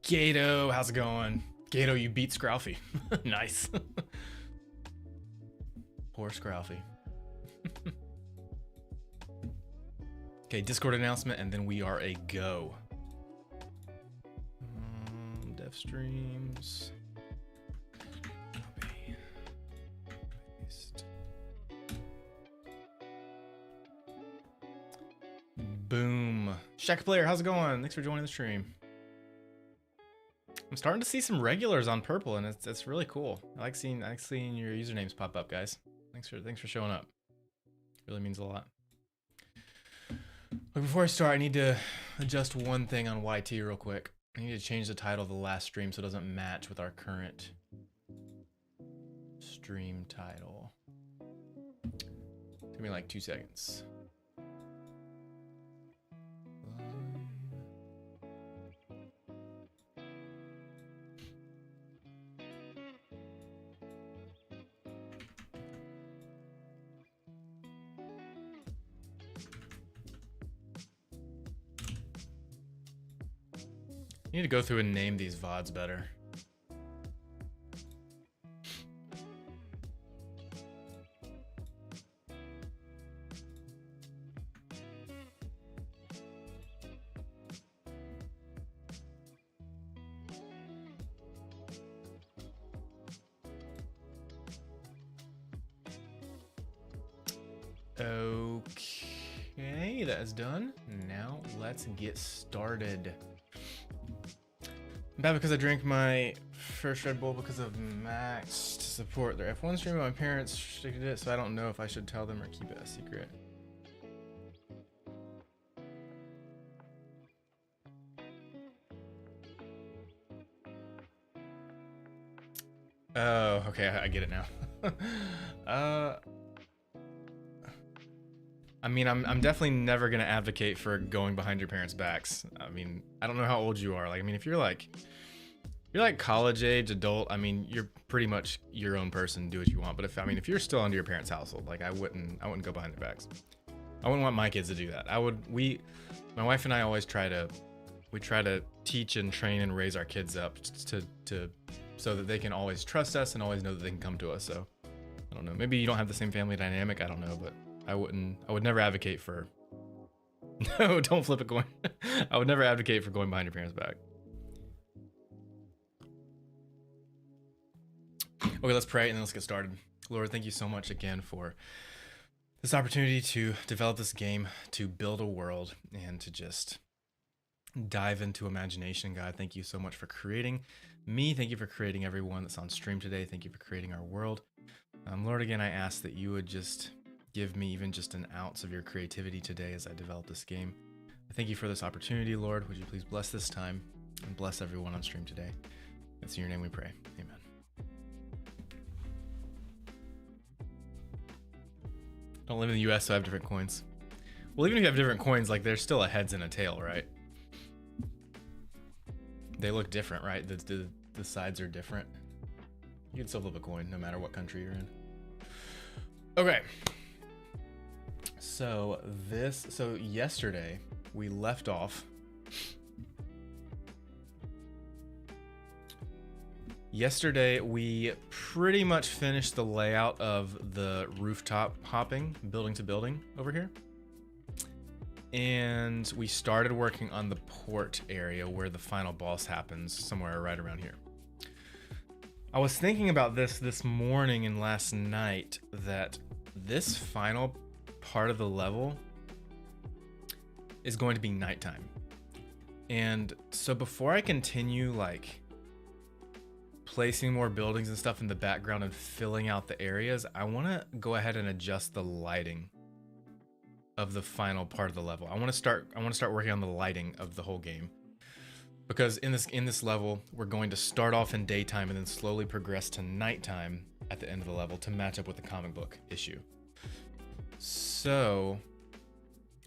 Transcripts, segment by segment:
Gato, how's it going? Gato, you beat Scralfy. Nice. Poor Scralfy. Okay, Discord announcement, and then we are a go. Dev streams. Copy. Paste. Boom. Shaq Player, how's it going? Thanks for joining the stream. I'm starting to see some regulars on purple, and it's really cool. I like seeing your usernames pop up, guys. Thanks for showing up. Really means a lot. But before I start, I need to adjust one thing on YT real quick. I need to change the title of the last stream so it doesn't match with our current stream title. Give me like 2 seconds. I need to go through and name these VODs better. Okay, that is done. Now let's get started. Bad because I drank my first Red Bull because of Max to support their F1 stream. My parents restricted it, so I don't know if I should tell them or keep it a secret. Oh, okay, I get it now. I mean, I'm definitely never gonna advocate for going behind your parents' backs. I mean, I don't know how old you are. Like, I mean, if you're like college age adult, I mean, you're pretty much your own person. Do what you want. But if you're still under your parents' household, like I wouldn't go behind their backs. I wouldn't want my kids to do that. My wife and I always try to teach and train and raise our kids up so that they can always trust us and always know that they can come to us. So I don't know. Maybe you don't have the same family dynamic. I don't know, but I would never advocate for. No, don't flip a coin. I would never advocate for going behind your parents' back. Okay, let's pray and then let's get started. Lord, thank you so much again for this opportunity to develop this game, to build a world, and to just dive into imagination. God, thank you so much for creating me. Thank you for creating everyone that's on stream today. Thank you for creating our world. Lord, again, I ask that you would just give me even just an ounce of your creativity today as I develop this game. I thank you for this opportunity, Lord. Would you please bless this time and bless everyone on stream today? It's in your name we pray. Amen. Don't live in the US, so I have different coins. Well, even if you have different coins, like there's still a heads and a tail, right? They look different, right? The sides are different. You can still flip a coin no matter what country you're in. Okay. So yesterday we left off. Yesterday we pretty much finished the layout of the rooftop hopping, building to building over here. And we started working on the port area where the final boss happens, somewhere right around here. I was thinking about this morning and last night that this final part of the level is going to be nighttime. And so before I continue like placing more buildings and stuff in the background and filling out the areas, I want to go ahead and adjust the lighting of the final part of the level. I want to start working on the lighting of the whole game. Because in this level, we're going to start off in daytime and then slowly progress to nighttime at the end of the level to match up with the comic book issue. So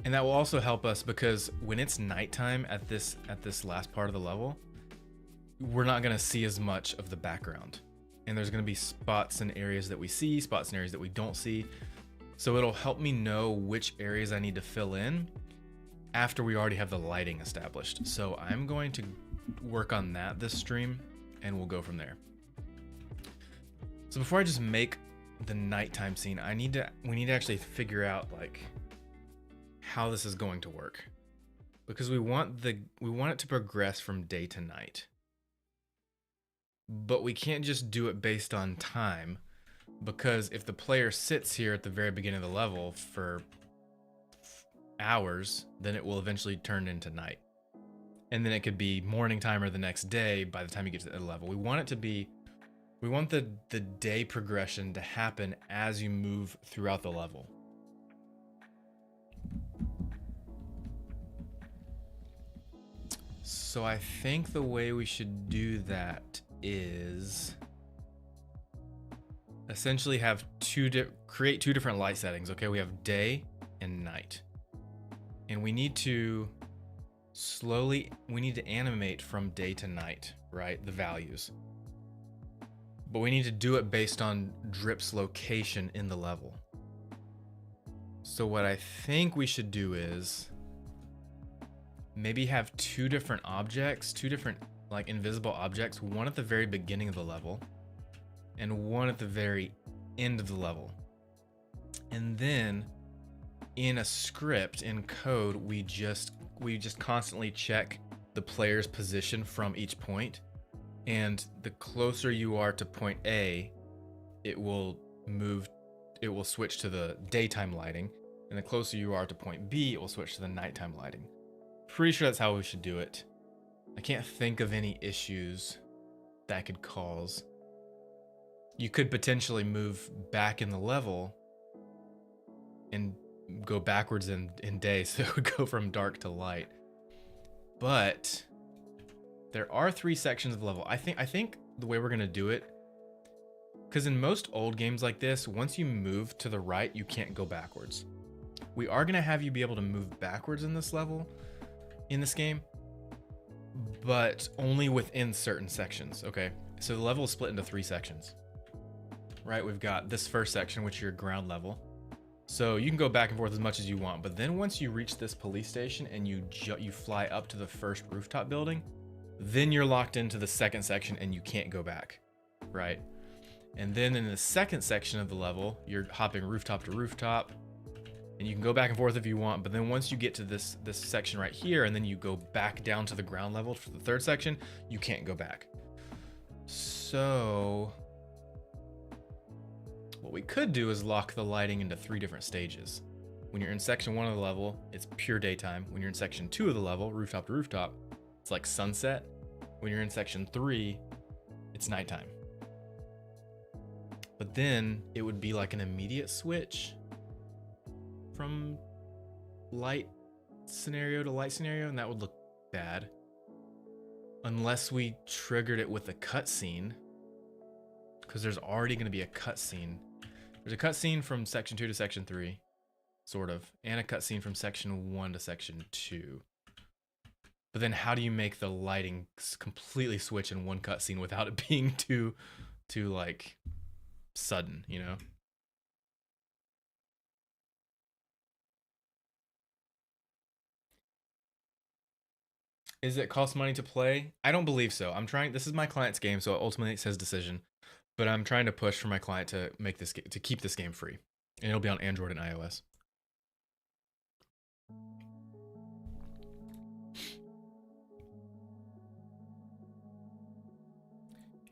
And that will also help us because when it's nighttime at this last part of the level, we're not going to see as much of the background. And there's going to be spots and areas that we see, spots and areas that we don't see. So it'll help me know which areas I need to fill in after we already have the lighting established. So I'm going to work on that this stream and we'll go from there. So before I just make the nighttime scene, we need to actually figure out like how this is going to work, because we want it to progress from day to night. But we can't just do it based on time, because if the player sits here at the very beginning of the level for hours, then it will eventually turn into night. And then it could be morning time or the next day by the time you get to the level. We want the day progression to happen as you move throughout the level. So I think the way we should do that is essentially have create two different light settings. Okay, we have day and night, and we need to animate from day to night, right? The values, but we need to do it based on Drip's location in the level. So what I think we should do is maybe have two different like invisible objects, one at the very beginning of the level and one at the very end of the level. And then in a script, in code, we just constantly check the player's position from each point. And the closer you are to point A, it will switch to the daytime lighting. And the closer you are to point B, it will switch to the nighttime lighting. Pretty sure that's how we should do it. I can't think of any issues that could cause. You could potentially move back in the level and go backwards in day, so it would go from dark to light. But there are 3 sections of the level. I think the way we're gonna do it, because in most old games like this, once you move to the right, you can't go backwards. We are gonna have you be able to move backwards in this level, in this game, but only within certain sections. Okay, so the level is split into 3 sections, right? We've got this first section, which is your ground level, so you can go back and forth as much as you want. But then once you reach this police station and you fly up to the first rooftop building, then you're locked into the second section and you can't go back, right? And then in the second section of the level, you're hopping rooftop to rooftop, and you can go back and forth if you want. But then once you get to this section right here, and then you go back down to the ground level for the third section, you can't go back. So what we could do is lock the lighting into 3 different stages. When you're in section 1 of the level, it's pure daytime. When you're in section 2 of the level, rooftop to rooftop, it's like sunset. When you're in section 3, it's nighttime. But then it would be like an immediate switch from light scenario to light scenario, and that would look bad unless we triggered it with a cutscene, because there's already going to be a cutscene. There's a cutscene from section 2 to section 3, sort of, and a cutscene from section 1 to section 2. But then how do you make the lighting completely switch in one cutscene without it being too like sudden, you know? Is it cost money to play? I don't believe so. This is my client's game, so ultimately it's his decision. But I'm trying to push for my client to keep this game free. And it'll be on Android and iOS.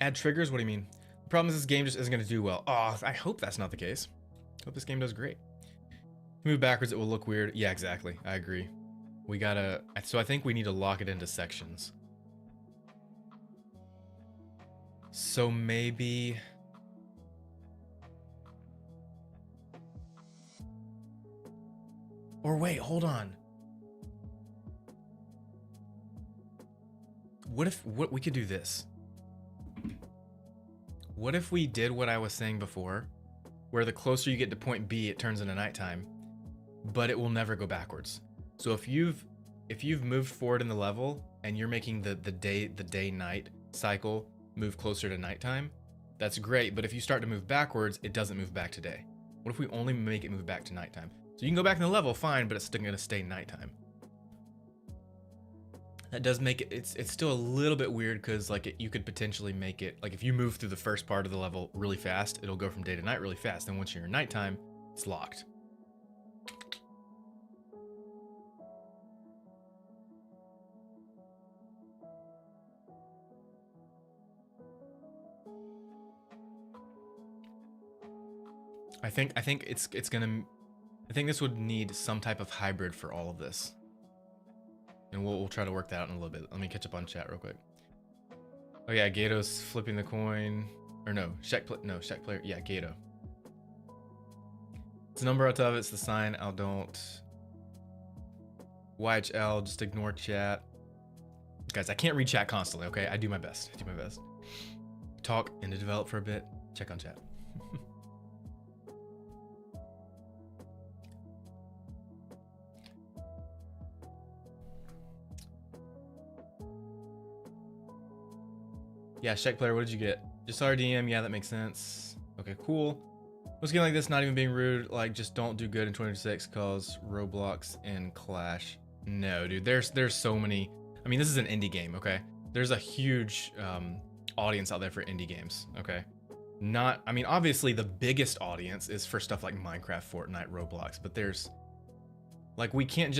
Add triggers? What do you mean? The problem is this game just isn't going to do well. Oh, I hope that's not the case. I hope this game does great. Move backwards, it will look weird. Yeah, exactly. I agree. So I think we need to lock it into sections. So maybe... Or wait, hold on. What we could do this? What if we did what I was saying before, where the closer you get to point B, it turns into nighttime, but it will never go backwards. So if you've moved forward in the level and you're making the day night cycle move closer to nighttime, that's great. But if you start to move backwards, it doesn't move back to day. What if we only make it move back to nighttime? So you can go back in the level, fine, but it's still gonna stay nighttime. That does make it, it's still a little bit weird because like you could potentially make it, like if you move through the first part of the level really fast, it'll go from day to night really fast. And once you're in nighttime, it's locked. I think it's gonna, I think this would need some type of hybrid for all of this. And we'll try to work that out in a little bit. Let me catch up on chat real quick. Oh yeah, Gato's flipping the coin. Or no, Shaq player. Yeah, Gato. It's the number out of it, it's the sign. I'll don't. YHL, just ignore chat. Guys, I can't read chat constantly, okay? I do my best. Talk and to develop for a bit. Check on chat. Yeah, Shaq player, what did you get? Just RDM, yeah, that makes sense. Okay, cool. What's getting like this, not even being rude, like just don't do good in 2026 cause Roblox and Clash. No, dude, there's so many. I mean, this is an indie game, okay? There's a huge audience out there for indie games, okay? Not, I mean, obviously the biggest audience is for stuff like Minecraft, Fortnite, Roblox, but there's, like, we can't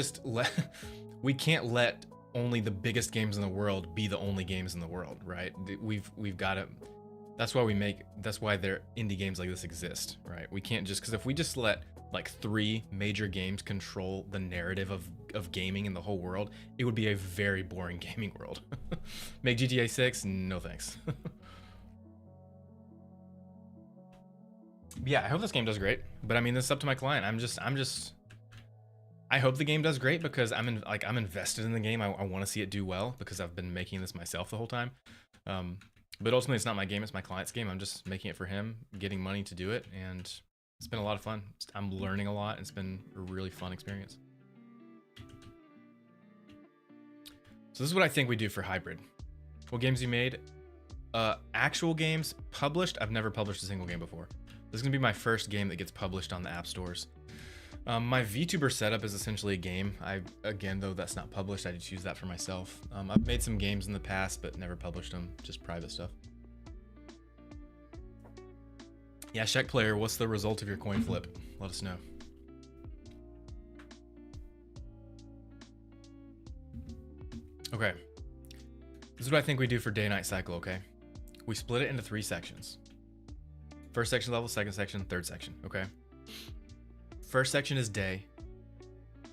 let only the biggest games in the world be the only games in the world, right? We've got to, that's why their indie games like this exist, right? We can't just, because if we just let like 3 major games control the narrative of gaming in the whole world, it would be a very boring gaming world. Make GTA 6? No thanks. Yeah, I hope this game does great, but I mean, this is up to my client. I hope the game does great because I'm invested in the game. I want to see it do well because I've been making this myself the whole time. But ultimately, it's not my game; it's my client's game. I'm just making it for him, getting money to do it, and it's been a lot of fun. I'm learning a lot. It's been a really fun experience. So this is what I think we do for hybrid. What games you made? Actual games published. I've never published a single game before. This is gonna be my first game that gets published on the app stores. My VTuber setup is essentially a game. Again, though that's not published, I just use that for myself. I've made some games in the past, but never published them, just private stuff. Yeah, Shaq player, what's the result of your coin flip? Let us know. Okay, this is what I think we do for day-night cycle, okay? We split it into 3 sections. First section level, second section, third section, okay? First section is day,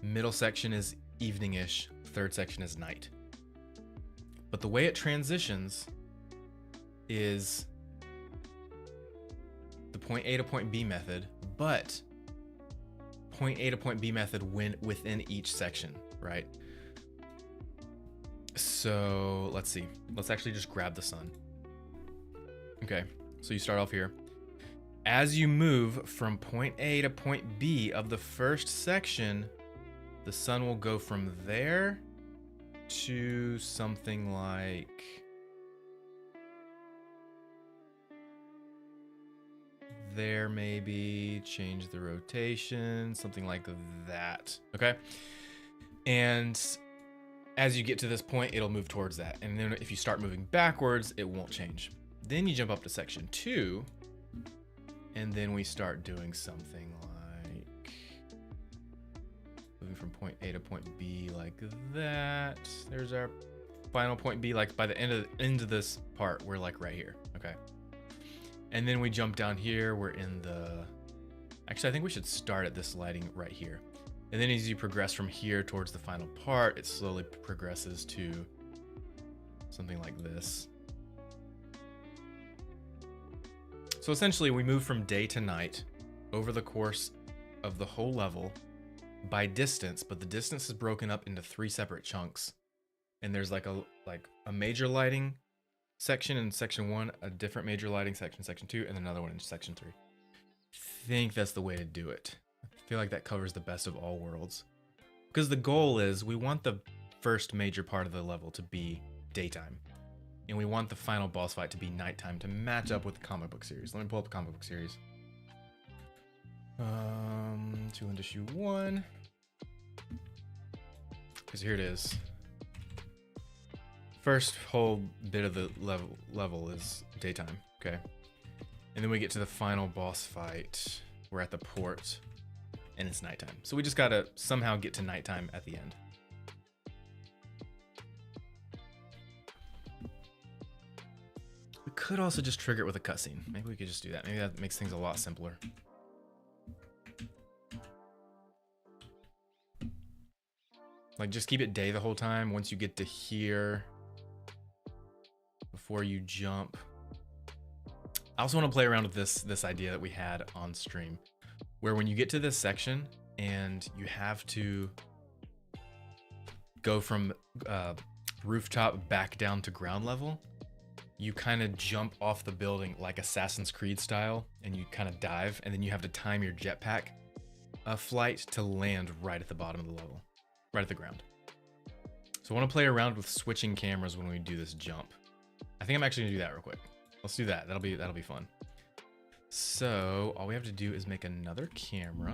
middle section is evening-ish, third section is night. But the way it transitions is the point A to point B method, but point A to point B method within each section, right? So let's see. Let's actually just grab the sun. Okay, so you start off here. As you move from point A to point B of the first section, the sun will go from there to something like there, maybe change the rotation, something like that. Okay. And as you get to this point, it'll move towards that. And then if you start moving backwards, it won't change. Then you jump up to section 2. And then we start doing something like moving from point A to point B like that. There's our final point B. Like by the end of this part, we're like right here. Okay. And then we jump down here. We're in the, actually, I think we should start at this lighting right here. And then as you progress from here towards the final part, it slowly progresses to something like this. So essentially we move from day to night over the course of the whole level by distance, but the distance is broken up into 3 separate chunks. And there's like a major lighting section in section 1, a different major lighting section, section 2, and another one in section 3. I think that's the way to do it. I feel like that covers the best of all worlds. Because the goal is we want the first major part of the level to be daytime. And we want the final boss fight to be nighttime to match up with the comic book series. Let me pull up the comic book series. 200 issue 1. Because here it is. First whole bit of the level is daytime, okay? And then we get to the final boss fight. We're at the port, and it's nighttime. So we just gotta somehow get to nighttime at the end. We could also just trigger it with a cutscene. Maybe we could just do that. Maybe that makes things a lot simpler. Like, just keep it day the whole time. Once you get to here, before you jump. I also want to play around with this idea that we had on stream, where when you get to this section and you have to go from rooftop back down to ground level, you kind of jump off the building like Assassin's Creed style, and you kind of dive, and then you have to time your jetpack flight to land right at the bottom of the level, right at the ground. So I want to play around with switching cameras when we do this jump. I think I'm actually gonna do that real quick. Let's do that. That'll be fun. So all we have to do is make another camera.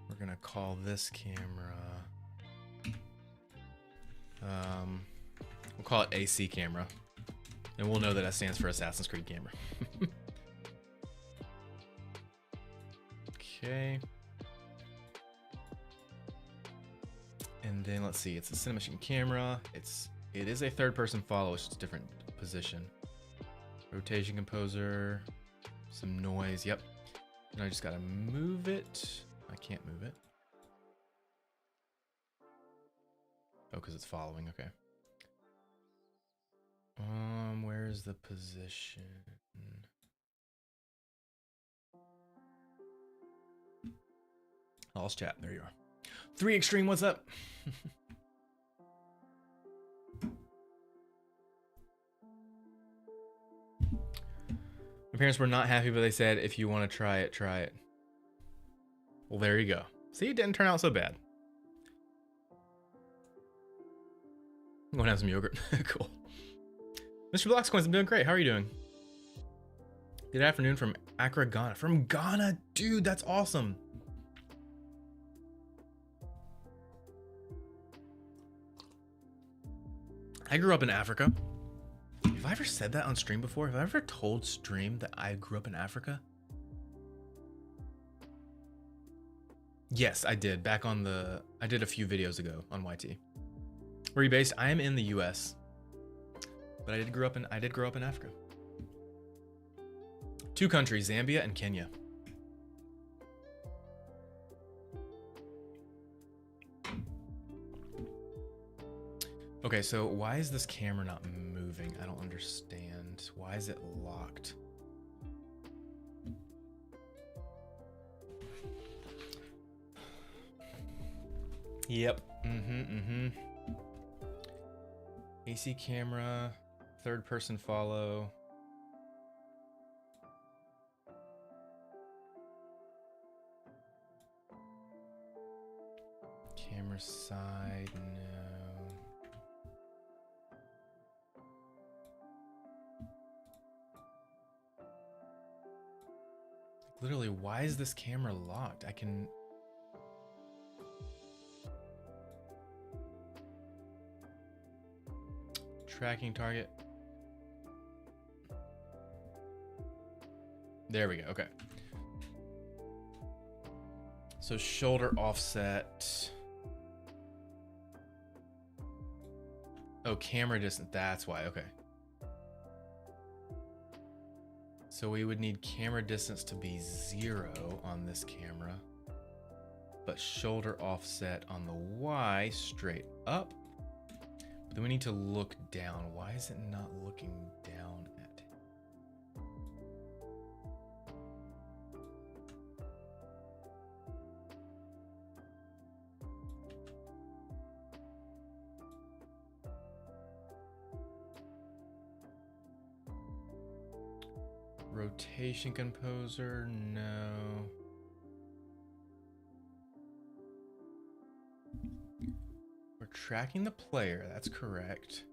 We're gonna call this camera. We'll call it AC camera, and we'll know that stands for Assassin's Creed camera. Okay. And then let's see, it's a Cinemachine camera. It is a third-person follow, it's just a different position. Rotation composer, some noise. Yep. And I just gotta move it. I can't move it. Oh, because it's following. Okay. Where's the position? Lost chat. There you are. 3 Extreme, what's up? My parents were not happy, but they said, if you want to try it, try it. Well, there you go. See, it didn't turn out so bad. I'm going to have some yogurt. Cool. Mr. Bloxcoins, I'm doing great. How are you doing? Good afternoon from Accra, Ghana. From Ghana? Dude, that's awesome. I grew up in Africa. Have I ever said that on stream before? Have I ever told stream that I grew up in Africa? Yes, I did. I did a few videos ago on YT. Where are you based? I am in the US. But I did grow up in Africa. 2 countries, Zambia and Kenya. Okay, so why is this camera not moving? I don't understand. Why is it locked? Yep. AC camera, third person follow. Camera side, no. Literally, why is this camera locked? I can... Tracking target. There we go, okay. So shoulder offset. Oh, camera distance, that's why, okay. So we would need camera distance to be 0 on this camera, but shoulder offset on the Y straight up. But then we need to look down. Why is it not looking down at? Rotation composer, no. We're tracking the player, that's correct.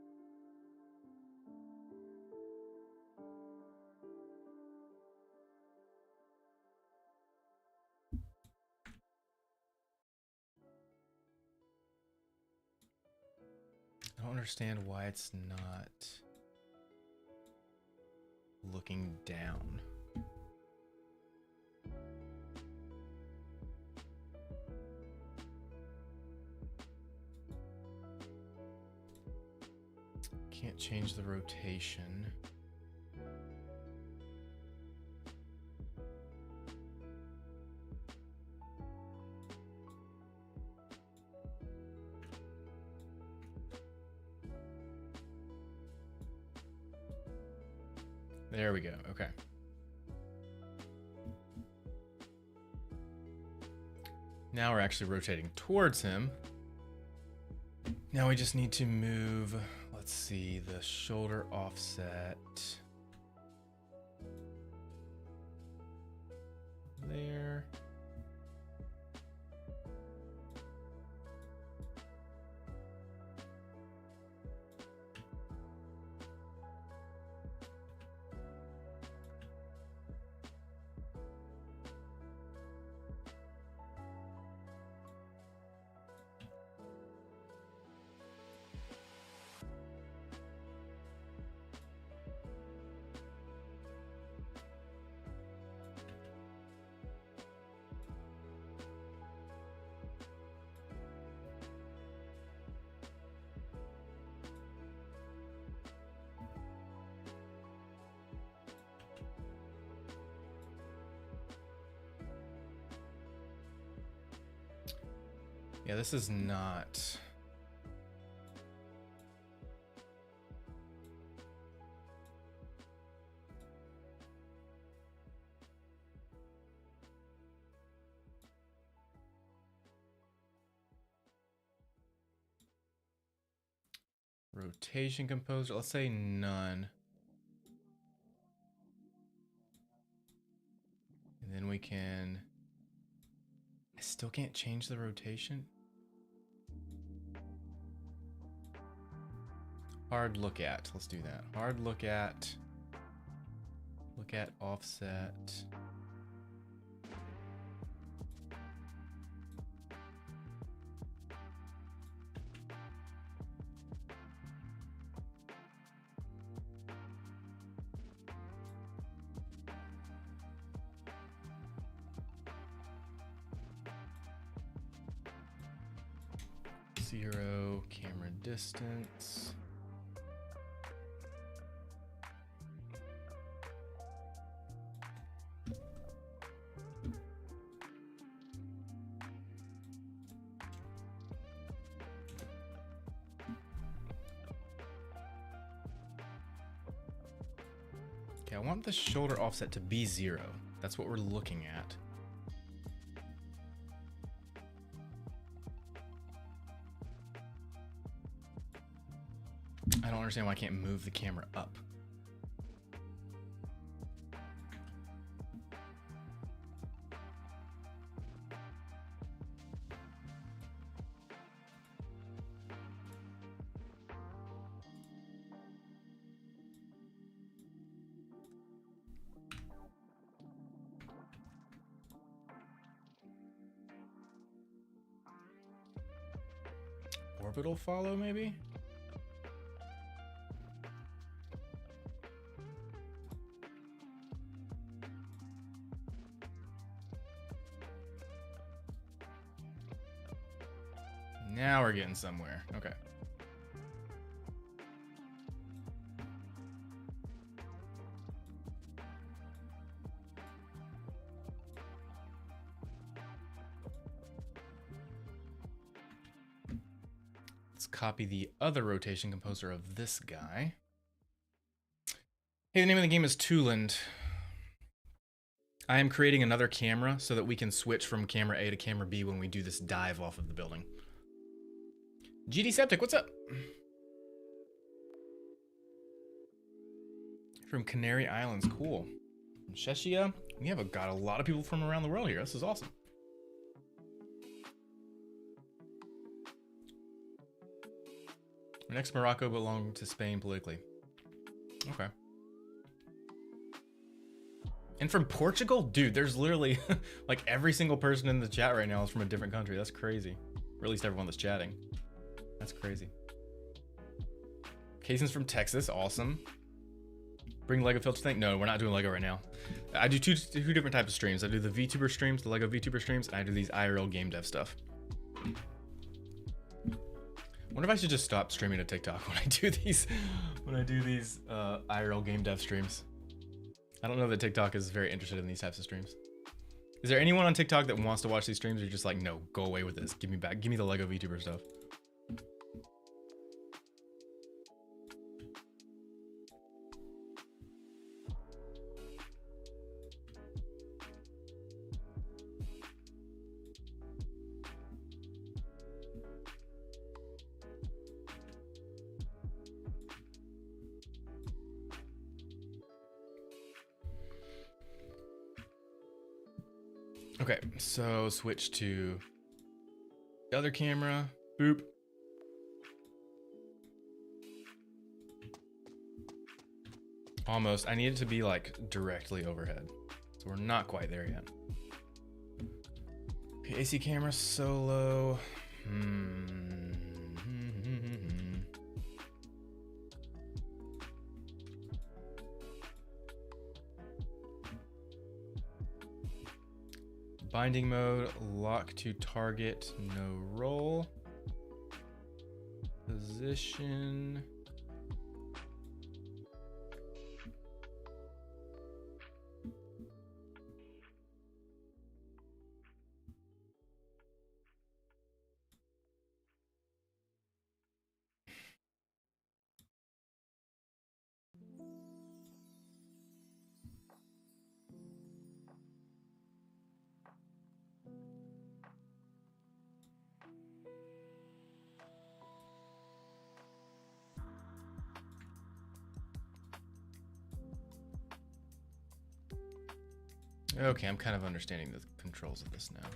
I don't understand why it's not looking down. Can't change the rotation. There we go. Okay. Now we're actually rotating towards him. Now we just need to move, let's see, the shoulder offset. There. Yeah, this is not. Rotation composer, let's say none. And then we can. I still can't change the rotation. Hard look at. Let's do that. Hard look at. Look at offset. Zero camera distance. Okay, I want the shoulder offset to be 0. That's what we're looking at. I don't understand why I can't move the camera up. Orbital follow, maybe? Now we're getting somewhere. Okay. Let's copy the other rotation composer of this guy. Hey, the name of the game is Tooland. I am creating another camera so that we can switch from camera A to camera B when we do this dive off of the building. GD Septic, what's up? From Canary Islands, cool. Sheshia. We have got a lot of people from around the world here. This is awesome. Next, Morocco belonged to Spain politically. Okay. And from Portugal? Dude, there's literally like every single person in the chat right now is from a different country. That's crazy. Or at least everyone that's chatting. That's crazy. Cason's from Texas. Awesome. Bring Lego filter thing? No, we're not doing Lego right now. I do two different types of streams. I do the VTuber streams, the Lego VTuber streams, and I do these IRL game dev stuff. Wonder if I should just stop streaming to TikTok when I do these IRL game dev streams. I don't know that TikTok is very interested in these types of streams. Is there anyone on TikTok that wants to watch these streams, or you're just like, no, go away with this. Give me back. Give me the Lego VTuber stuff. Okay, so switch to the other camera. Boop. Almost. I need it to be like directly overhead. So we're not quite there yet. Okay, AC camera solo. Binding mode, lock to target, no roll. Position. Okay, I'm kind of understanding the controls of this now.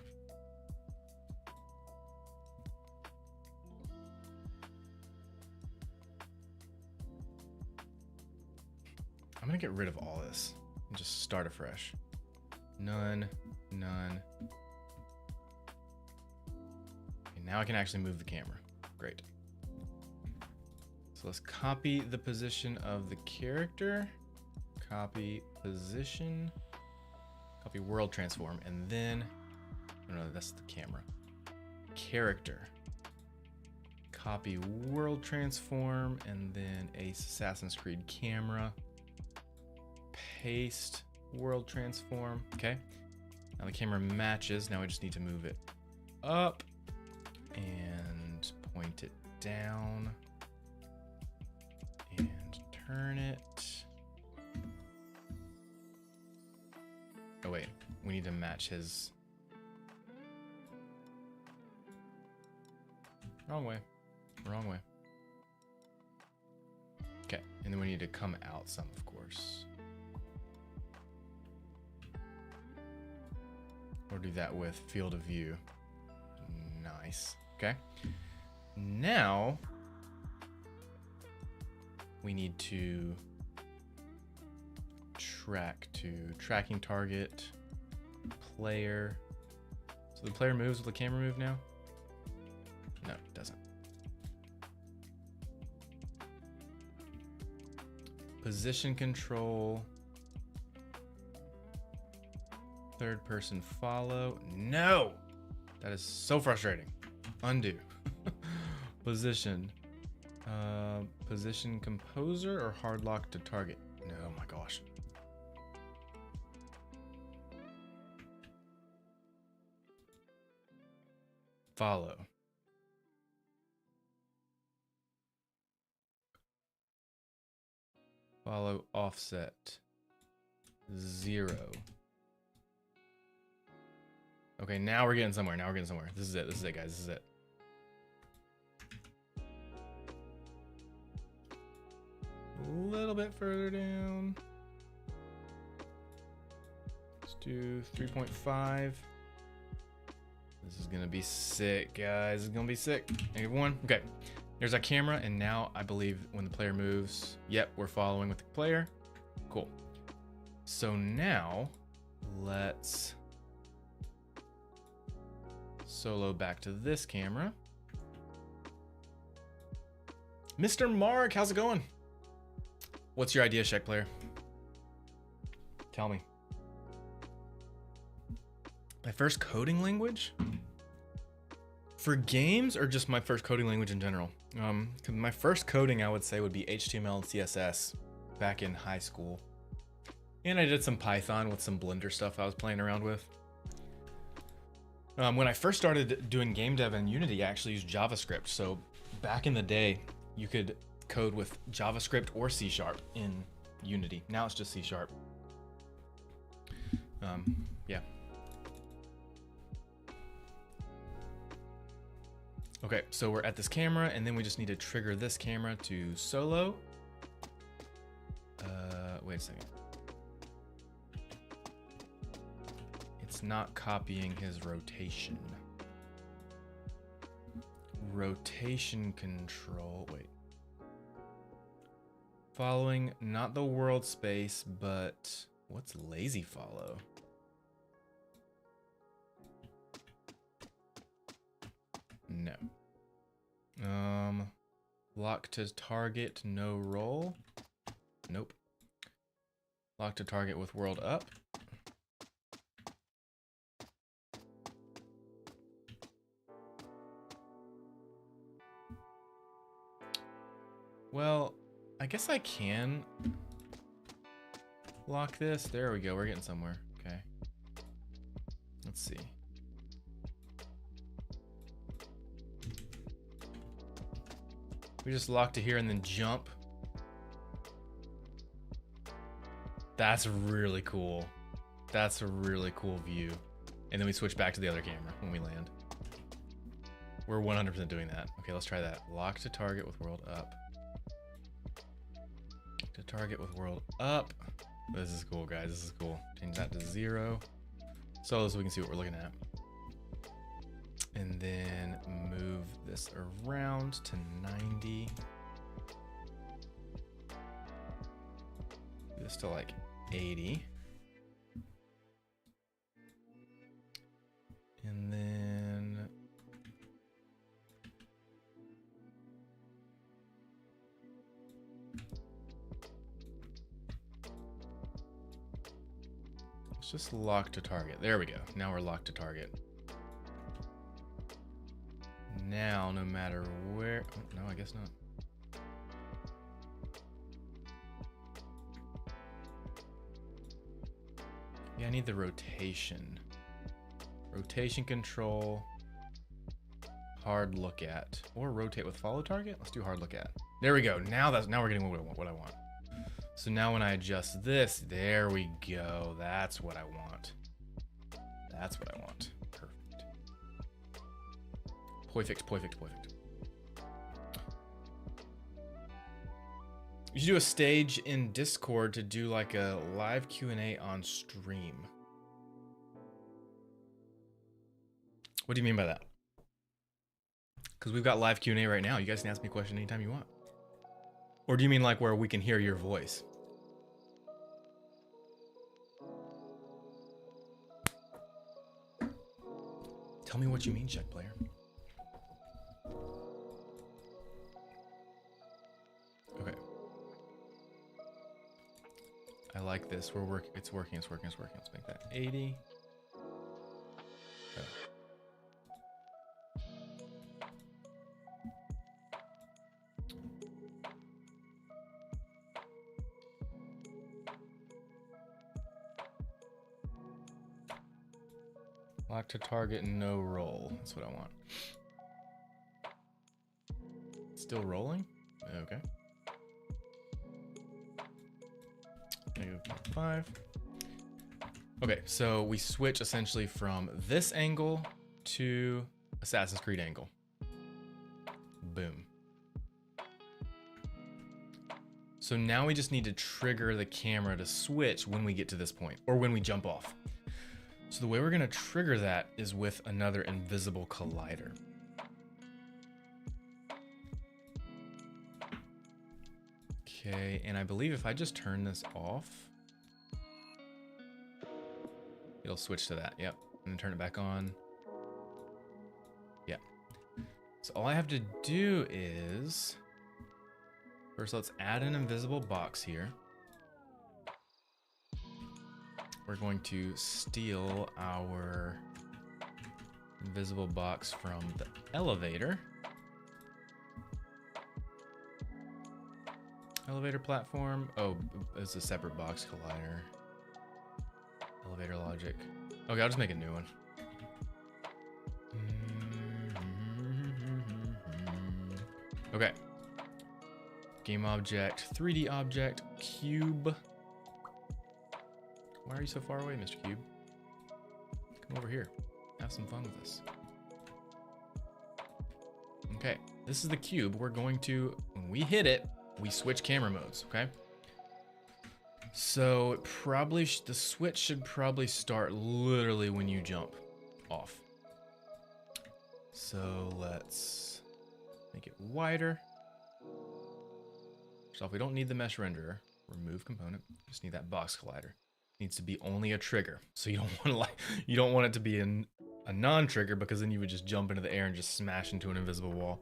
I'm gonna get rid of all this and just start afresh. None, none. Okay, now I can actually move the camera. Great. So let's copy the position of the character. Copy position. Copy world transform, and then, no, that's the camera. Character. Copy world transform, and then Assassin's Creed camera. Paste world transform. Okay. Now the camera matches. Now I just need to move it up and point it down and turn it. Oh wait, we need to match his. Wrong way. Wrong way. Okay, and then we need to come out some, of course. Or do that with field of view. Nice. Okay. Now we need to track to tracking target, player. So the player moves, will the camera move now? No, it doesn't. Position control. Third person follow. No! That is so frustrating. Undo. Position. Position composer or hard lock to target? No, oh my gosh. Follow. Follow offset. 0. Okay, now we're getting somewhere. Now we're getting somewhere. This is it. This is it, guys. This is it. A little bit further down. do 3.5. This is gonna be sick, guys. It's gonna be sick. -1. Okay, there's our camera, and now I believe when the player moves, yep, we're following with the player. Cool. So now let's solo back to this camera. Mr. Mark, how's it going? What's your idea, Shek player? Tell me. My first coding language? For games or just my first coding language in general? 'Cause my first coding I would say would be HTML and CSS back in high school. And I did some Python with some Blender stuff I was playing around with. When I first started doing game dev in Unity, I actually used JavaScript. So back in the day, you could code with JavaScript or C# in Unity. Now it's just C#. Yeah. Okay, so we're at this camera, and then we just need to trigger this camera to solo. Wait a second. It's not copying his rotation. Rotation control, wait. Following, not the world space, but what's lazy follow? No. Lock to target, no roll. Nope. Lock to target with world up. Well, I guess I can lock this. There we go. We're getting somewhere. Okay. Let's see. We just lock to here and then jump. That's really cool. That's a really cool view. And then we switch back to the other camera when we land. We're 100% doing that. Okay, let's try that. Lock to target with world up. To target with world up. This is cool, guys. This is cool. Change that to 0. So we can see what we're looking at. And then move this around to 90. Do this to like 80. And then let's just lock to target. There we go. Now we're locked to target. Now, no matter where, oh, no, I guess not. Yeah, I need the rotation. Rotation control, hard look at, or rotate with follow target. Let's do hard look at. There we go. Now we're getting what I want. So now when I adjust this, there we go. That's what I want. That's what I want. Perfect. Perfect. You should do a stage in Discord to do like a live Q&A on stream. What do you mean by that? Because we've got live Q&A right now. You guys can ask me a question anytime you want. Or do you mean like where we can hear your voice? Tell me what you mean, Shek player. Okay. I like this. It's working. Let's make that 80. Okay. Lock to target, no roll. That's what I want. Still rolling? Okay. -5. Okay, so we switch essentially from this angle to Assassin's Creed angle. Boom. So now we just need to trigger the camera to switch when we get to this point, or when we jump off. So the way we're gonna trigger that is with another invisible collider. Okay, and I believe if I just turn this off, it'll switch to that, yep. And then turn it back on. Yep. So all I have to do is, first let's add an invisible box here. We're going to steal our invisible box from the elevator. Elevator platform. Oh, it's a separate box collider. Elevator logic. Okay, I'll just make a new one. Okay. Game object, 3D object, cube. Why are you so far away, Mr. Cube? Come over here. Have some fun with us. Okay, this is the cube. We're going to, when we hit it, we switch camera modes, okay? So it probably, the switch should probably start literally when you jump off. So let's make it wider. First off, we don't need the mesh renderer. Remove component. Just need that box collider. Needs to be only a trigger. So you don't want to you don't want it to be a non-trigger, because then you would just jump into the air and just smash into an invisible wall.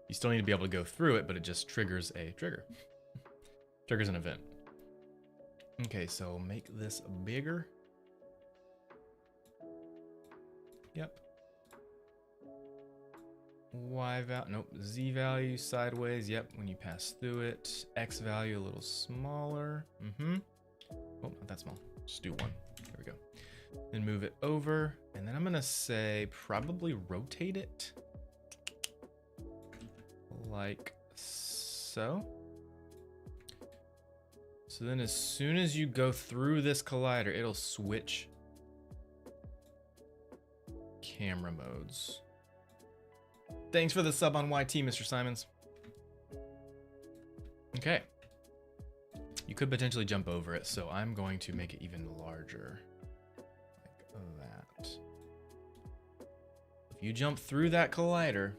You still need to be able to go through it, but it just triggers a trigger. Triggers an event. Okay, so make this bigger. Yep. Y value, nope, Z value sideways, yep, when you pass through it. X value a little smaller. Oh, not that small. Just do one. There we go. Then move it over, and then I'm gonna say probably rotate it. Like so. So then as soon as you go through this collider, it'll switch camera modes. Thanks for the sub on YT, Mr. Simons. Okay. You could potentially jump over it, so I'm going to make it even larger. Like that. If you jump through that collider,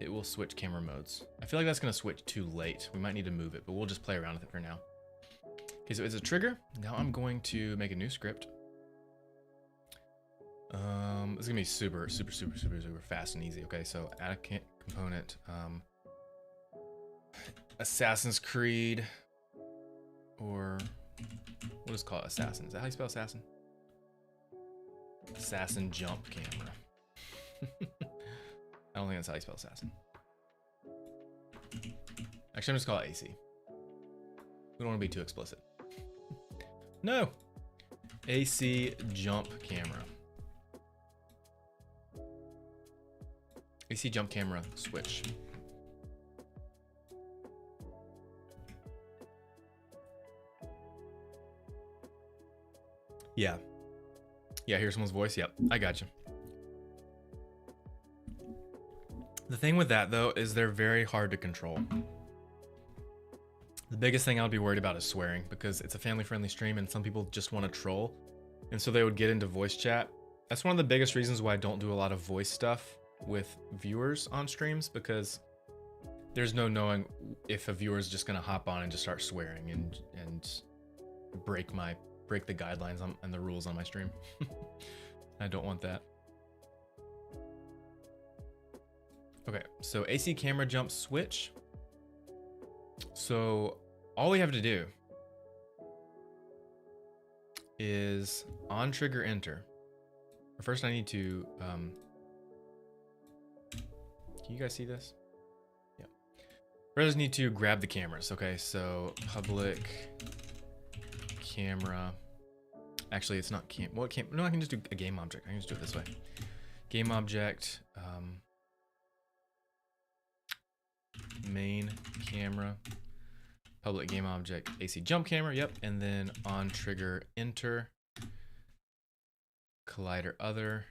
it will switch camera modes. I feel like that's going to switch too late. We might need to move it, but we'll just play around with it for now. Okay, so it's a trigger. Now I'm going to make a new script. It's gonna be super fast and easy. Okay, so add a component. Assassin's Creed, or what is it called? Assassin. Is that how you spell assassin? Assassin jump camera. I don't think that's how you spell assassin. Actually, I'm just call it AC. We don't want to be too explicit. No. AC jump camera. AC jump camera switch. Yeah. Yeah, hear someone's voice. Yep, I got you. The thing with that, though, is they're very hard to control. The biggest thing I'll be worried about is swearing, because it's a family-friendly stream and some people just want to troll. And so they would get into voice chat. That's one of the biggest reasons why I don't do a lot of voice stuff with viewers on streams, because there's no knowing if a viewer is just going to hop on and just start swearing and break the guidelines and the rules on my stream. I don't want that. Okay, so AC camera jump switch. So all we have to do is on trigger enter. First I need to, can you guys see this? Yeah. First I just need to grab the cameras. Okay, so public camera. Actually, it's not no, I can just do a game object. I can just do it this way. Game object, main camera, public game object, AC jump camera, yep. And then on trigger enter, collider other,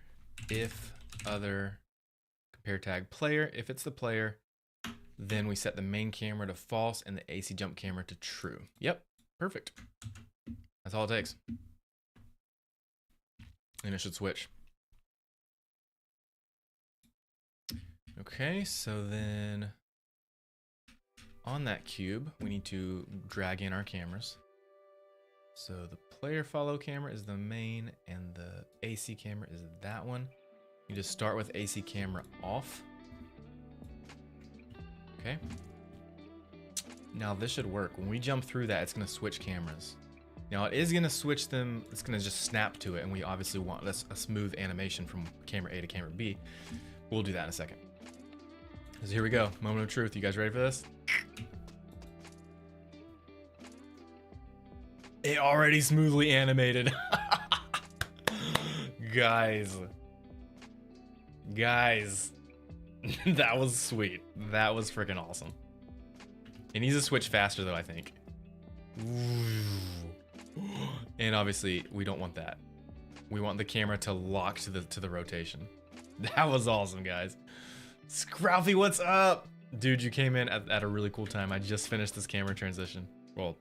if other, compare tag player. If it's the player, then we set the main camera to false and the AC jump camera to true. Yep, perfect. That's all it takes. and it should switch. Okay, so then on that cube, we need to drag in our cameras. So the player follow camera is the main, and the AC camera is that one. You just start with AC camera off. Okay. Now this should work. When we jump through that, it's gonna switch cameras. Now it is gonna switch them, it's gonna just snap to it, and we obviously want a smooth animation from camera A to camera B. We'll do that in a second. So here we go, moment of truth. You guys ready for this? It already smoothly animated. Guys, that was sweet. That was freaking awesome. It needs to switch faster though, I think. And obviously we don't want that. We want the camera to lock to the rotation. That was awesome, guys. Scrouthy, what's up? Dude, you came in at a really cool time. I just finished this camera transition. Well,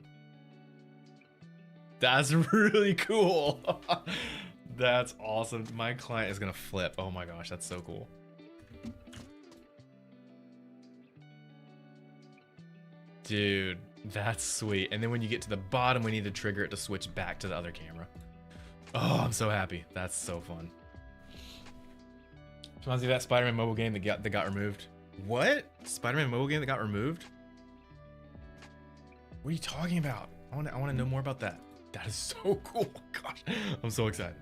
that's really cool. That's awesome. My client is gonna flip. Oh my gosh, that's so cool. Dude, that's sweet. And then when you get to the bottom, we need to trigger it to switch back to the other camera. Oh, I'm so happy. That's so fun. Reminds me of that Spider-Man mobile game that got removed. What? Spider-Man mobile game that got removed? What are you talking about? I want to know more about that. That is so cool. Gosh, I'm so excited.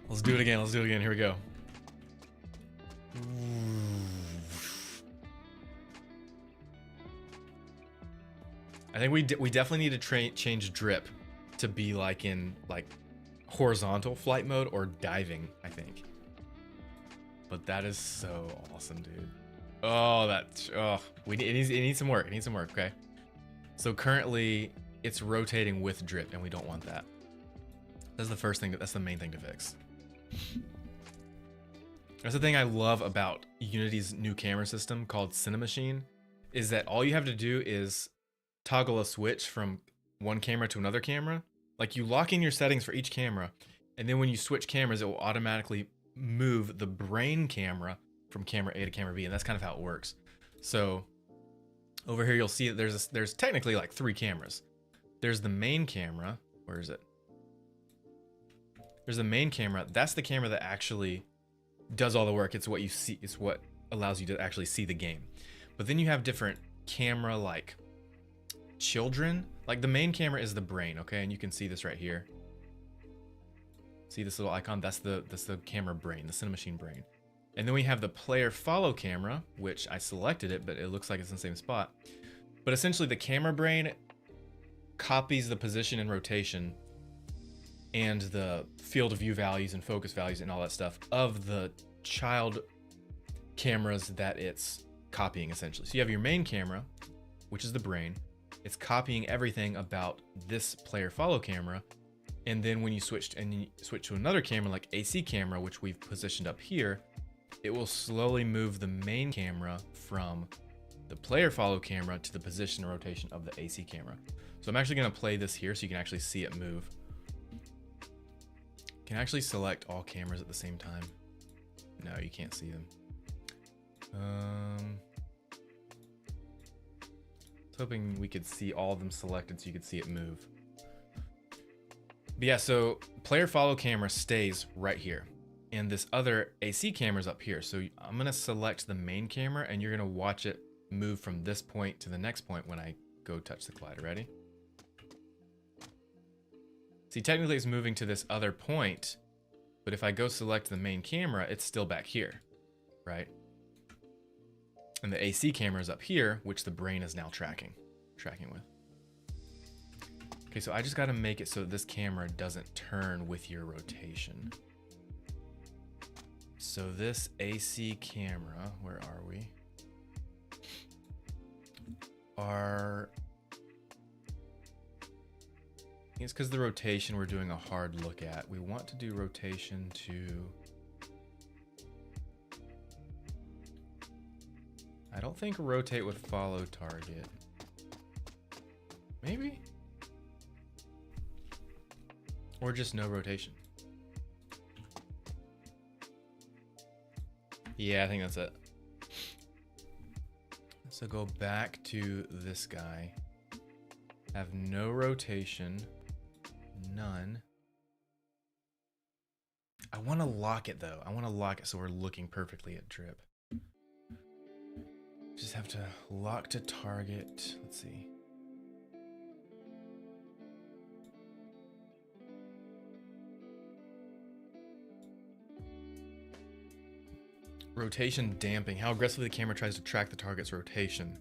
Let's do it again. Let's do it again. Here we go. I think we definitely need to change drip to be like in horizontal flight mode or diving, I think. But that is so awesome, dude. Oh, it needs some work. It needs some work. Okay. So currently it's rotating with drip, and we don't want that. That's the first thing. That's the main thing to fix. That's the thing I love about Unity's new camera system called Cinemachine, is that all you have to do is toggle a switch from one camera to another camera. Like, you lock in your settings for each camera, and then when you switch cameras, it will automatically move the brain camera from camera A to camera B, and that's kind of how it works. So over here, you'll see that there's technically like 3 cameras. There's the main camera. Where is it? There's the main camera. That's the camera that actually does all the work. It's what you see. It's what allows you to actually see the game. But then you have different camera like children. Like, the main camera is the brain, okay? And you can see this right here. See this little icon? That's the camera brain, the Cinemachine brain. And then we have the player follow camera, which I selected it, but it looks like it's in the same spot. But essentially the camera brain copies the position and rotation and the field of view values and focus values and all that stuff of the child cameras that it's copying, essentially. So you have your main camera, which is the brain. It's copying everything about this player follow camera. And then when you switch to another camera like AC camera, which we've positioned up here, it will slowly move the main camera from the player follow camera to the position and rotation of the AC camera. So I'm actually going to play this here so you can actually see it move. You can actually select all cameras at the same time. No, you can't see them. I was hoping we could see all of them selected so you could see it move. But yeah, so player follow camera stays right here. And this other AC camera is up here. So I'm going to select the main camera, and you're going to watch it move from this point to the next point when I go touch the collider. Ready? See, technically it's moving to this other point, but if I go select the main camera, it's still back here, right? And the AC camera is up here, which the brain is now tracking with. Okay, so I just got to make it so this camera doesn't turn with your rotation. So this AC camera, where are we? It's because the rotation we're doing a hard look at. We want to do rotation to... I don't think rotate would follow target. Maybe? Or just no rotation. Yeah, I think that's it. So go back to this guy. Have no rotation. None. I want to lock it though. I want to lock it so we're looking perfectly at drip. Just have to lock to target. Let's see. Rotation damping. How aggressively the camera tries to track the target's rotation.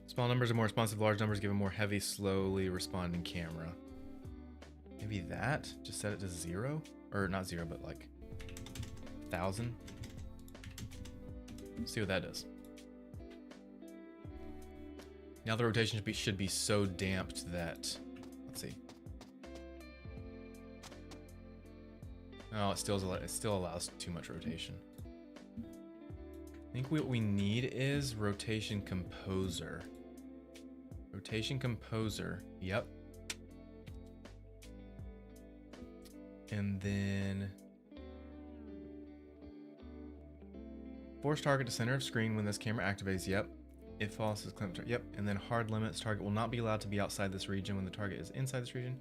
Small numbers are more responsive. Large numbers give a more heavy, slowly responding camera. Maybe that? Just set it to 0? Or not 0, but like 1,000. See what that does. Now the rotation should be so damped that, let's see. Oh, it still allows too much rotation. I think what we need is rotation composer. Rotation composer. Yep. And then force target to center of screen when this camera activates. Yep. It falls as clamp. Yep. And then hard limits. Target will not be allowed to be outside this region when the target is inside this region.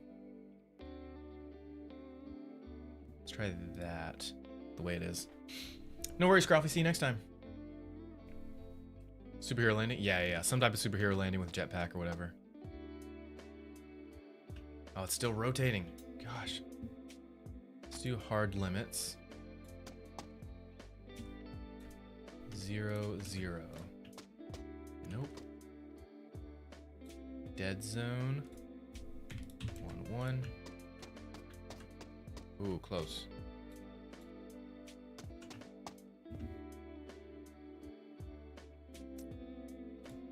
Let's try that the way it is. No worries, Scruffy. See you next time. Superhero landing? Yeah. Some type of superhero landing with jetpack or whatever. Oh, it's still rotating. Gosh. Let's do hard limits. 0, 0. Nope. Dead zone. 1, 1. Ooh, close.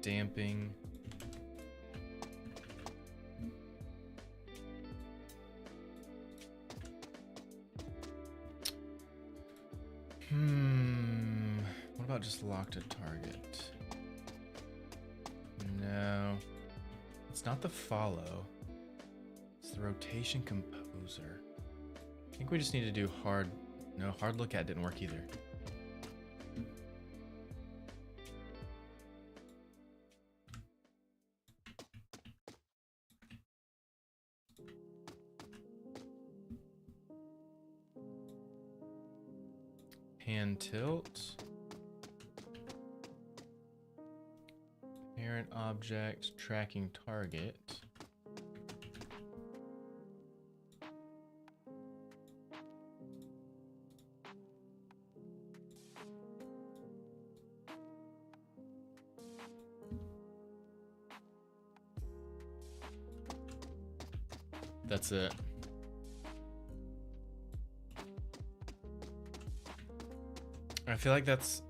Damping. What about just lock to target? No. It's not the follow. It's the rotation composer. I think we just need to do hard. No, hard look at didn't work either. Pan tilt. Parent object tracking target. That's it. I feel like that's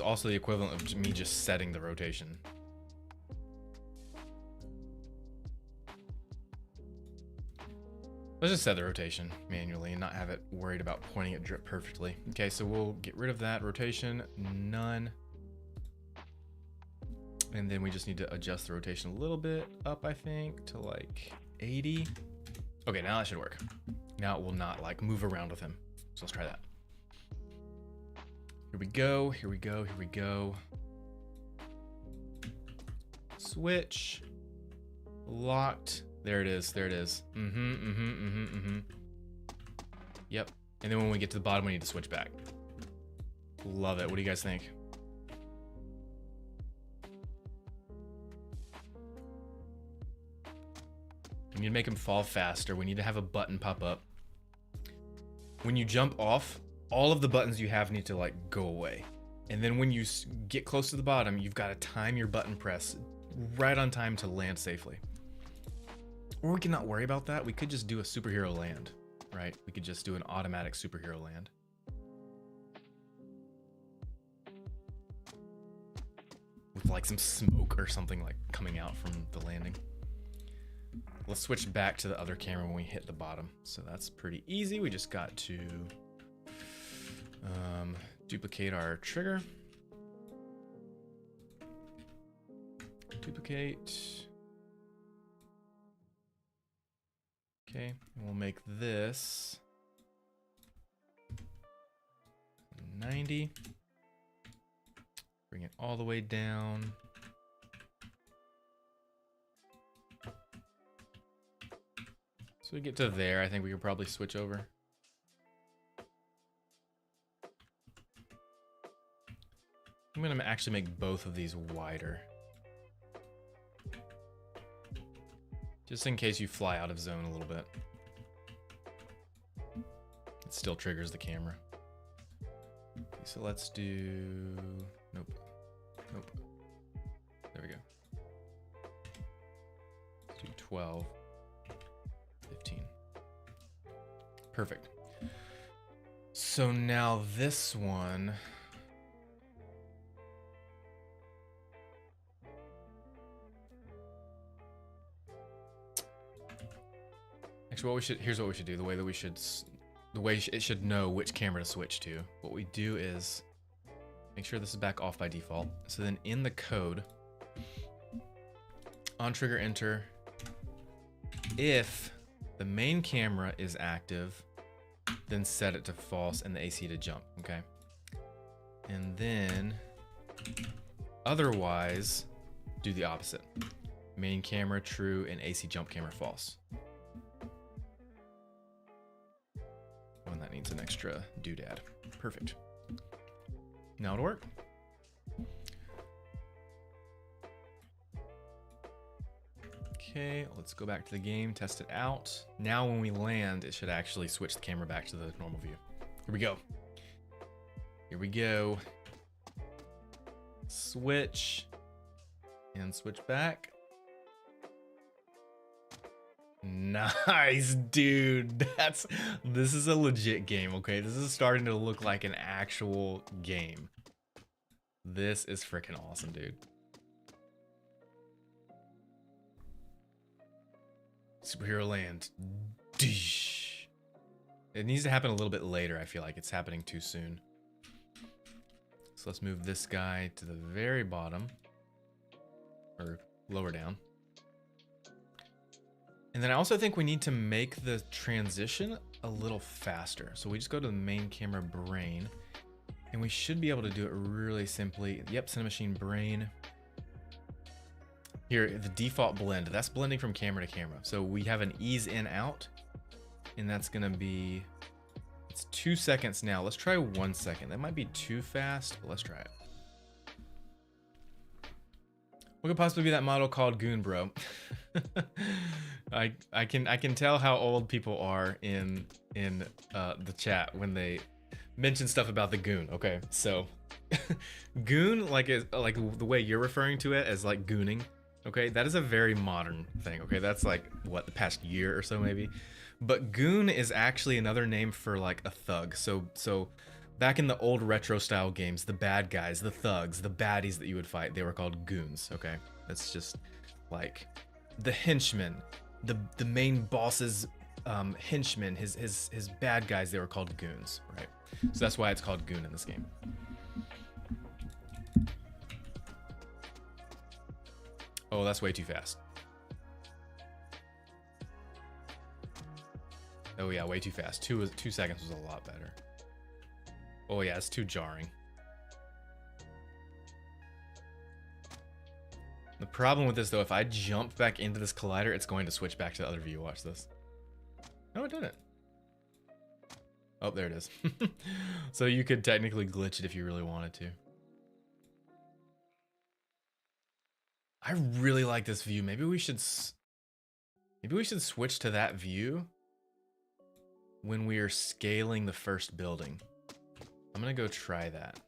also the equivalent of me just setting the rotation. Let's just set the rotation manually and not have it worried about pointing at drip perfectly. Okay, so we'll get rid of that rotation, none. And then we just need to adjust the rotation a little bit up, I think, to like 80. Okay, now that should work. Now it will not like move around with him. So let's try that. Here we go, here we go, here we go. Switch. Locked. There it is, there it is. Yep. And then when we get to the bottom, we need to switch back. Love it. What do you guys think? We need to make him fall faster. We need to have a button pop up. When you jump off, all of the buttons you have need to like go away. And then when you get close to the bottom, you've got to time your button press right on time to land safely. Or we can not worry about that. We could just do a superhero land, right? We could just do an automatic superhero land. With like some smoke or something like coming out from the landing. Let's switch back to the other camera when we hit the bottom. So that's pretty easy. We just got to duplicate our trigger. Duplicate. Okay, and we'll make this 90. Bring it all the way down. So we get to there, I think we could probably switch over. I'm gonna actually make both of these wider. Just in case you fly out of zone a little bit. It still triggers the camera. Okay, so let's do, nope. There we go. Let's do 12, 15. Perfect. So now this one, actually, here's what we should do. The way it should know which camera to switch to. What we do is make sure this is back off by default. So then in the code, on trigger enter, if the main camera is active, then set it to false and the AC to jump, okay? And then otherwise, do the opposite. Main camera true and AC jump camera false. One that needs an extra doodad. Perfect. Now it'll work. Okay, let's go back to the game, test it out. Now when we land, it should actually switch the camera back to the normal view. Here we go. Here we go. Switch. And switch back. Nice, dude. This is a legit game, okay? This is starting to look like an actual game. This is freaking awesome, dude. Superhero Land. It needs to happen a little bit later. I feel like it's happening too soon. So let's move this guy to the very bottom. Or lower down. And then I also think we need to make the transition a little faster. So we just go to the main camera brain. And we should be able to do it really simply. Yep, Cinemachine brain. Here, the default blend, that's blending from camera to camera. So we have an ease in out, and that's gonna be, it's 2 seconds now. Let's try 1 second. That might be too fast, but let's try it. What could possibly be that model called Goon Bro? I can tell how old people are in the chat when they mention stuff about the Goon. Okay, so Goon, like the way you're referring to it as like gooning. Okay, that is a very modern thing. Okay, that's like what, the past year or so maybe. But goon is actually another name for like a thug. So back in the old retro style games, the bad guys, the thugs, the baddies that you would fight, they were called goons. Okay, that's just like the henchman, the main boss's henchmen, his bad guys, they were called goons, right? So that's why it's called goon in this game. Oh, that's way too fast. Oh yeah, way too fast. 2 seconds was a lot better. Oh yeah, it's too jarring. The problem with this though, if I jump back into this collider, it's going to switch back to the other view. Watch this. No, it didn't. Oh, there it is. So you could technically glitch it if you really wanted to. I really like this view. Maybe we should switch to that view when we are scaling the first building. I'm gonna go try that.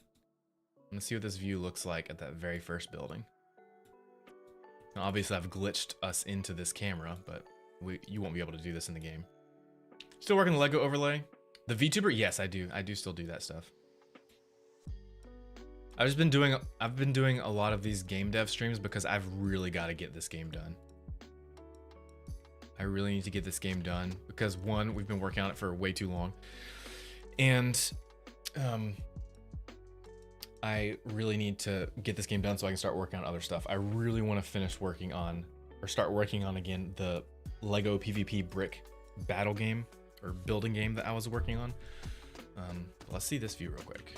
I'm gonna see what this view looks like at that very first building. Now, obviously, I've glitched us into this camera, but you won't be able to do this in the game. Still working the Lego overlay. The VTuber, yes, I do. I do still do that stuff. I've been doing a lot of these game dev streams because I've really got to get this game done. I really need to get this game done because one, we've been working on it for way too long. And I really need to get this game done so I can start working on other stuff. I really want to finish working on, or start working on again, the Lego PvP brick battle game or building game that I was working on. Let's see this view real quick.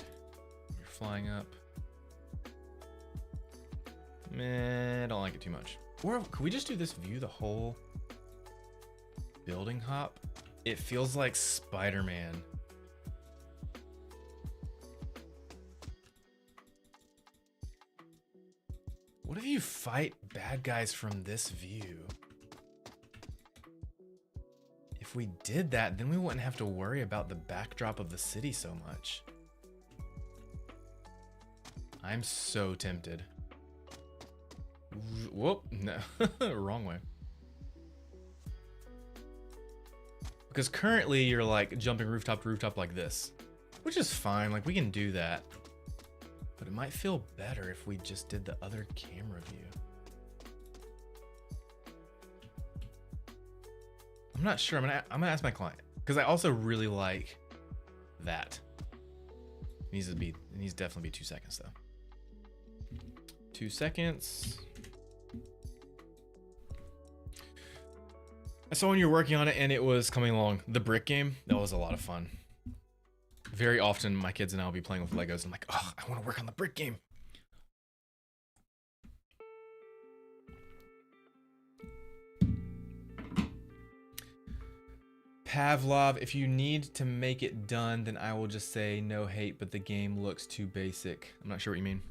You're flying up. Meh, I don't like it too much. Or could we just do this view the whole building hop? It feels like Spider-Man. What if you fight bad guys from this view? If we did that, then we wouldn't have to worry about the backdrop of the city so much. I'm so tempted. Whoop, no, wrong way. Because currently you're like jumping rooftop to rooftop like this, which is fine, like we can do that. But it might feel better if we just did the other camera view. I'm not sure. I'm gonna ask my client because I also really like that. It needs to definitely be 2 seconds though. 2 seconds. I saw when you were working on it and it was coming along. The brick game, that was a lot of fun. Very often my kids and I will be playing with Legos. I'm like, oh, I want to work on the brick game. Pavlov, if you need to make it done, then I will just say no hate, but the game looks too basic. I'm not sure what you mean.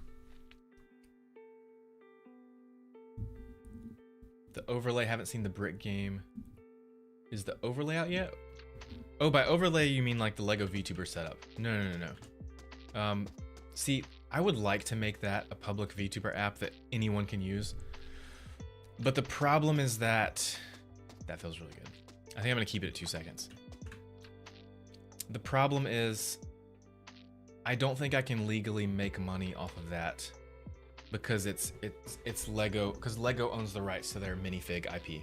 The overlay, haven't seen the brick game. Is the overlay out yet? Oh, by overlay, you mean like the Lego VTuber setup. No. See, I would like to make that a public VTuber app that anyone can use. But the problem is that feels really good. I think I'm gonna keep it at 2 seconds. The problem is I don't think I can legally make money off of that because it's Lego, because Lego owns the rights to their minifig IP.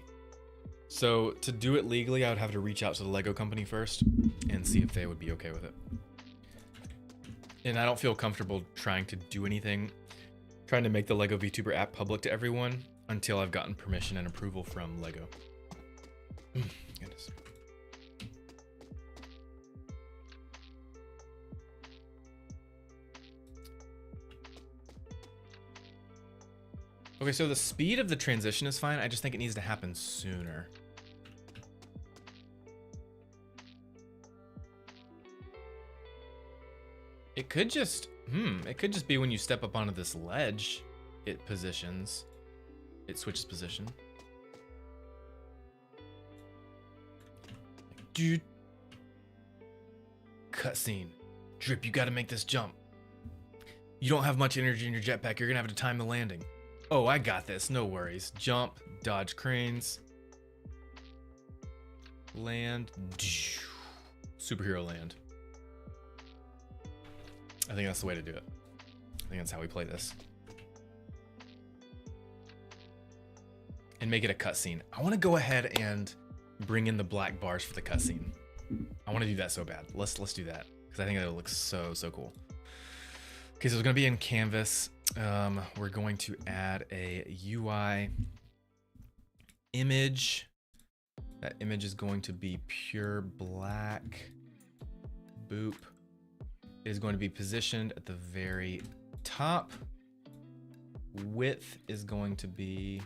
So to do it legally, I would have to reach out to the Lego company first and see if they would be okay with it. And I don't feel comfortable trying to do anything, trying to make the Lego VTuber app public to everyone until I've gotten permission and approval from Lego. Goodness. Okay, so the speed of the transition is fine. I just think it needs to happen sooner. It could just be when you step up onto this ledge, it switches position. Dude. Cutscene. Drip, you gotta make this jump. You don't have much energy in your jetpack. You're gonna have to time the landing. Oh, I got this. No worries. Jump, dodge cranes. Land. Superhero land. I think that's the way to do it. I think that's how we play this. And make it a cutscene. I want to go ahead and bring in the black bars for the cutscene. I want to do that so bad. Let's do that because I think that looks so cool. Okay, so it's gonna be in Canvas. We're going to add a UI image. That image is going to be pure black. Boop. It is going to be positioned at the very top. Width is going to be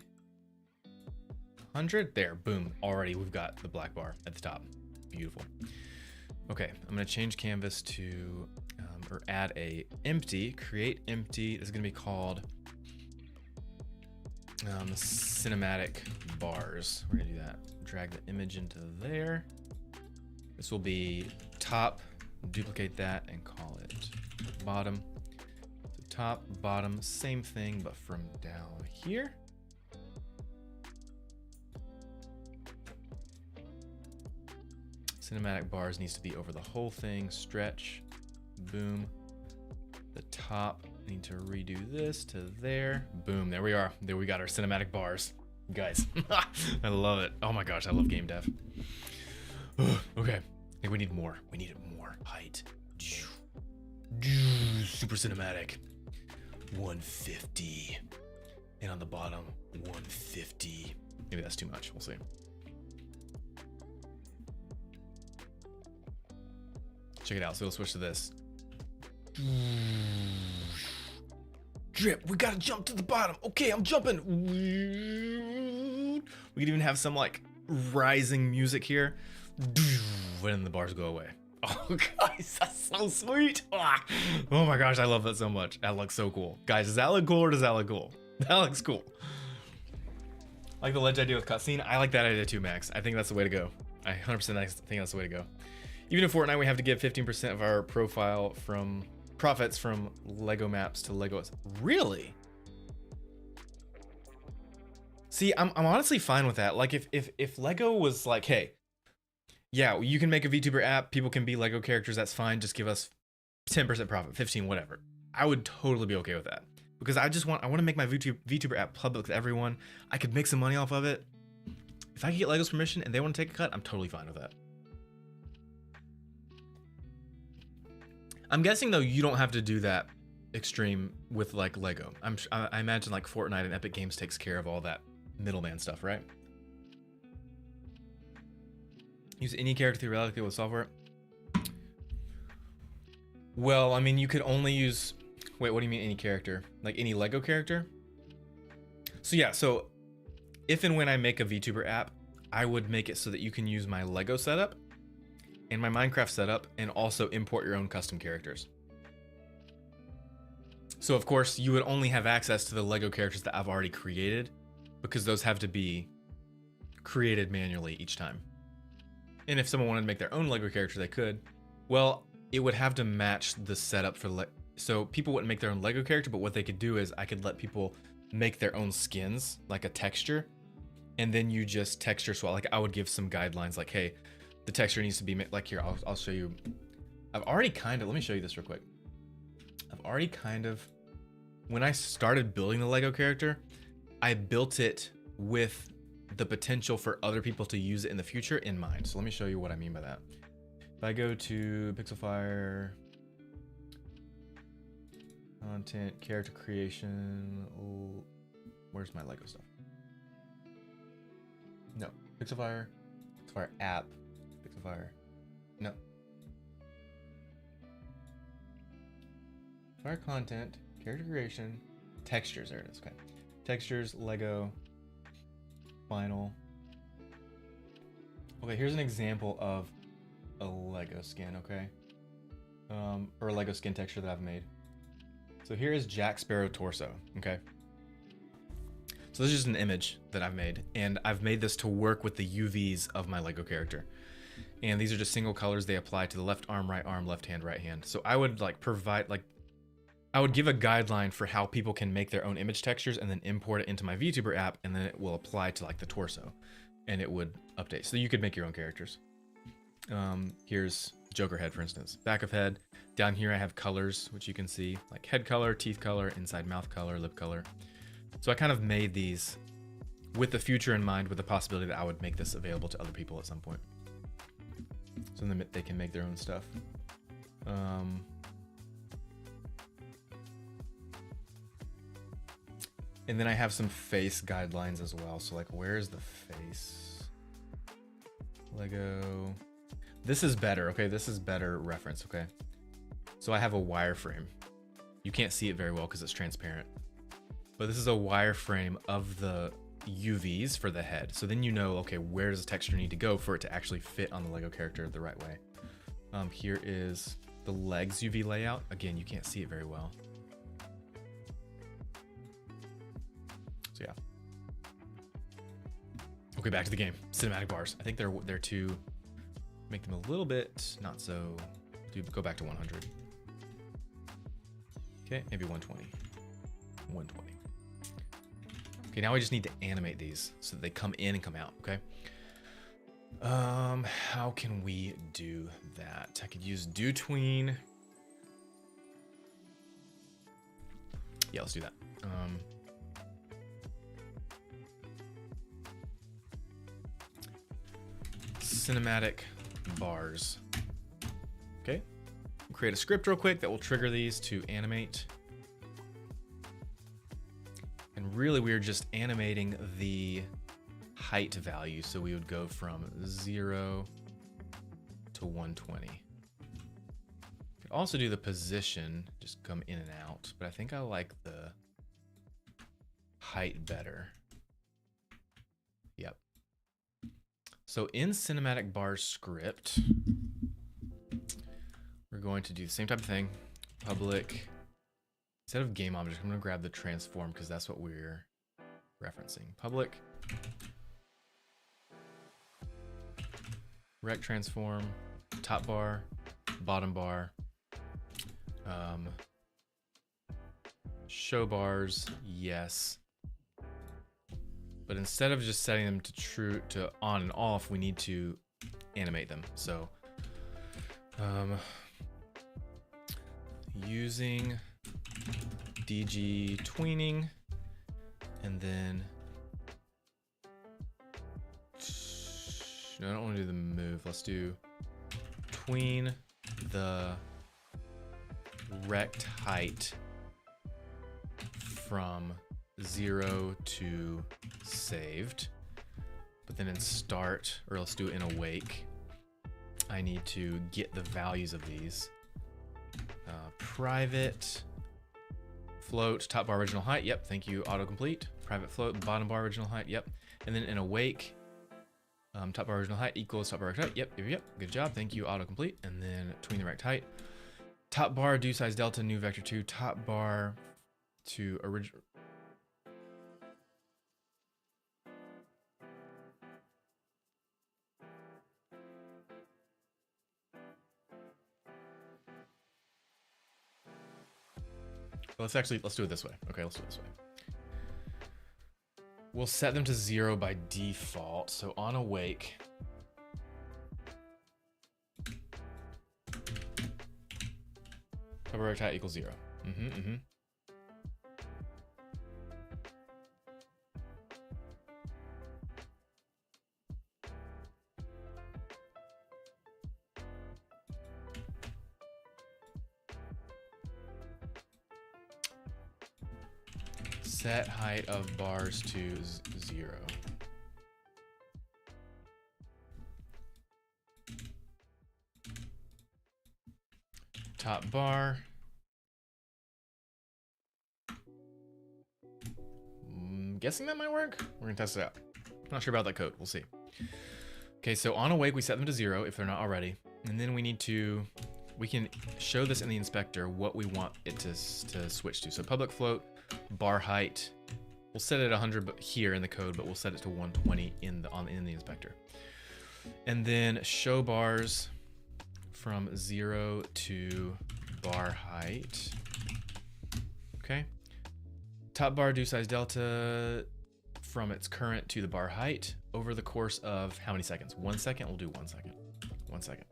100. There, boom. Already we've got the black bar at the top. Beautiful. Okay, I'm gonna change canvas to, or add a empty, create empty. This is gonna be called cinematic bars. We're gonna do that. Drag the image into there. This will be top, duplicate that and call it bottom. So top, bottom, same thing, but from down here. Cinematic bars needs to be over the whole thing. Stretch, boom. The top, need to redo this to there. Boom, there we are. There we got our cinematic bars. Guys, I love it. Oh my gosh, I love game dev. Okay, I think we need more. We need more height. Super cinematic. 150. And on the bottom, 150. Maybe that's too much. We'll see. Check it out. So we'll switch to this. Drip, we gotta jump to the bottom. Okay, I'm jumping. We could even have some like rising music here. And then the bars go away. Oh, guys, that's so sweet. Oh my gosh, I love that so much. That looks so cool. Guys, does that look cool or does that look cool? That looks cool. Like the ledge idea with cutscene. I like that idea too, Max. I think that's the way to go. I 100% think that's the way to go. Even in Fortnite, we have to give 15% of our profile from profits from Lego maps to Legos. Really? See, I'm honestly fine with that. Like if Lego was like, hey, yeah, you can make a VTuber app, people can be Lego characters, that's fine. Just give us 10% profit, 15, whatever. I would totally be okay with that. Because I want to make my VTuber app public with everyone. I could make some money off of it. If I could get Lego's permission and they want to take a cut, I'm totally fine with that. I'm guessing though you don't have to do that extreme with like Lego. I imagine like Fortnite and Epic Games takes care of all that middleman stuff, right? Use any character theoretically with software. Well, I mean, you could only use. Wait, what do you mean any character? Like any Lego character? So yeah, so if and when I make a VTuber app, I would make it so that you can use my Lego setup and my Minecraft setup and also import your own custom characters. So of course, you would only have access to the Lego characters that I've already created because those have to be created manually each time. And if someone wanted to make their own Lego character, they could. Well, it would have to match the setup for so people wouldn't make their own Lego character, but what they could do is I could let people make their own skins, like a texture, and then you just texture swap. Like I would give some guidelines like, hey, the texture needs to be made like here. I'll show you. I've already kind of, let me show you this real quick. I've already kind of, when I started building the Lego character, I built it with the potential for other people to use it in the future in mind. So let me show you what I mean by that. If I go to Pixelfire, content, character creation, where's my Lego stuff? No, Pixelfire app, Pixelfire, no. Fire content, character creation, textures, there it is, okay. Textures, Lego, final. Okay, here's an example of a Lego skin, okay? Or a Lego skin texture that I've made. So here is Jack Sparrow torso, okay? So this is just an image that I've made, and I've made this to work with the UVs of my Lego character. And these are just single colors. They apply to the left arm, left hand, right hand. So I would like provide, like, I would give a guideline for how people can make their own image textures and then import it into my VTuber app, and then it will apply to like the torso, and it would update. So you could make your own characters. Here's Joker head, for instance. Back of head. Down here I have colors, which you can see, like head color, teeth color, inside mouth color, lip color. So I kind of made these with the future in mind, with the possibility that I would make this available to other people at some point. So then they can make their own stuff. And then I have some face guidelines as well. So like, where's the face? Lego. This is better, okay? This is better reference, okay? So I have a wireframe. You can't see it very well because it's transparent. But this is a wireframe of the UVs for the head. So then you know, okay, where does the texture need to go for it to actually fit on the Lego character the right way? Here is the legs UV layout. Again, you can't see it very well. So yeah. Okay, back to the game. Cinematic bars. I think they're too, make them a little bit not so. Go back to 100. Okay, maybe 120. 120. Okay, now we just need to animate these so that they come in and come out, okay? How can we do that? I could use DoTween. Yeah, let's do that. Cinematic bars. Okay, we'll create a script real quick that will trigger these to animate. really we're just animating the height value. So we would go from 0 to 120. Could also do the position, just come in and out, but I think I like the height better. Yep. So in Cinematic Bar script, we're going to do the same type of thing. Public, instead of game object, I'm going to grab the transform because that's what we're referencing. Public rect transform, top bar, bottom bar, show bars, yes. But instead of just setting them to true to on and off, we need to animate them. So using DG tweening, and then no, I don't want to do the move. Let's do tween the rect height from 0 to saved, but then in start, or let's do in awake, I need to get the values of these. Private float top bar original height, yep, thank you, autocomplete. Private float bottom bar original height, yep. And then in awake, top bar original height equals top bar rect height, yep, good job, thank you, autocomplete. And then tween the rect height, top bar do size delta new vector 2, top bar to original. Let's do it this way. Okay, let's do it this way. We'll set them to 0 by default. So on awake, cover rect height equals 0. Set height of bars to 0. Top bar. Guessing that might work. We're gonna test it out. I'm not sure about that code. We'll see. Okay, so on awake, we set them to 0 if they're not already. And then we can show this in the inspector what we want it to switch to. So public float, bar height, we'll set it 100 here in the code, but we'll set it to 120 in the inspector. And then show bars from 0 to bar height. Okay. Top bar do size delta from its current to the bar height over the course of how many seconds? 1 second. We'll do 1 second. 1 second.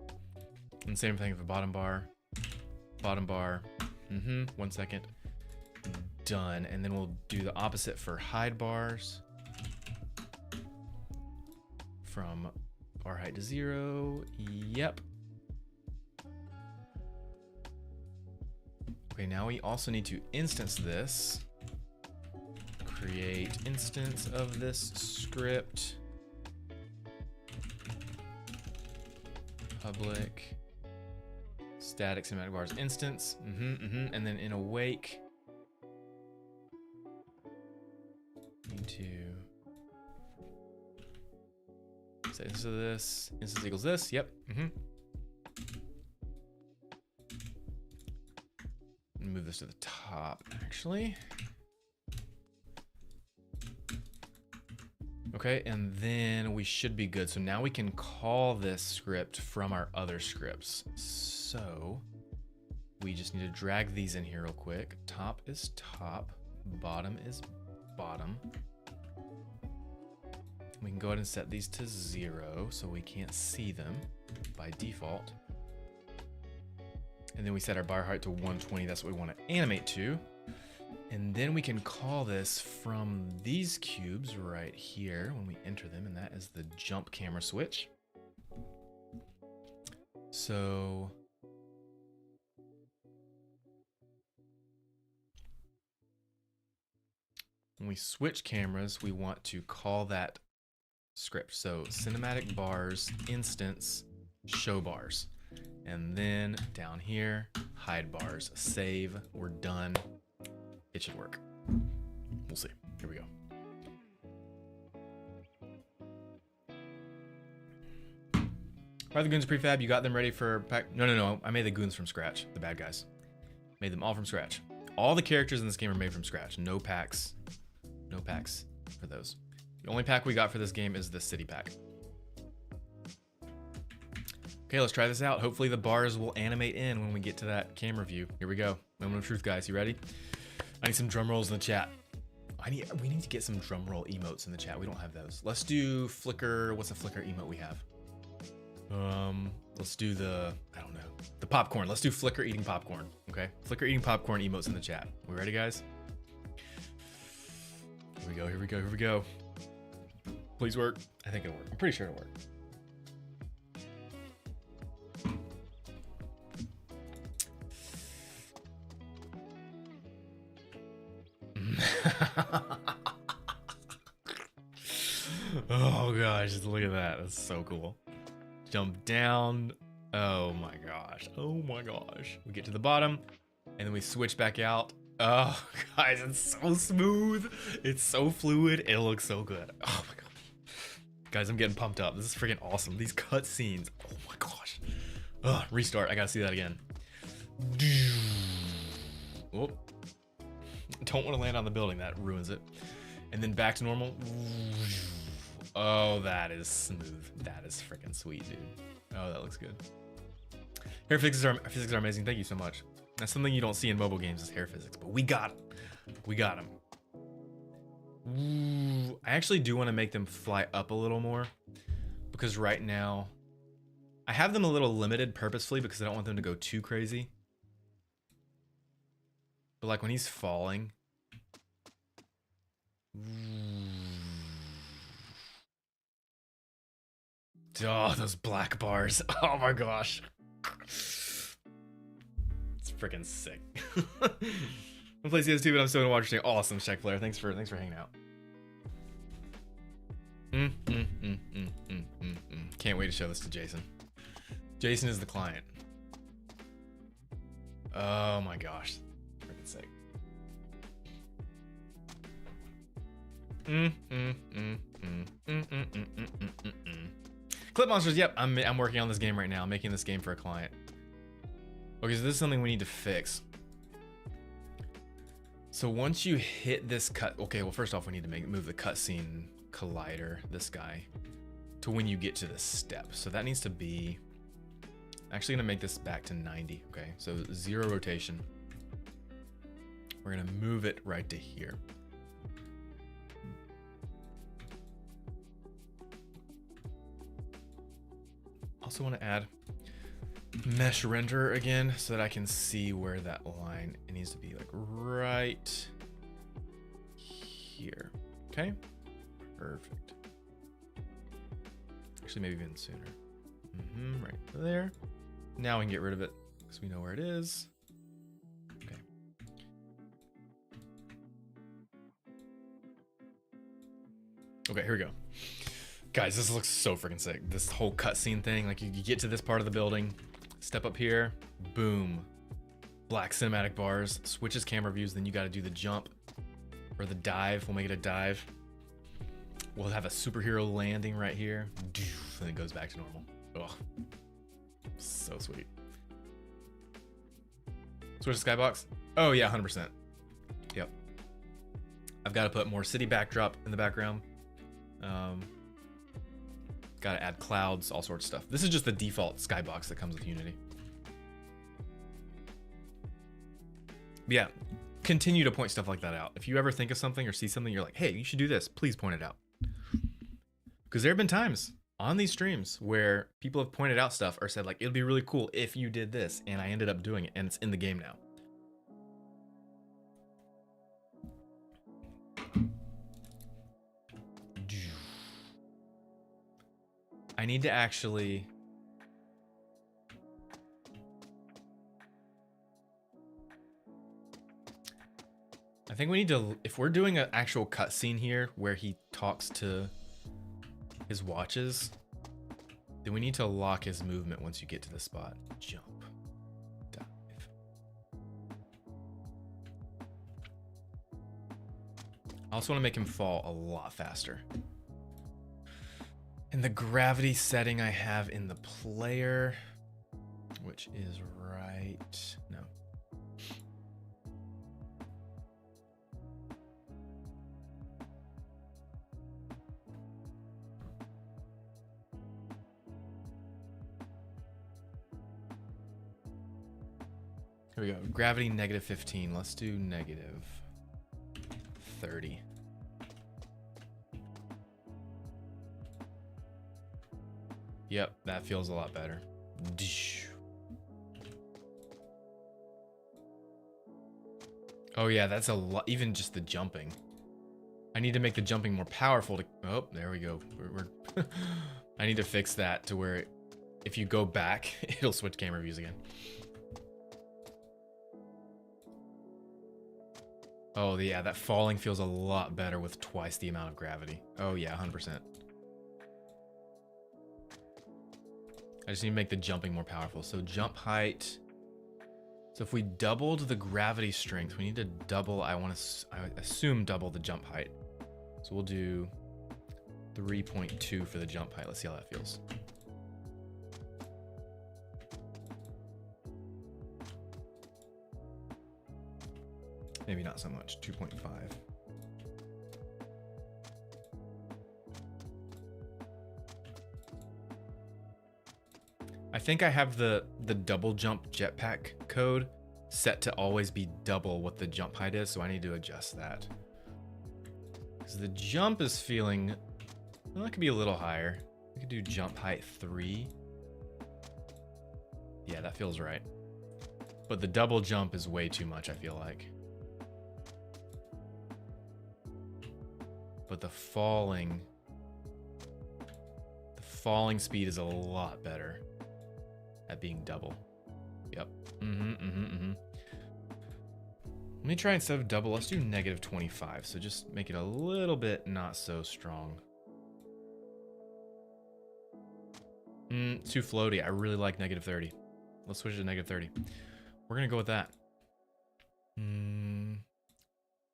And same thing for bottom bar. 1 second. Done. And then we'll do the opposite for hide bars from bar height to 0. Yep. Okay, now we also need to instance this. Create instance of this script. Public static cinematic bars instance. And then in awake, need to set instance of this. Instance equals this. Yep. Move this to the top, actually. Okay, and then we should be good. So now we can call this script from our other scripts. So we just need to drag these in here real quick. Top is top, bottom is bottom. We can go ahead and set these to 0 so we can't see them by default. And then we set our bar height to 120. That's what we want to animate to. And then we can call this from these cubes right here when we enter them, and that is the jump camera switch. So when we switch cameras, we want to call that script. So cinematic bars, instance, show bars. And then down here, hide bars, save, we're done. It should work. We'll see. Here we go. Are the goons prefab? You got them ready for pack? No. I made the goons from scratch. The bad guys. Made them all from scratch. All the characters in this game are made from scratch. No packs. No packs for those. The only pack we got for this game is the city pack. Okay, let's try this out. Hopefully the bars will animate in when we get to that camera view. Here we go. Moment of truth, guys. You ready? I need some drum rolls in the chat. We need to get some drum roll emotes in the chat. We don't have those. Let's do Flickr. What's a Flickr emote we have? Let's do the popcorn. Let's do Flickr eating popcorn. Okay, Flickr eating popcorn emotes in the chat. We ready, guys? Here we go. Please work. I think it'll work. I'm pretty sure it'll work. Oh gosh, just look at that. That's so cool. Jump down. Oh my gosh. We get to the bottom and then we switch back out. Oh guys, it's so smooth. It's so fluid. It looks so good. Oh my god. Guys, I'm getting pumped up. This is freaking awesome. These cut scenes. Oh my gosh. Restart. I gotta see that again. Oh. Don't want to land on the building. That ruins it. And then back to normal. Oh, that is smooth. That is freaking sweet, dude. Oh, that looks good. Hair physics are amazing. Thank you so much. That's something you don't see in mobile games is hair physics, but we got them. We got them. Ooh, I actually do want to make them fly up a little more because right now I have them a little limited purposefully because I don't want them to go too crazy. But like when he's falling. Oh, those black bars. Oh my gosh. It's freaking sick. I'm playing CS2, but I'm still gonna watch your stream. Awesome, Shaq Player. Thanks for hanging out. Can't wait to show this to Jason. Jason is the client. Oh my gosh. Freaking sick. Clip monsters, yep, I'm working on this game right now, making this game for a client. Okay, so this is something we need to fix. So once you hit this cut, okay, well first off we need to move the cutscene collider, this guy, to when you get to this step. So that needs to be, actually gonna make this back to 90, okay? So 0 rotation. We're gonna move it right to here. Also want to add mesh render again so that I can see where that line, it needs to be like right here. Okay, perfect. Actually, maybe even sooner. Right there. Now we can get rid of it because we know where it is. Okay. Okay, here we go. Guys, this looks so freaking sick. This whole cutscene thing, like you get to this part of the building, step up here, boom, black cinematic bars, switches camera views, then you got to do the jump or the dive. We'll make it a dive. We'll have a superhero landing right here, and it goes back to normal. Oh, so sweet. Switch to skybox. Oh yeah, 100%. Yep. I've got to put more city backdrop in the background. Got to add clouds, all sorts of stuff. This is just the default skybox that comes with Unity. But yeah, continue to point stuff like that out. If you ever think of something or see something, you're like, hey, you should do this, please point it out. Because there have been times on these streams where people have pointed out stuff or said like, it'd be really cool if you did this, and I ended up doing it, and it's in the game now. I need to actually... I think we need to, if we're doing an actual cutscene here where he talks to his watches, then we need to lock his movement once you get to the spot. Jump. Dive. I also want to make him fall a lot faster. And the gravity setting I have in the player, which is right, no. Here we go. Gravity negative 15. Let's do negative 30. Yep, that feels a lot better. Oh yeah, that's a lot. Even just the jumping. I need to make the jumping more powerful to, oh, there we go. We're I need to fix that to where if you go back, it'll switch camera views again. Oh yeah, that falling feels a lot better with twice the amount of gravity. Oh yeah, 100%. I just need to make the jumping more powerful. So jump height. So if we doubled the gravity strength, we need to double, I assume double the jump height. So we'll do 3.2 for the jump height. Let's see how that feels. Maybe not so much, 2.5. I think I have the double jump jetpack code set to always be double what the jump height is, so I need to adjust that. Because the jump is feeling, well, that could be a little higher. We could do jump height 3. Yeah, that feels right. But the double jump is way too much, I feel like. But the falling speed is a lot better at being double. Yep. Let me try, instead of double, let's do negative 25. So just make it a little bit not so strong. Too floaty. I really like negative 30. Let's switch to negative 30. We're gonna go with that.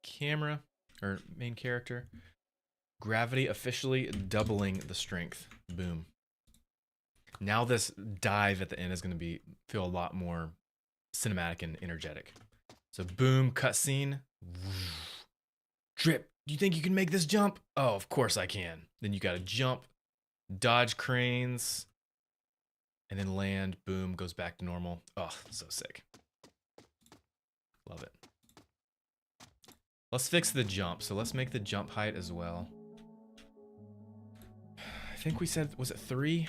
Camera, or main character. Gravity officially doubling the strength. Boom. Now this dive at the end is going to feel a lot more cinematic and energetic. So boom, cutscene. Drip, do you think you can make this jump? Oh, of course I can. Then you got to jump, dodge cranes, and then land. Boom, goes back to normal. Oh, so sick. Love it. Let's fix the jump. So let's make the jump height as well. I think we said, was it 3?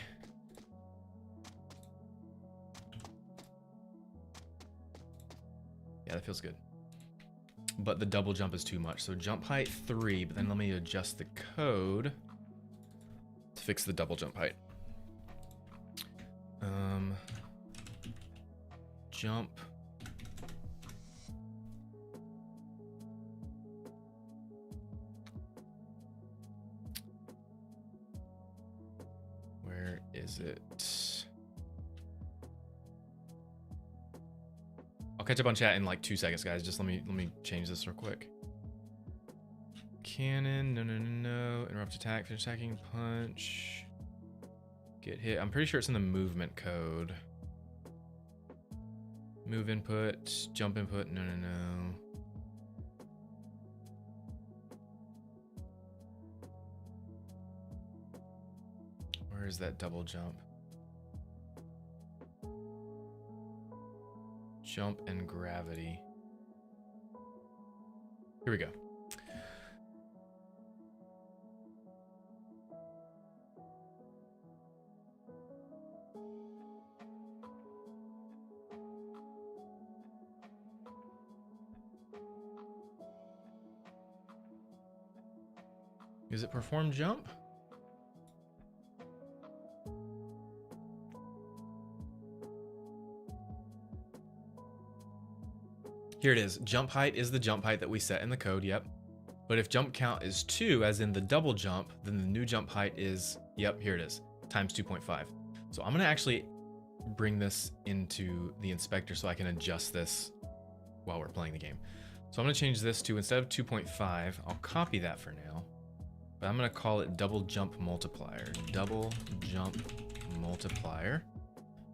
Yeah, that feels good. But the double jump is too much. So jump height 3, but then let me adjust the code to fix the double jump height. Jump. Where is it? I'll catch up on chat in like 2 seconds, guys. Just let me change this real quick. Cannon, no. Interrupt attack, finish attacking, punch. Get hit. I'm pretty sure it's in the movement code. Move input, jump input, no. Where is that double jump? Jump and gravity. Here we go. Is it perform jump? Here it is. Jump height is the jump height that we set in the code, yep. But if jump count is 2, as in the double jump, then the new jump height is, yep, here it is, times 2.5. So I'm gonna actually bring this into the inspector so I can adjust this while we're playing the game. So I'm gonna change this to, instead of 2.5, I'll copy that for now, but I'm gonna call it double jump multiplier. Double jump multiplier.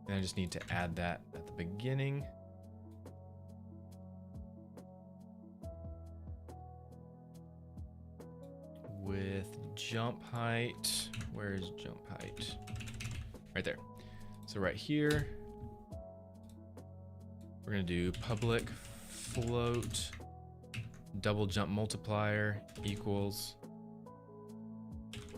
And I just need to add that at the beginning. With jump height, where is jump height? Right there. So right here, we're gonna do public float double jump multiplier equals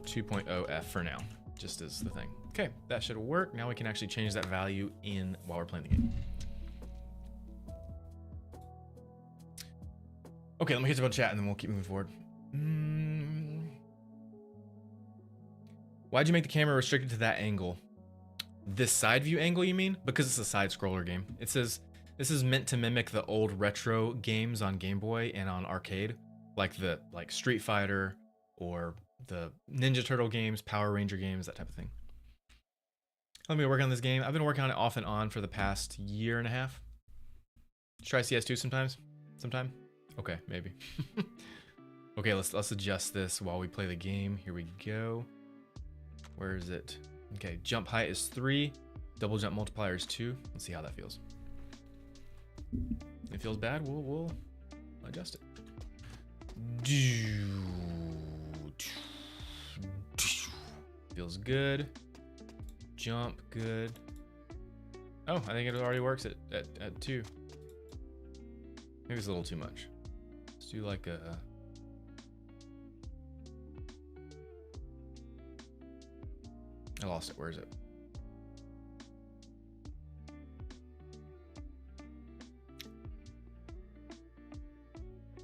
2.0f for now, just as the thing. Okay, that should work. Now we can actually change that value in while we're playing the game. Okay, let me hit the chat and then we'll keep moving forward. Why'd you make the camera restricted to that angle? This side view angle, you mean? Because it's a side scroller game. It says this is meant to mimic the old retro games on Game Boy and on arcade, like Street Fighter or the Ninja Turtle games, Power Ranger games, that type of thing. Let me work on this game. I've been working on it off and on for the past year and a half. Try CS2 sometime. Okay, maybe. Okay, let's adjust this while we play the game. Here we go. Where is it? Okay, jump height is 3, double jump multiplier is 2. Let's see how that feels. If it feels bad, we'll adjust it. Feels good. Jump, good. Oh, I think it already works at 2. Maybe it's a little too much. Let's do like a... I lost it. Where is it?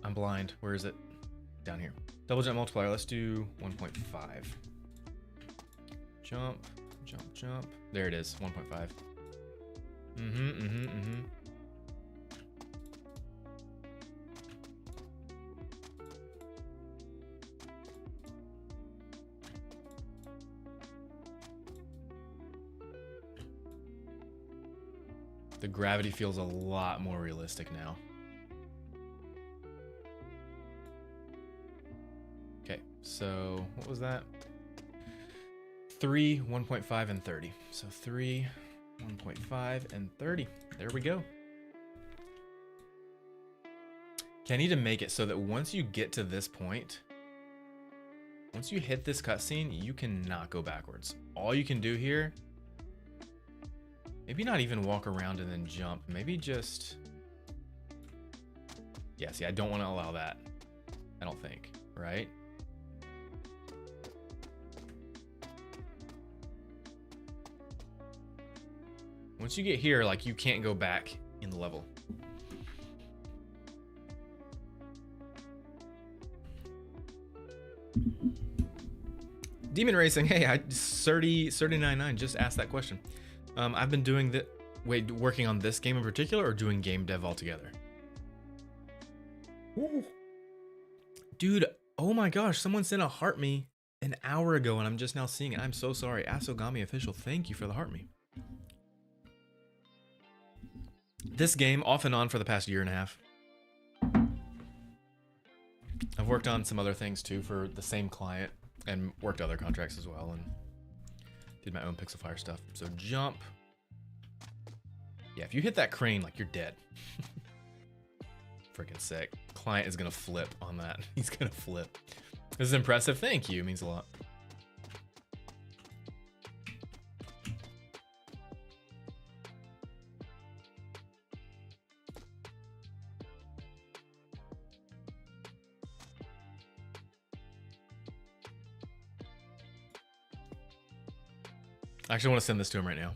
I'm blind. Where is it? Down here. Double jump multiplier. Let's do 1.5. Jump, jump, jump. There it is. 1.5. The gravity feels a lot more realistic now. Okay, so what was that? 3, 1.5, and 30. So 3, 1.5, and 30. There we go. Okay, I need to make it so that once you get to this point, once you hit this cutscene, you cannot go backwards. All you can do here, maybe not even walk around and then jump. Maybe just... Yeah, see, I don't want to allow that. I don't think, right? Once you get here, like, you can't go back in the level. Demon Racing, hey, 3099 just asked that question. I've been doing the working on this game in particular, or doing game dev altogether? Ooh. Dude, oh my gosh, someone sent a heart me an hour ago and I'm just now seeing it. I'm so sorry. Asogami official, thank you for the heart me. This game, off and on for the past year and a half. I've worked on some other things too for the same client and worked other contracts as well, and did my own Pixelfire stuff. So jump. Yeah, if you hit that crane, like, you're dead. Freaking sick. Client is gonna flip on that. He's gonna flip. This is impressive. Thank you. It means a lot. I actually want to send this to him right now.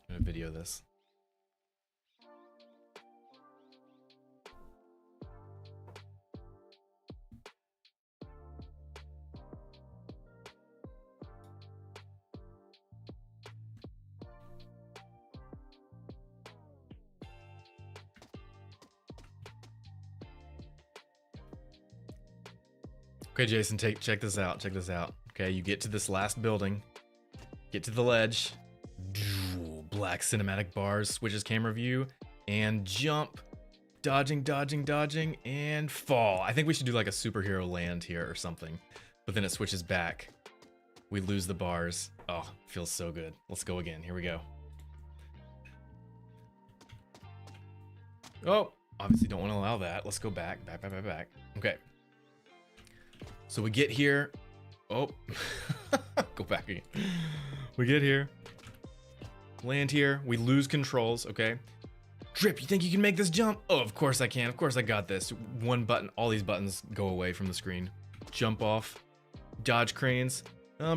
I'm gonna video this. Okay, Jason, check this out. Check this out. Okay, you get to this last building, get to the ledge, black cinematic bars, switches camera view, and jump, dodging, dodging, dodging, and fall. I think we should do like a superhero land here or something, but then it switches back. We lose the bars. Oh, feels so good. Let's go again. Here we go. Oh, obviously don't want to allow that. Let's go back. Okay. So we get here. Oh, go back again. We get here. Land here. We lose controls. Okay. Drip, you think you can make this jump? Oh, of course I can. Of course I got this. One button. All these buttons go away from the screen. Jump off. Dodge cranes.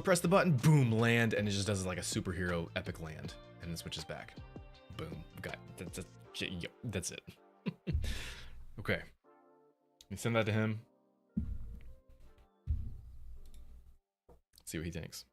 Press the button. Boom. Land. And it just does like a superhero epic land. And then switches back. Boom. Got it. That's it. Okay. We send that to him. See what he thinks.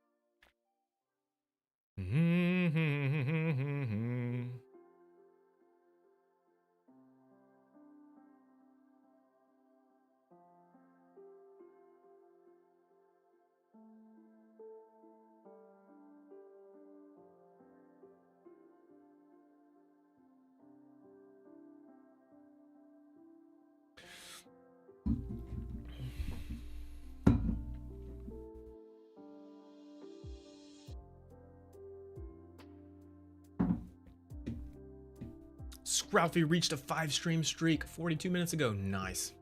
Scrouthy reached a 5-stream streak 42 minutes ago. Nice.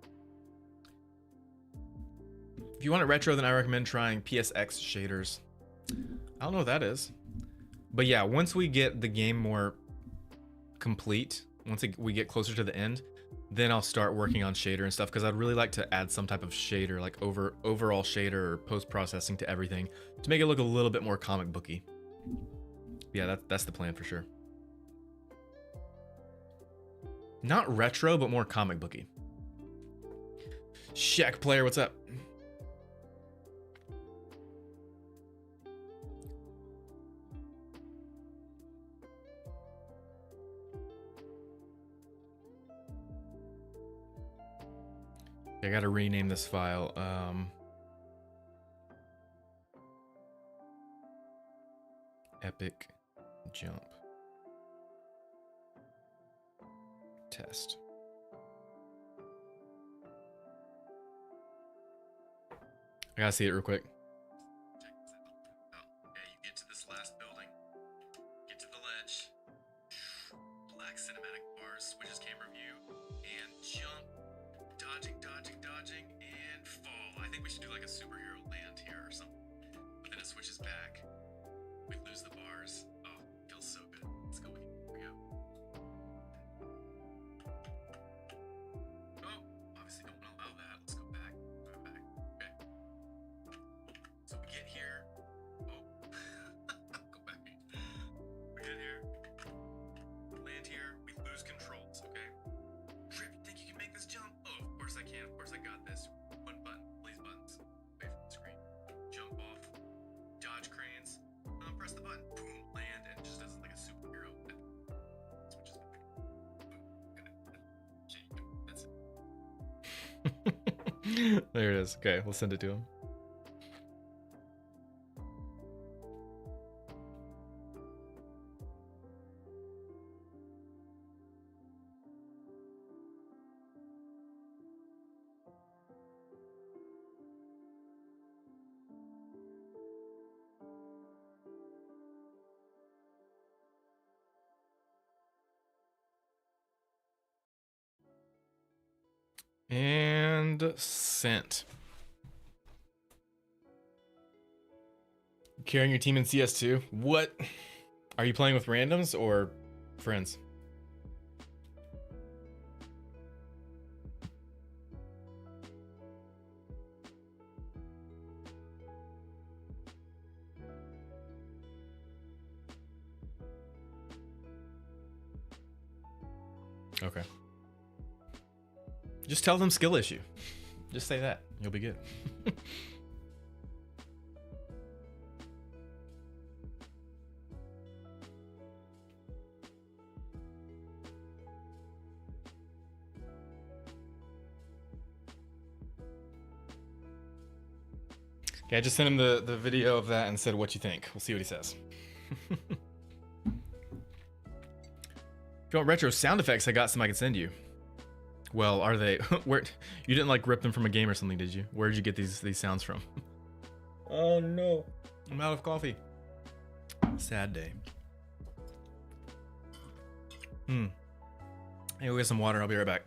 If you want it retro, then I recommend trying PSX shaders. I don't know what that is. But yeah, once we get the game more complete, once we get closer to the end, then I'll start working on shader and stuff, because I'd really like to add some type of shader, like overall shader or post-processing to everything to make it look a little bit more comic booky. Yeah, that's the plan for sure. Not retro, but more comic booky. Shaq player, what's up? I gotta rename this file. Epic jump test. I gotta see it real quick. Check this out. Okay, you get to this last building, get to the ledge, black cinematic bars, switches camera view, and jump, dodging, dodging, dodging, and fall. I think we should do like a superhero land here or something. But then it switches back. We lose the bars. Oh, feels so good. Let's go. Here we go. Oh, obviously don't want to allow that. Let's go back. Go back. Okay. So we get here. Oh, go back. We get here. Land here. We lose controls. Okay. Drip, you think you can make this jump? Oh, of course I can. Of course I got this. One button. Please buttons. Away from the screen. Jump off. Dodge cranes. Press the button. Boom. Land. And it just does it like a superhero. Switches back. That's it. There it is. Okay, we'll send it to him. And sent. Carrying your team in CS2? What? Are you playing with randoms or friends? Okay. Just tell them skill issue. Just say that. You'll be good. Okay, I just sent him the video of that and said, what you think? We'll see what he says. If you want retro sound effects, I got some I can send you. Well, are they? Where you didn't like rip them from a game or something, did you? Where did you get these sounds from? Oh no, I'm out of coffee. Sad day. Hey, we'll get some water. I'll be right back.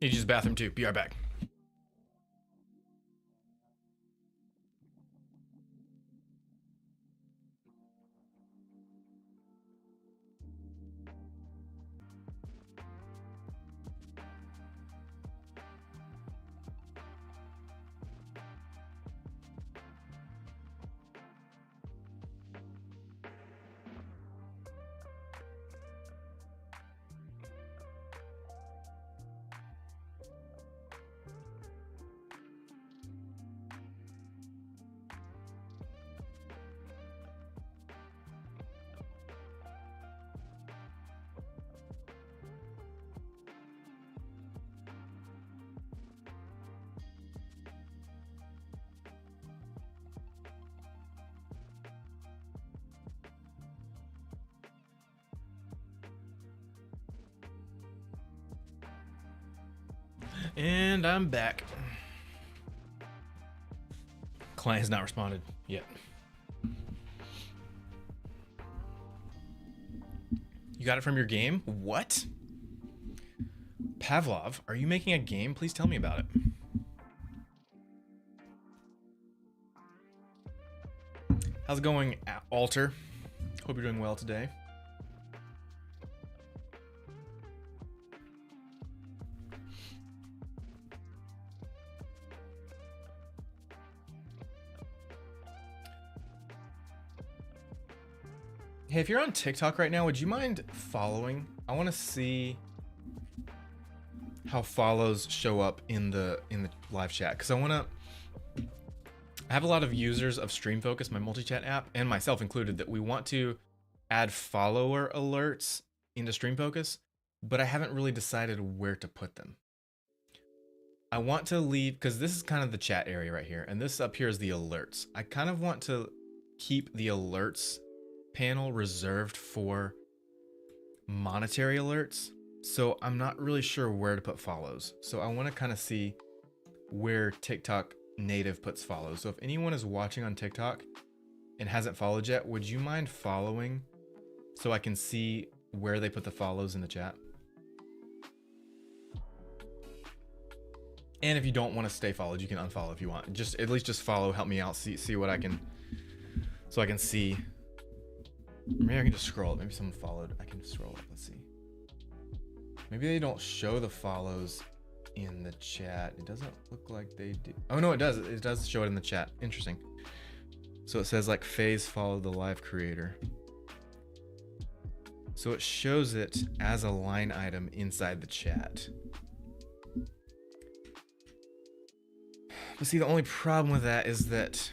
Need to use the bathroom too. Be right back. And I'm back. Client has not responded yet. You got it from your game? What? Pavlov, are you making a game? Please tell me about it. How's it going, Alter? Hope you're doing well today. Hey, if you're on TikTok right now, would you mind following? I want to see how follows show up in the live chat, because I have a lot of users of StreamFocus, my multi-chat app, and myself included, that we want to add follower alerts into StreamFocus, but I haven't really decided where to put them. I want to leave, because this is kind of the chat area right here, and this up here is the alerts. I kind of want to keep the alerts panel reserved for monetary alerts, so I'm not really sure where to put follows. So I want to kind of see where TikTok native puts follows. So if anyone is watching on TikTok and hasn't followed yet, would you mind following so I can see where they put the follows in the chat? And if you don't want to stay followed, you can unfollow if you want. Just at least just follow, help me out, see what I can, so I can see. Maybe I can just scroll. Maybe someone followed. I can scroll up. Let's see. Maybe they don't show the follows in the chat. It doesn't look like they do. Oh no, it does. It does show it in the chat. Interesting. So it says like FaZe followed the live creator. So it shows it as a line item inside the chat. But see, the only problem with that is that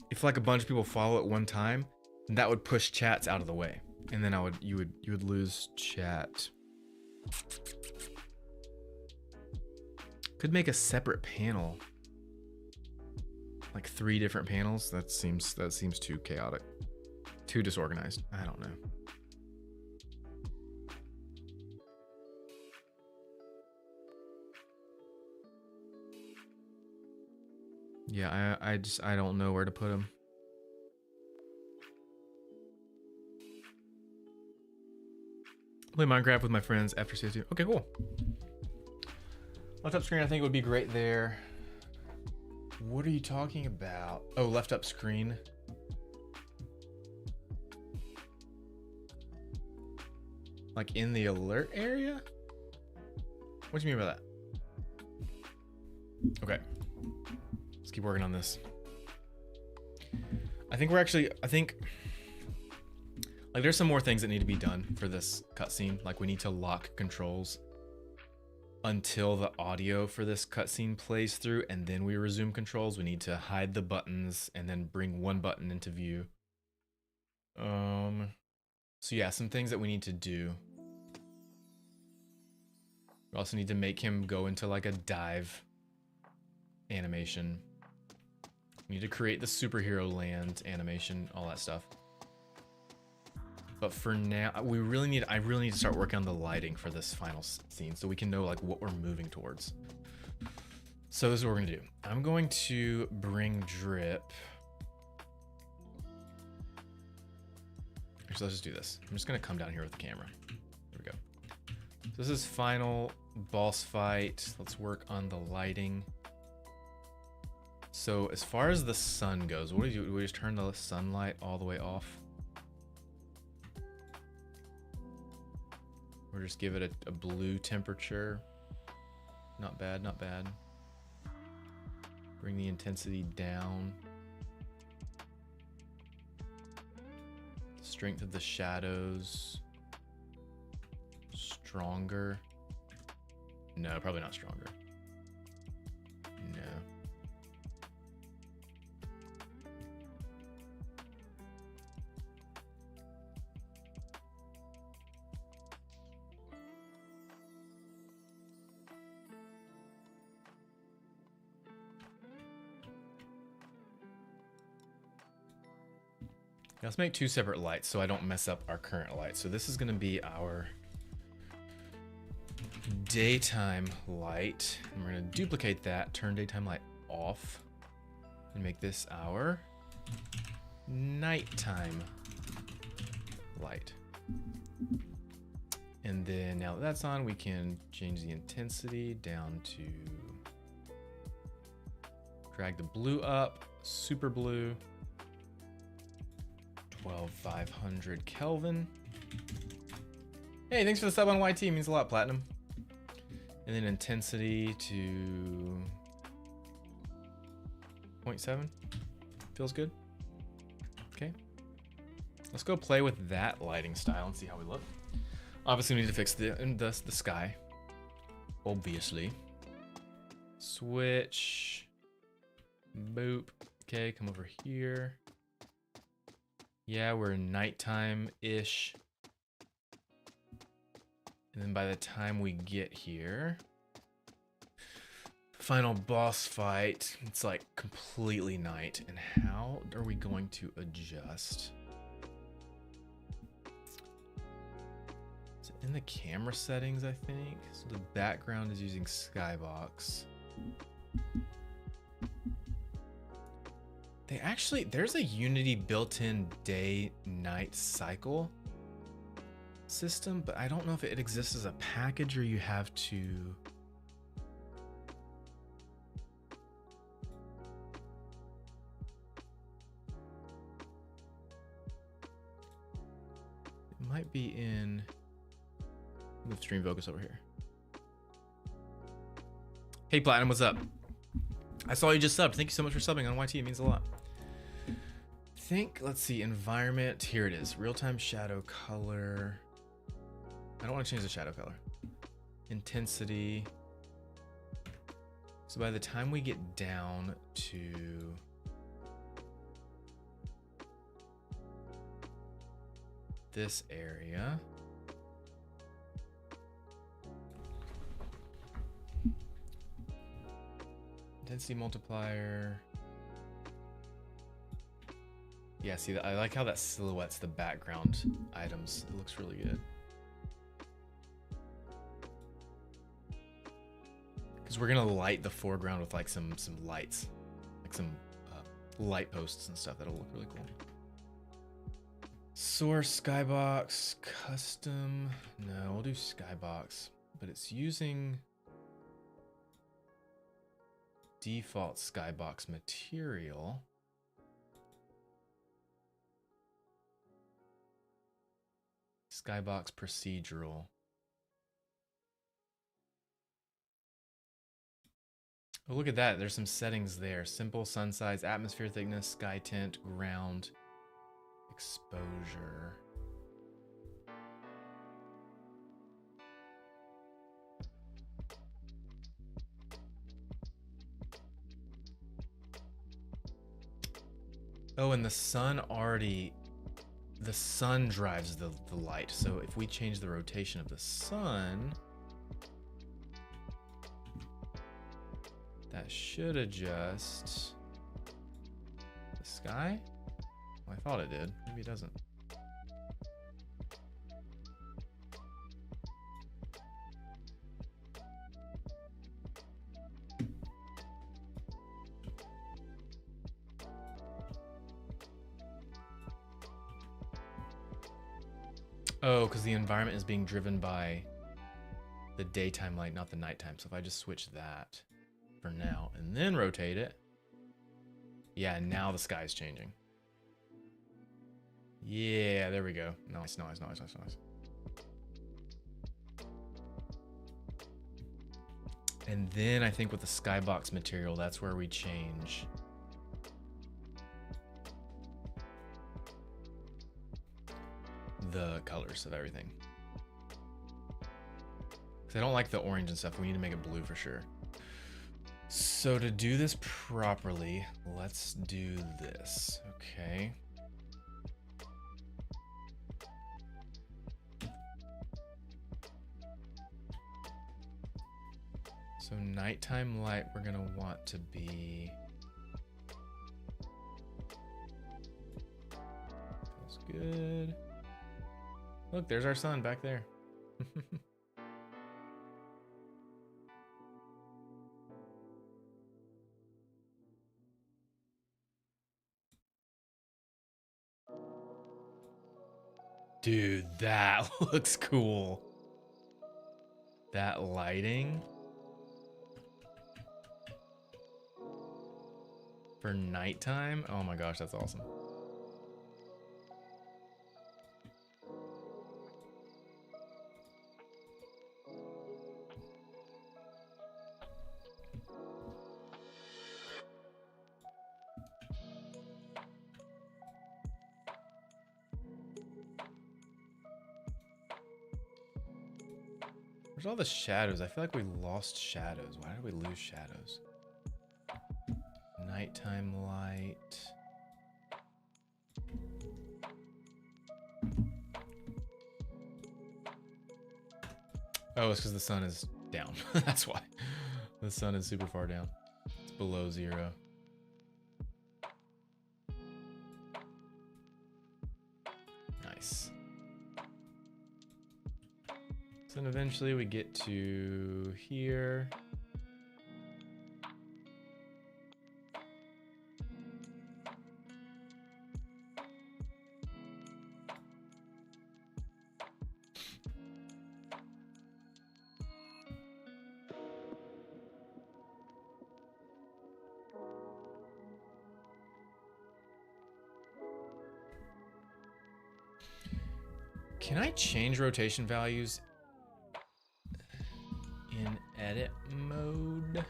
if like a bunch of people follow at one time, that would push chats out of the way, and then you would lose chat. Could make a separate panel, like 3 different panels. That seems too chaotic, too disorganized. I don't know. Yeah, I don't know where to put them. Play Minecraft with my friends after season 2. Okay, cool. Left up screen I think would be great there. What are you talking about? Oh, left up screen. Like in the alert area? What do you mean by that? Okay. Let's keep working on this. I think like there's some more things that need to be done for this cutscene. Like we need to lock controls until the audio for this cutscene plays through, and then we resume controls. We need to hide the buttons and then bring one button into view. So yeah, some things that we need to do. We also need to make him go into like a dive animation. We need to create the superhero land animation, all that stuff. But for now, I really need to start working on the lighting for this final scene so we can know like what we're moving towards. So this is what we're gonna do. I'm going to bring Drip. So let's just do this. I'm just gonna come down here with the camera. There we go. So this is final boss fight. Let's work on the lighting. So as far as the sun goes, what do you do? Do we just turn the sunlight all the way off? Or just give it a blue temperature. Not bad, not bad. Bring the intensity down. Strength of the shadows. Stronger. No, probably not stronger. No. Now let's make two separate lights so I don't mess up our current light. So this is going to be our daytime light. And we're going to duplicate that, turn daytime light off, and make this our nighttime light. And then now that that's on, we can change the intensity down to, drag the blue up, super blue. 12,500 Kelvin. Hey, thanks for the sub on YT, means a lot, Platinum. And then intensity to 0.7. Feels good. Okay. Let's go play with that lighting style and see how we look. Obviously, we need to fix the sky. Obviously. Switch. Boop. Okay, come over here. Yeah, we're nighttime-ish. And then by the time we get here, final boss fight, it's like completely night. And how are we going to adjust? Is it in the camera settings, I think? So the background is using Skybox. There's a Unity built-in day-night cycle system, but I don't know if it exists as a package or you have to. It might be in. Move stream focus over here. Hey Platinum, what's up? I saw you just subbed. Thank you so much for subbing on YT. It means a lot. Let's see, environment. Here it is. Real-time shadow color. I don't want to change the shadow color. Intensity. So by the time we get down to this area, intensity multiplier. Yeah, see, I like how that silhouettes the background items. It looks really good. Because we're gonna light the foreground with like some lights, like some light posts and stuff. That'll look really cool. Source Skybox custom. No, we'll do Skybox, but it's using default skybox material. Skybox procedural. Oh, look at that. There's some settings there. Simple, sun size, atmosphere thickness, sky tint, ground, exposure. Oh, and the sun drives the light. So if we change the rotation of the sun, that should adjust the sky. Well, I thought it did. Maybe it doesn't. Oh, because the environment is being driven by the daytime light, not the nighttime. So if I just switch that for now and then rotate it, yeah, now the sky is changing. Yeah, there we go. Nice, nice, nice, nice, nice. And then I think with the skybox material, that's where we change the colors of everything. Because I don't like the orange and stuff. We need to make it blue for sure. So to do this properly, let's do this. Okay. So nighttime light, we're gonna want to be... Feels good. Look, there's our sun back there. Dude, that looks cool. That lighting for nighttime. Oh my gosh, that's awesome. Where's all the shadows? I feel like we lost shadows. Why did we lose shadows? Nighttime light. Oh, it's because the sun is down. That's why. The sun is super far down. It's below 0. Nice. So then eventually we get to here. Can I change rotation values in edit mode?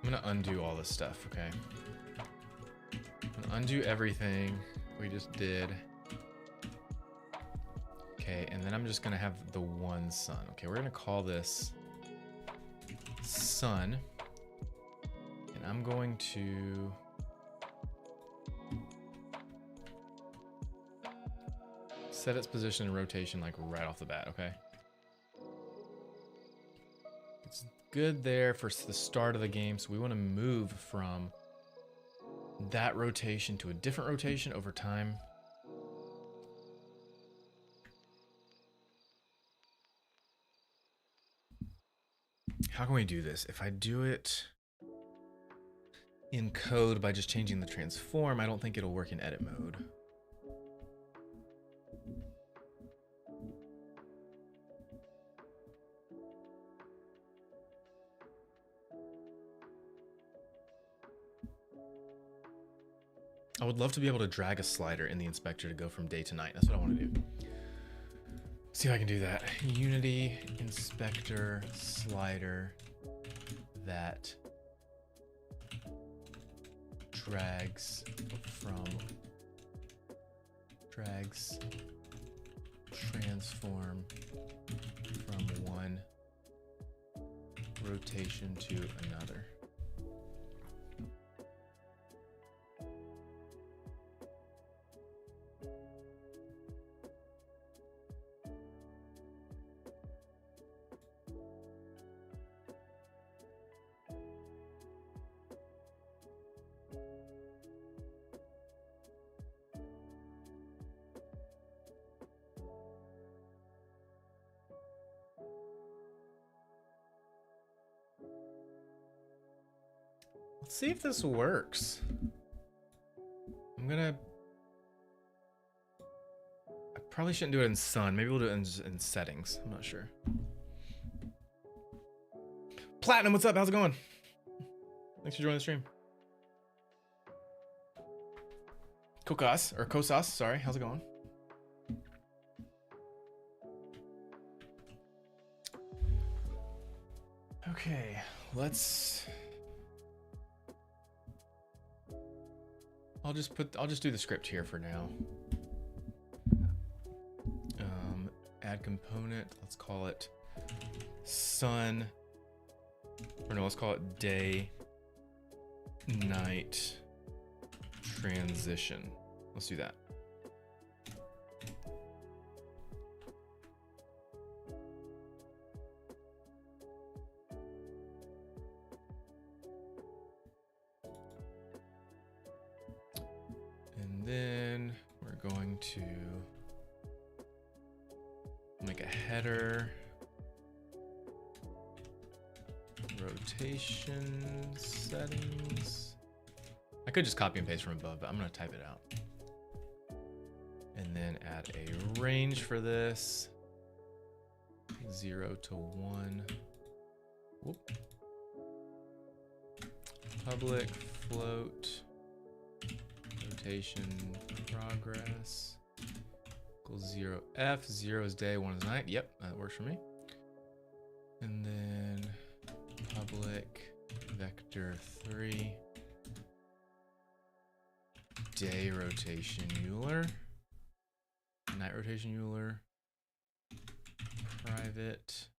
I'm gonna undo all this stuff, okay? I'm gonna undo everything we just did. Okay, and then I'm just gonna have the one sun. Okay, we're gonna call this sun. And I'm going to set its position and rotation like right off the bat, okay? It's good there for the start of the game, so we want to move from that rotation to a different rotation over time. How can we do this? If I do it in code by just changing the transform. I don't think it'll work in edit mode. I would love to be able to drag a slider in the inspector to go from day to night. That's what I want to do. See if I can do that. Unity inspector slider that drags transform from one rotation to another. Let's see if this works. I probably shouldn't do it in sun. Maybe we'll do it in settings. I'm not sure. Platinum, what's up? How's it going? Thanks for joining the stream. Kosas, sorry. How's it going? Okay, I'll just do the script here for now. Add component, let's call it sun, or no, let's call it day, night, transition. Let's do that. And then we're going to make a header, rotation settings. I could just copy and paste from above, but I'm gonna type it out. And then add a range for this, 0 to 1. Whoop. Public float, rotation progress. 0 F, 0 is day, 1 is night. Yep, that works for me. And then public vector 3 day rotation Euler, night rotation Euler, private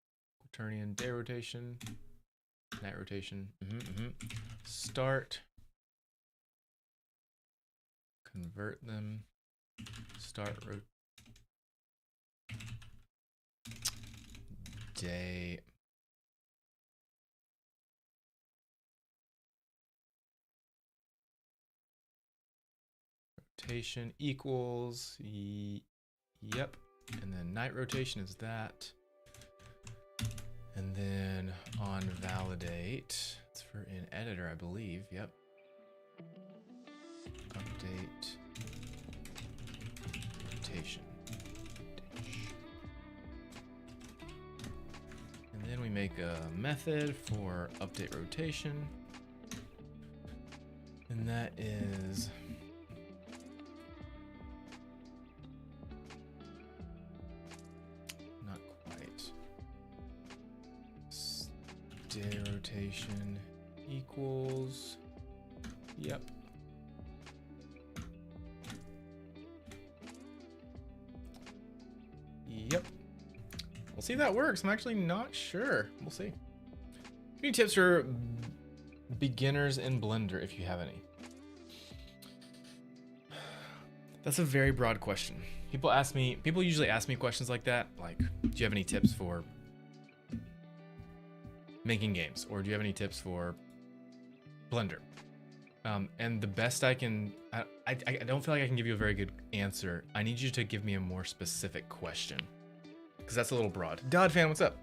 quaternion day rotation, night rotation, start, convert them, start day rotation equals yep, and then night rotation is that, and then on validate, it's for in editor I believe. Yep, update rotation. And then we make a method for update rotation. And that is not quite. Day rotation equals, yep. Yep. We'll see if that works. I'm actually not sure. We'll see. Any tips for beginners in Blender if you have any? That's a very broad question. People usually ask me questions like that. Like, do you have any tips for making games? Or do you have any tips for Blender? And the best I don't feel like I can give you a very good answer. I need you to give me a more specific question, because that's a little broad. Dodd fan, what's up?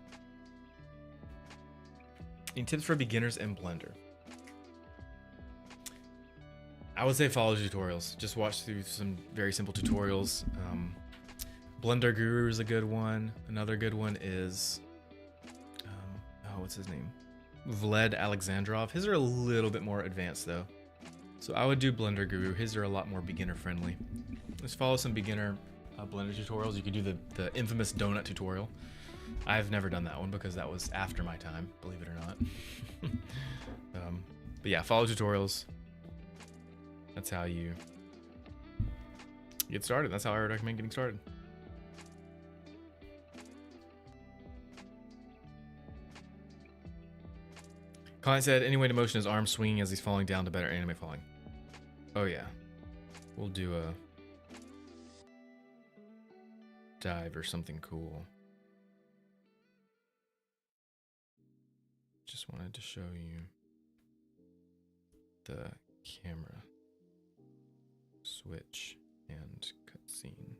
Any tips for beginners in Blender? I would say follow tutorials. Just watch through some very simple tutorials. Blender Guru is a good one. Another good one is, what's his name? Vlad Alexandrov. His are a little bit more advanced though. So I would do Blender Guru. His are a lot more beginner friendly. Just follow some beginner Blender tutorials. You could do the infamous donut tutorial. I've never done that one because that was after my time, believe it or not. But yeah, follow tutorials. That's how you get started. That's how I recommend getting started. Client said, any way to motion his arm swinging as he's falling down to better animate falling. Oh yeah. We'll do a dive or something cool. Just wanted to show you the camera switch and cutscene.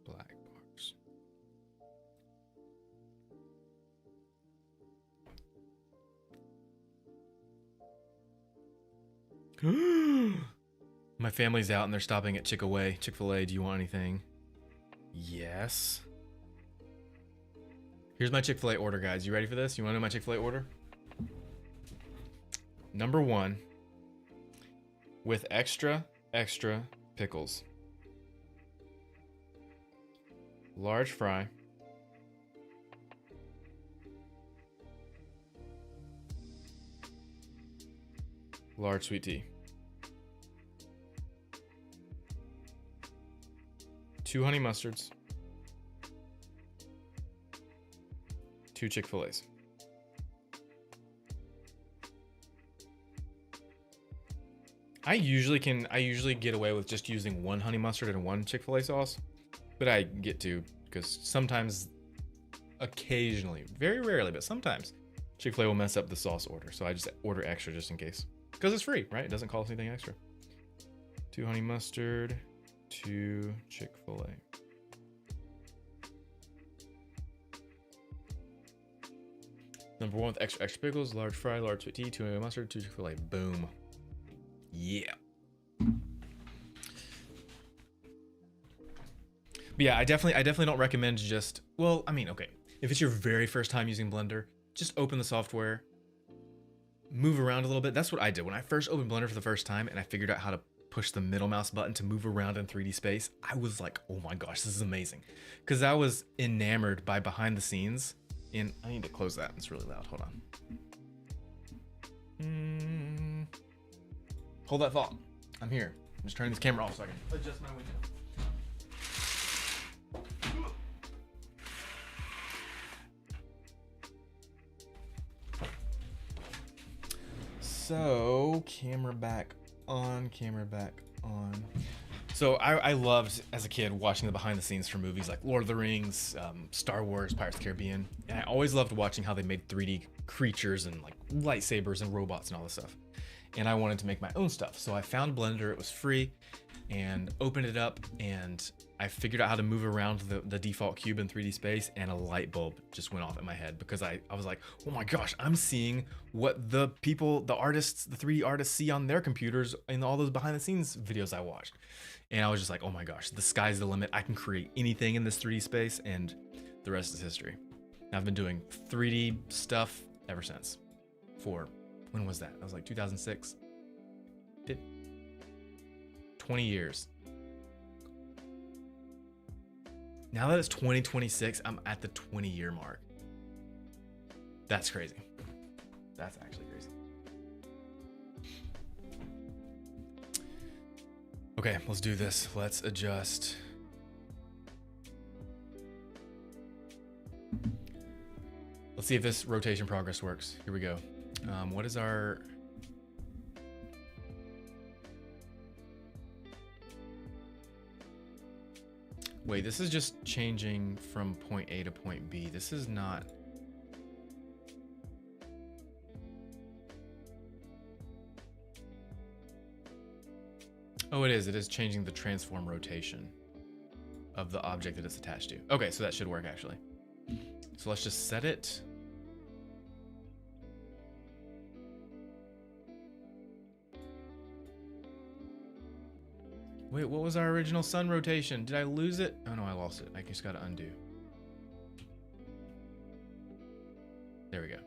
Black bars. My family's out and they're stopping at Chick-fil-A. Do you want anything? Yes. Here's my Chick-fil-A order, guys. You ready for this? You want to know my Chick-fil-A order? Number 1, with extra pickles. Large fry. Large sweet tea. 2 honey mustards. 2 Chick-fil-A's. I usually get away with just using 1 honey mustard and 1 Chick-fil-A sauce, but I get to because sometimes, occasionally, very rarely, but sometimes Chick-fil-A will mess up the sauce order, so I just order extra just in case. Because it's free, right? It doesn't cost anything extra. 2 honey mustard, 2 Chick-fil-A. Number 1 with extra pickles, large fry, large sweet tea, 2 honey mustard, 2 Chick-fil-A. Boom. Yeah. But yeah, I definitely don't recommend just, well, I mean, okay. If it's your very first time using Blender, just open the software, move around a little bit. That's what I did when I first opened Blender for the first time and I figured out how to push the middle mouse button to move around in 3D space. I was like, oh my gosh, this is amazing. Because I was enamored by behind the scenes in, I need to close that. It's really loud. Hold on. Hold that thought. I'm here. I'm just turning this camera off so I can adjust my window. So, camera back on. So I loved, as a kid, watching the behind the scenes for movies like Lord of the Rings, Star Wars, Pirates of the Caribbean. And I always loved watching how they made 3D creatures and like lightsabers and robots and all this stuff. And I wanted to make my own stuff. So I found Blender, it was free, and opened it up, and I figured out how to move around the default cube in 3D space, and a light bulb just went off in my head because I was like, oh my gosh, I'm seeing what the people, the artists, the 3D artists see on their computers in all those behind the scenes videos I watched. And I was just like, oh my gosh, the sky's the limit. I can create anything in this 3D space, and the rest is history. I've been doing 3D stuff ever since. When was that? That was like 2006. 20 years. Now that it's 2026, I'm at the 20-year mark. That's crazy. That's actually crazy. Okay, let's do this. Let's adjust. Let's see if this rotation progress works. Here we go. What is our... Wait, this is just changing from point A to point B. This is not... Oh, it is. It is changing the transform rotation of the object that it's attached to. Okay, so that should work actually. So let's just set it. Wait, what was our original sun rotation? Did I lose it? Oh no, I lost it. I just gotta undo. There we go.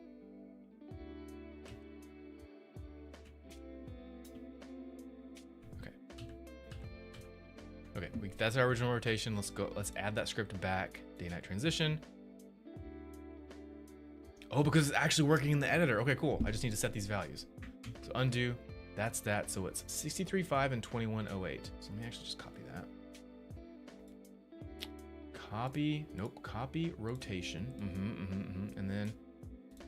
Okay, that's our original rotation. Let's add that script back. Day-night transition. Oh, because it's actually working in the editor. Okay, cool. I just need to set these values. So undo, that's that. So it's 63.5 and 21.08. So let me actually just copy that. Copy, nope, copy rotation. And then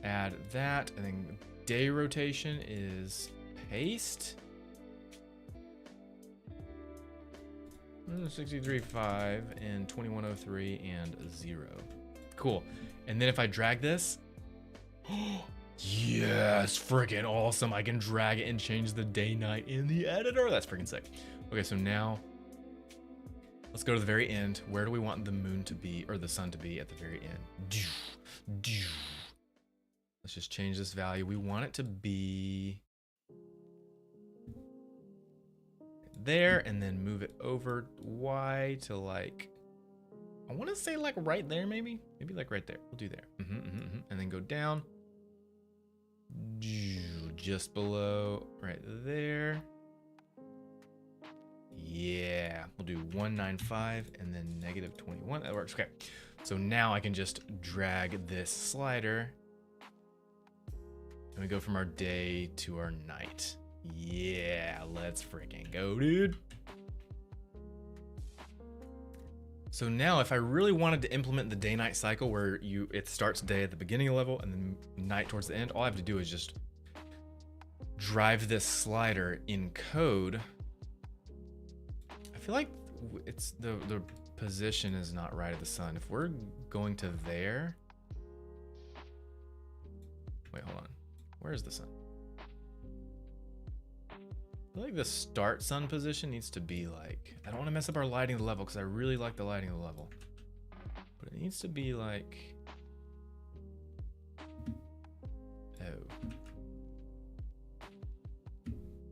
add that. And then day rotation is paste. 63.5 and 21.03 and 0. Cool. And then if I drag this, yes, freaking awesome. I can drag it and change the day night in the editor. That's freaking sick. Okay, so now let's go to the very end. Where do we want the moon to be, or the sun to be at the very end? Let's just change this value. We want it to be there, and then move it over Y to like, I want to say like right there, maybe like right there. We'll do there. And then go down just below right there. Yeah, we'll do 195 and then -21. That works. Okay, so now I can just drag this slider and we go from our day to our night. Yeah, let's freaking go, dude. So now if I really wanted to implement the day-night cycle where it starts day at the beginning of the level and then night towards the end, all I have to do is just drive this slider in code. I feel like it's the position is not right of the sun. If we're going to there, wait, hold on. Where is the sun? I feel like the start sun position needs to be like, I don't want to mess up our lighting of the level because I really like the lighting of the level. But it needs to be like, oh,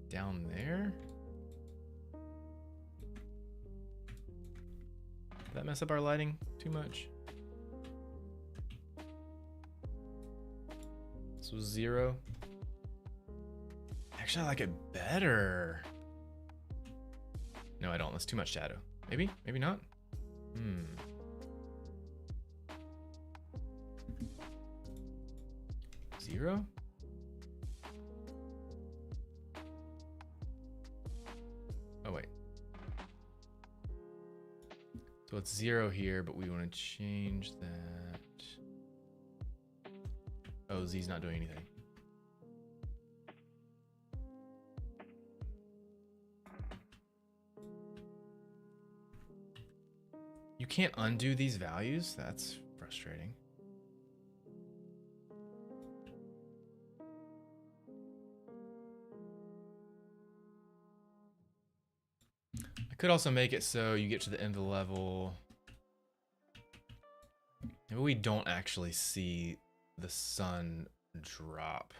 down there? Did that mess up our lighting too much? This was 0. Actually, I like it better. No, I don't. That's too much shadow. Maybe? Maybe not? 0? Oh, wait. So it's 0 here, but we want to change that. Oh, Z's not doing anything. You can't undo these values? That's frustrating. I could also make it so you get to the end of the level. Maybe we don't actually see the sun drop.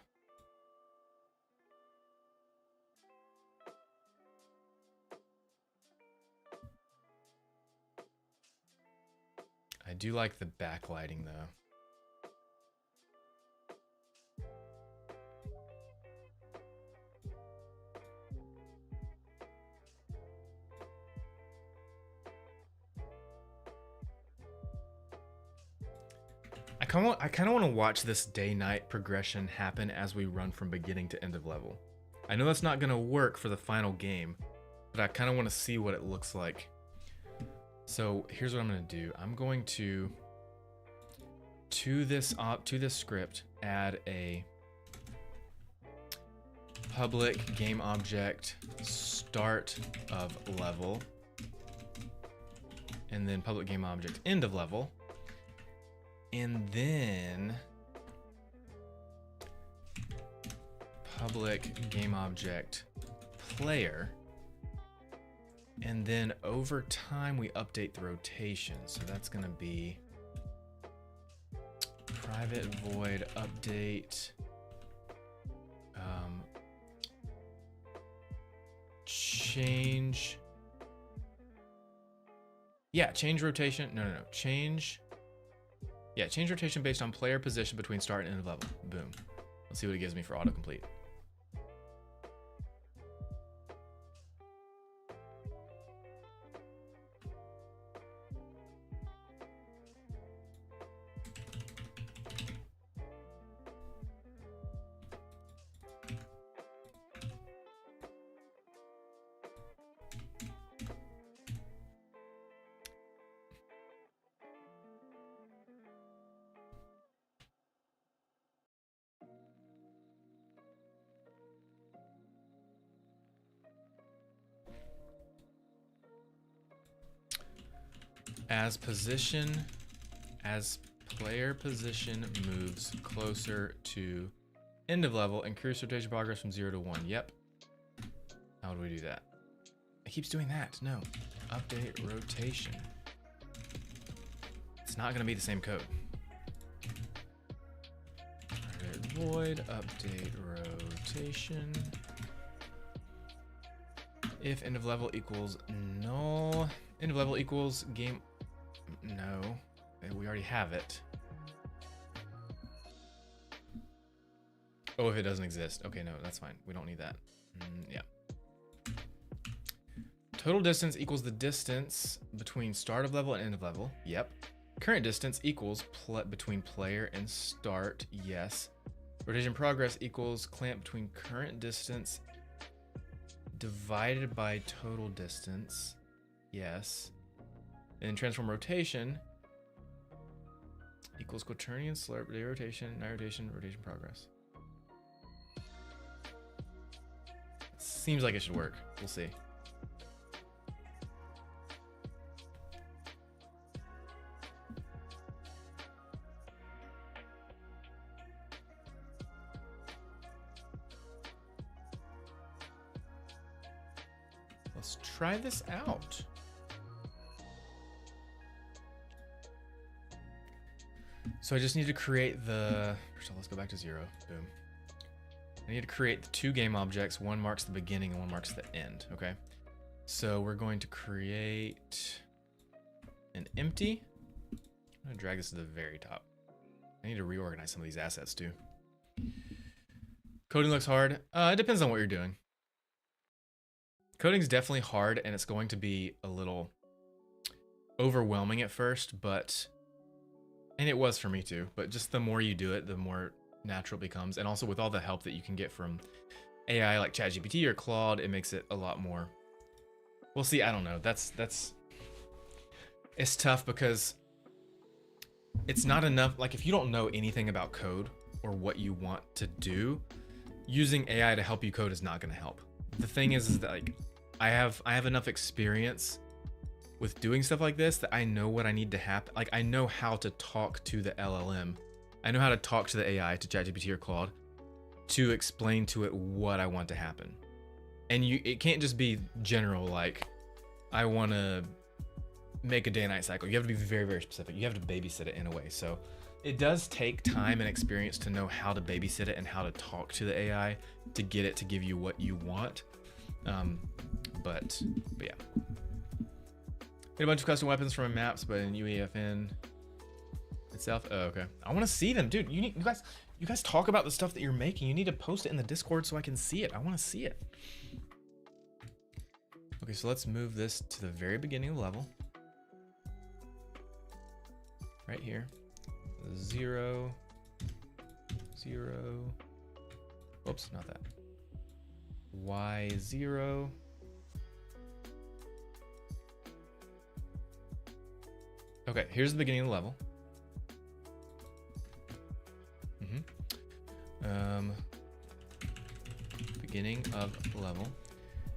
I do like the backlighting though. I kind of want to watch this day-night progression happen as we run from beginning to end of level. I know that's not going to work for the final game, but I kind of want to see what it looks like. So here's what I'm going to do. I'm going to this script add a public game object start of level, and then public game object end of level, and then public game object player. And then over time, we update the rotation. So that's going to be private void update. Change Yeah, change rotation. No. Change. Yeah, change rotation based on player position between start and end of level. Boom. Let's see what it gives me for autocomplete. As player position moves closer to end of level, increase rotation progress from 0 to 1. Yep. How do we do that? It keeps doing that. No. Update rotation. It's not going to be the same code. Target void, update rotation. If end of level equals null, end of level equals game. No, we already have it. Oh, if it doesn't exist. Okay, no, that's fine. We don't need that. Yeah. Total distance equals the distance between start of level and end of level. Yep. Current distance equals between player and start. Yes. Rotation progress equals clamp between current distance divided by total distance. Yes. And transform rotation equals quaternion slurp, day rotation, night rotation, rotation progress. Seems like it should work. We'll see. Let's try this out. So I just need to create the, so let's go back to 0, boom. I need to create the two game objects. One marks the beginning and one marks the end, okay? So we're going to create an empty. I'm gonna drag this to the very top. I need to reorganize some of these assets too. Coding looks hard. It depends on what you're doing. Coding's definitely hard and it's going to be a little overwhelming at first, but and it was for me too, but just the more you do it, the more natural it becomes. And also with all the help that you can get from AI like ChatGPT or Claude, it makes it a lot more. We'll see, I don't know. It's tough because it's not enough. Like if you don't know anything about code or what you want to do, using AI to help you code is not going to help. The thing is that like I have enough experience with doing stuff like this that I know what I need to happen. Like I know how to talk to the LLM. I know how to talk to the AI, to ChatGPT or Claude, to explain to it what I want to happen. And it can't just be general, like, I want to make a day and night cycle. You have to be very, very specific. You have to babysit it in a way. So it does take time and experience to know how to babysit it and how to talk to the AI to get it to give you what you want. But yeah. Get a bunch of custom weapons from maps, but in UEFN itself. Oh, okay. I want to see them, dude. You guys talk about the stuff that you're making. You need to post it in the Discord so I can see it. I want to see it. Okay, so let's move this to the very beginning of the level. Right here. 0, 0. Whoops, not that. Y0. Okay, here's the beginning of the level. Beginning of level.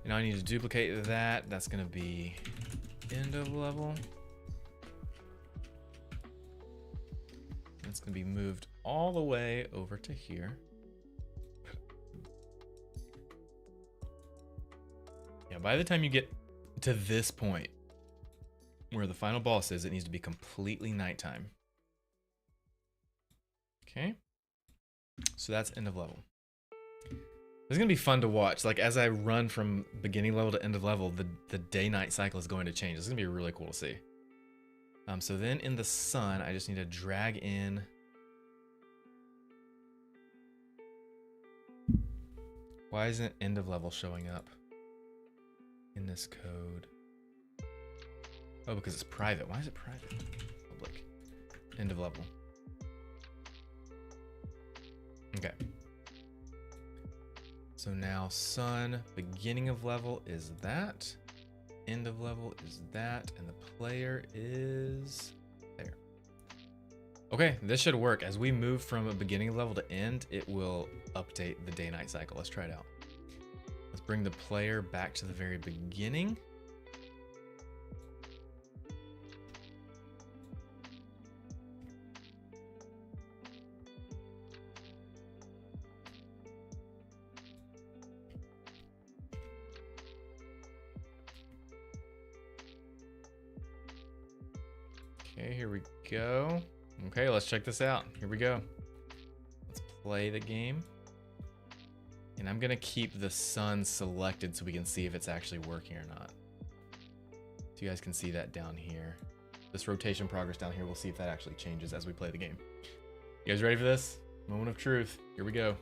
And now I need to duplicate that. That's gonna be end of level. It's gonna be moved all the way over to here. Yeah, by the time you get to this point, where the final boss is, it needs to be completely nighttime. Okay. So that's end of level. It's gonna be fun to watch. Like as I run from beginning level to end of level, the day-night cycle is going to change. It's gonna be really cool to see. So then in the sun, I just need to drag in. Why isn't end of level showing up in this code? Oh, because it's private. Why is it private? Public. End of level. Okay. So now sun, beginning of level is that. End of level is that. And the player is there. Okay, this should work. As we move from a beginning level to end, it will update the day-night cycle. Let's try it out. Let's bring the player back to the very beginning. Okay, here we go. Okay, let's check this out. Here we go. Let's play the game. And I'm gonna keep the sun selected so we can see if it's actually working or not. So you guys can see that down here. This rotation progress down here, we'll see if that actually changes as we play the game. You guys ready for this? Moment of truth. Here we go.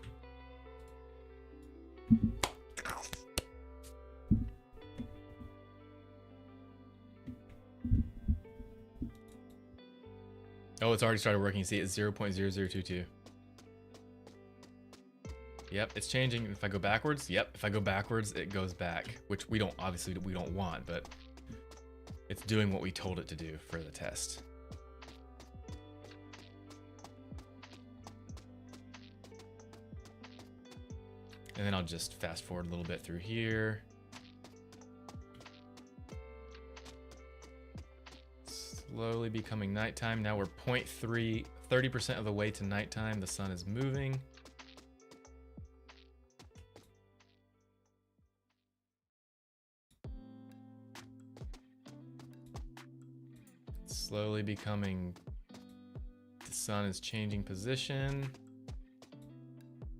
Oh, it's already started working. You see it's 0.0022. Yep, it's changing. If I go backwards, yep. If I go backwards, it goes back, which we don't, obviously we don't want, but it's doing what we told it to do for the test. And then I'll just fast forward a little bit through here. Slowly becoming nighttime. Now we're 30% of the way to nighttime. The sun is moving. Slowly becoming, the sun is changing position.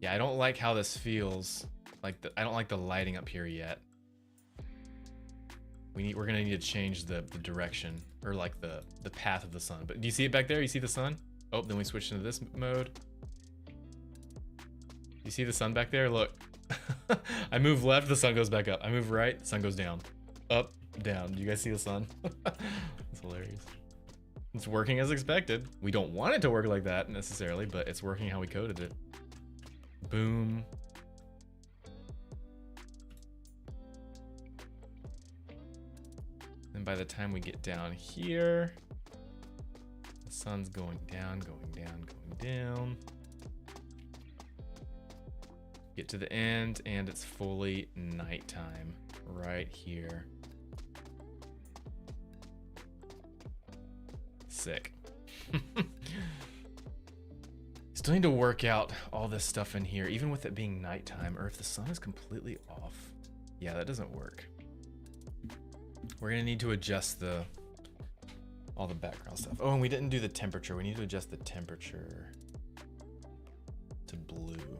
Yeah, I don't like how this feels. I don't like the lighting up here yet. We're gonna need to change the direction, or like the path of the sun. But do you see it back there? You see the sun? Oh, then we switch into this mode. You see the sun back there? Look. I move left, the sun goes back up. I move right, the sun goes down. Up, down. Do you guys see the sun? That's hilarious. It's working as expected. We don't want it to work like that necessarily, but it's working how we coded it. Boom. And by the time we get down here, the sun's going down, going down, going down. Get to the end, and it's fully nighttime right here. Sick. Still need to work out all this stuff in here, even with it being nighttime, or if the sun is completely off. Yeah, that doesn't work. We're gonna need to adjust all the background stuff. Oh, and we didn't do the temperature. We need to adjust the temperature to blue.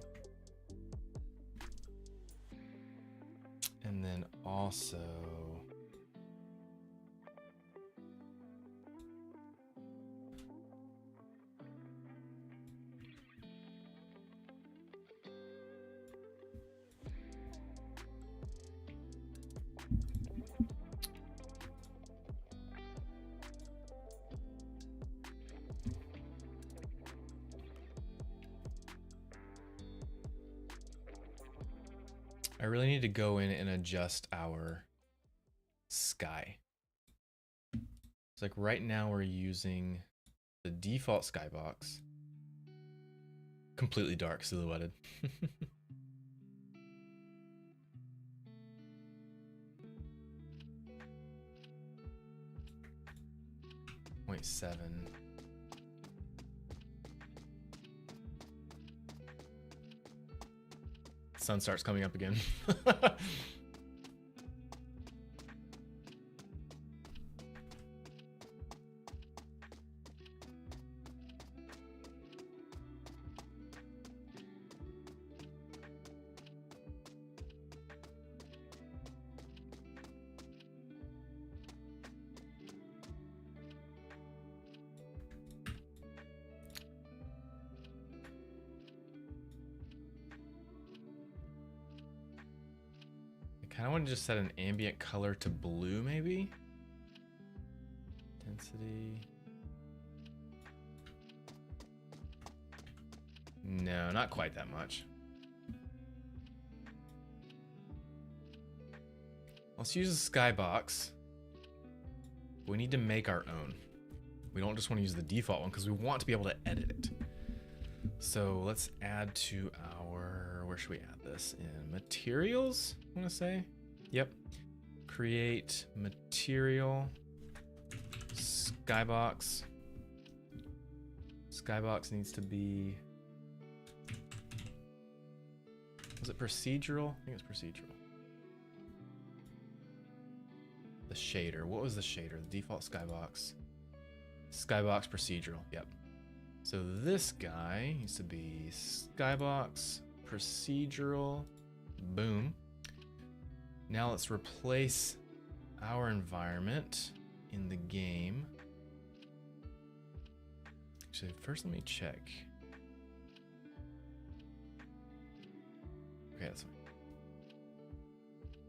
And then also, I really need to go in and adjust our sky. It's like right now we're using the default skybox. Completely dark, silhouetted. 0.7. Sun starts coming up again. kind of want to just set an ambient color to blue, maybe. Density. No, not quite that much. Let's use a skybox. We need to make our own. We don't just want to use the default one because we want to be able to edit it. So let's add to our, where should we add this? In materials, I want to say. Yep. Create material, skybox. Skybox needs to be, was it procedural? I think it's procedural. The shader, what was the shader? The default skybox. Skybox procedural, yep. So this guy needs to be skybox procedural, boom. Now let's replace our environment in the game. Actually, first let me check. Okay, that's fine.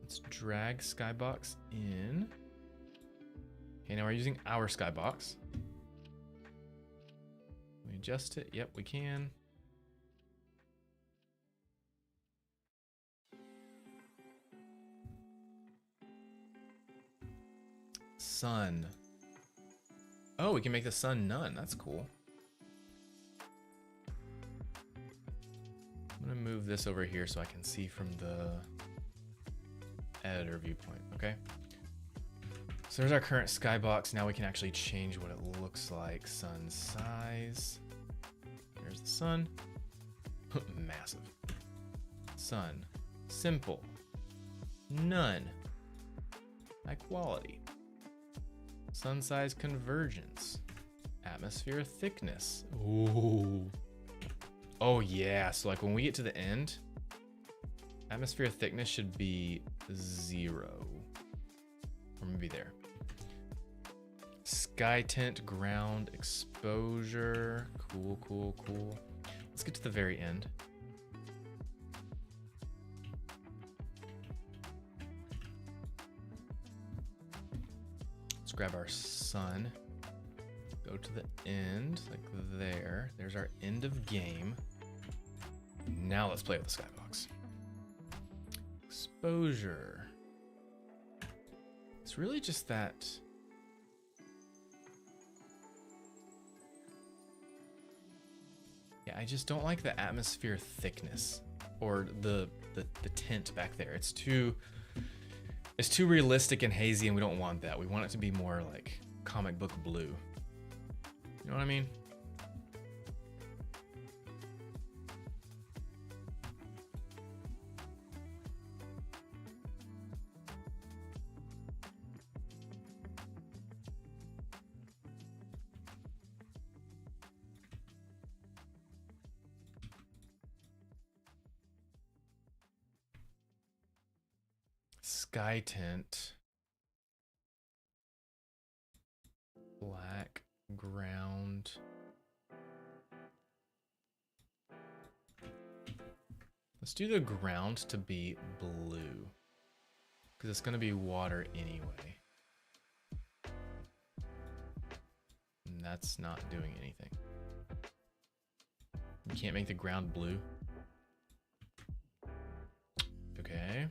Let's drag skybox in. Okay, now we're using our skybox. Can we adjust it? Yep, we can. Sun. Oh, we can make the sun none. That's cool. I'm gonna move this over here so I can see from the editor viewpoint, okay? So there's our current skybox. Now we can actually change what it looks like. Sun size. Here's the sun. Massive. Sun. Simple. None. High quality. Sun size convergence. Atmosphere thickness. Ooh. Oh yeah, so like when we get to the end, atmosphere thickness should be 0. Or maybe there. Sky tint, ground, exposure. Cool, cool, cool. Let's get to the very end. Let's grab our sun. Go to the end, like there. There's our end of game. Now let's play with the skybox. Exposure. It's really just that. Yeah, I just don't like the atmosphere thickness or the tint back there. It's too realistic and hazy, and we don't want that. We want it to be more like comic book blue. You know what I mean? Sky tint. Black ground. Let's do the ground to be blue, because it's going to be water anyway. And that's not doing anything. You can't make the ground blue. Okay.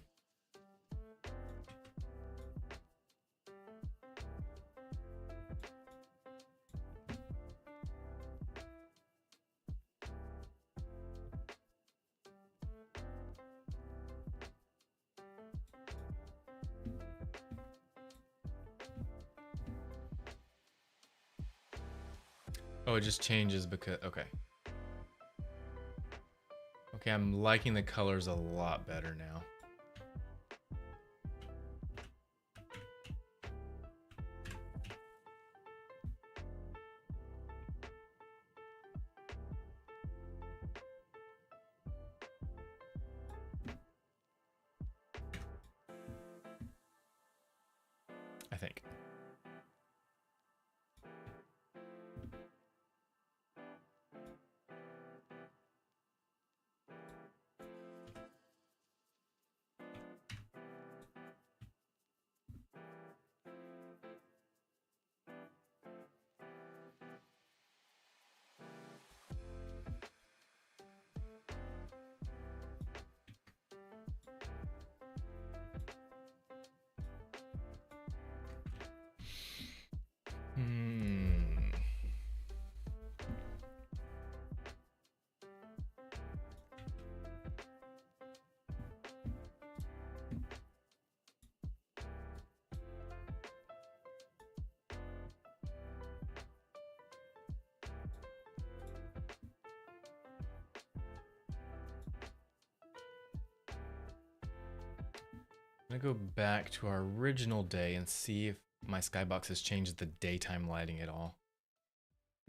Oh, it just changes because, okay. Okay, I'm liking the colors a lot better now. I think. I'm gonna go back to our original day and see if my skybox has changed the daytime lighting at all.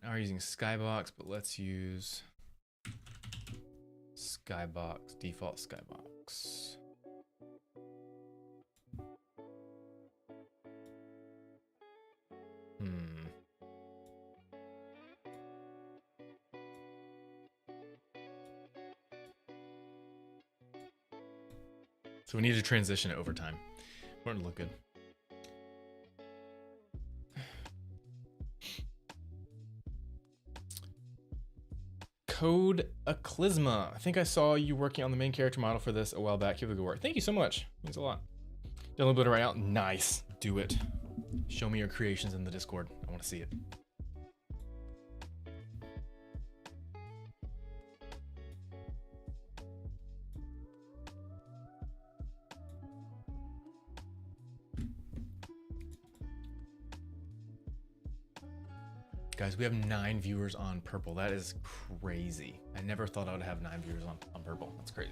Now we're using skybox, but let's use skybox, default skybox. So we need to transition it over time. Want to look good. Code Aclysma. I think I saw you working on the main character model for this a while back. Keep up the good work. Thank you so much. It means a lot. Download it right out. Nice. Do it. Show me your creations in the Discord. I want to see it. Guys, we have 9 viewers on Purple. That is crazy. I never thought I would have 9 viewers on Purple. That's crazy.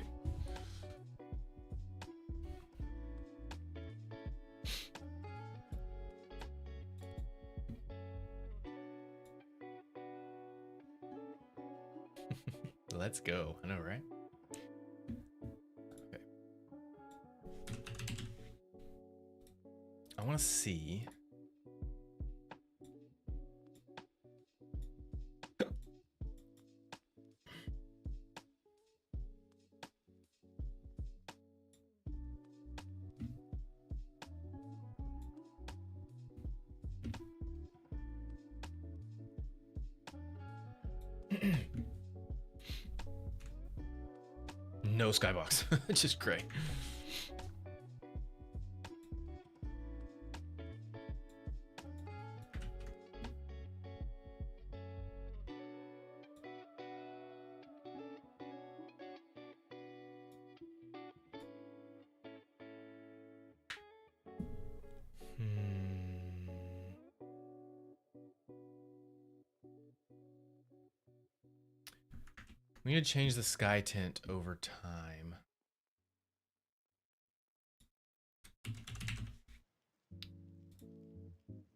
Let's go. I know, right? Okay. I want to see. No skybox. It's just gray. We need to change the sky tint over time.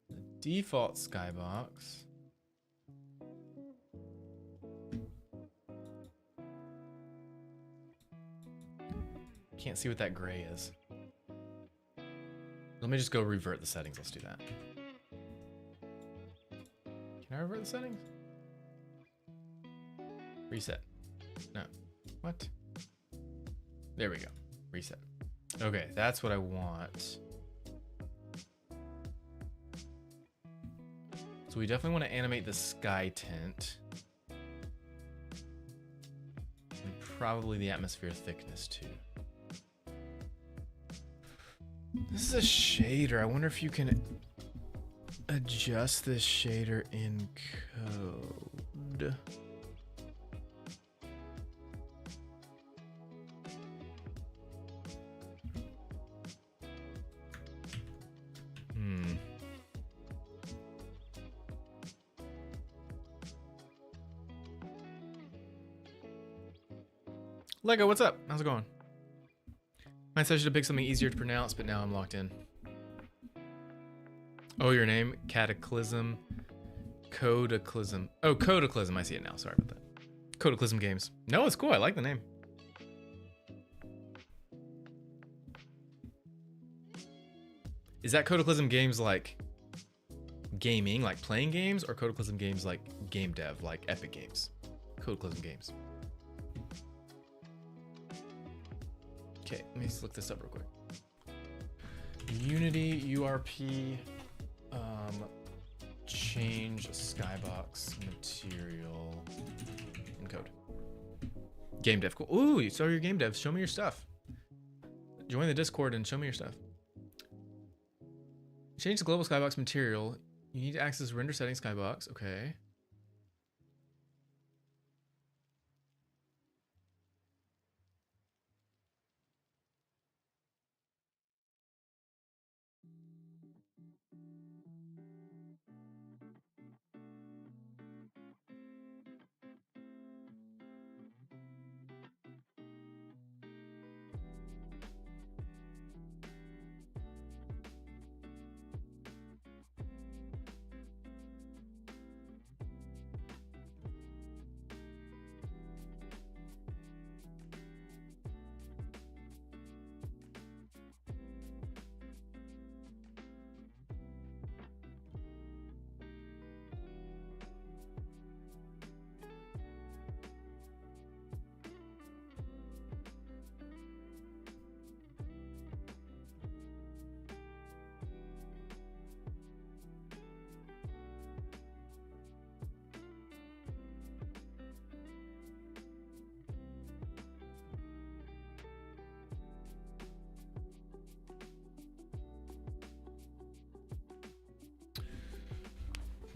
The default skybox. Can't see what that gray is. Let me just go revert the settings. Let's do that. Can I revert the settings? Reset. No. What? There we go. Reset. Okay, that's what I want. So we definitely want to animate the sky tint. And probably the atmosphere thickness too. This is a shader. I wonder if you can adjust this shader in code. Lego, what's up? How's it going? I said I should have picked something easier to pronounce, but now I'm locked in. Oh, your name? Cataclysm. Codaclysm. Oh, Codaclysm. I see it now. Sorry about that. Codaclysm Games. No, it's cool. I like the name. Is that Codaclysm Games like gaming, like playing games, or Codaclysm Games like game dev, like Epic Games? Codaclysm Games. Okay, let me just look this up real quick. Unity URP change skybox material in code. Game dev, cool. Ooh, so your game devs, show me your stuff. Join the Discord and show me your stuff. Change the global skybox material. You need to access render settings skybox. Okay.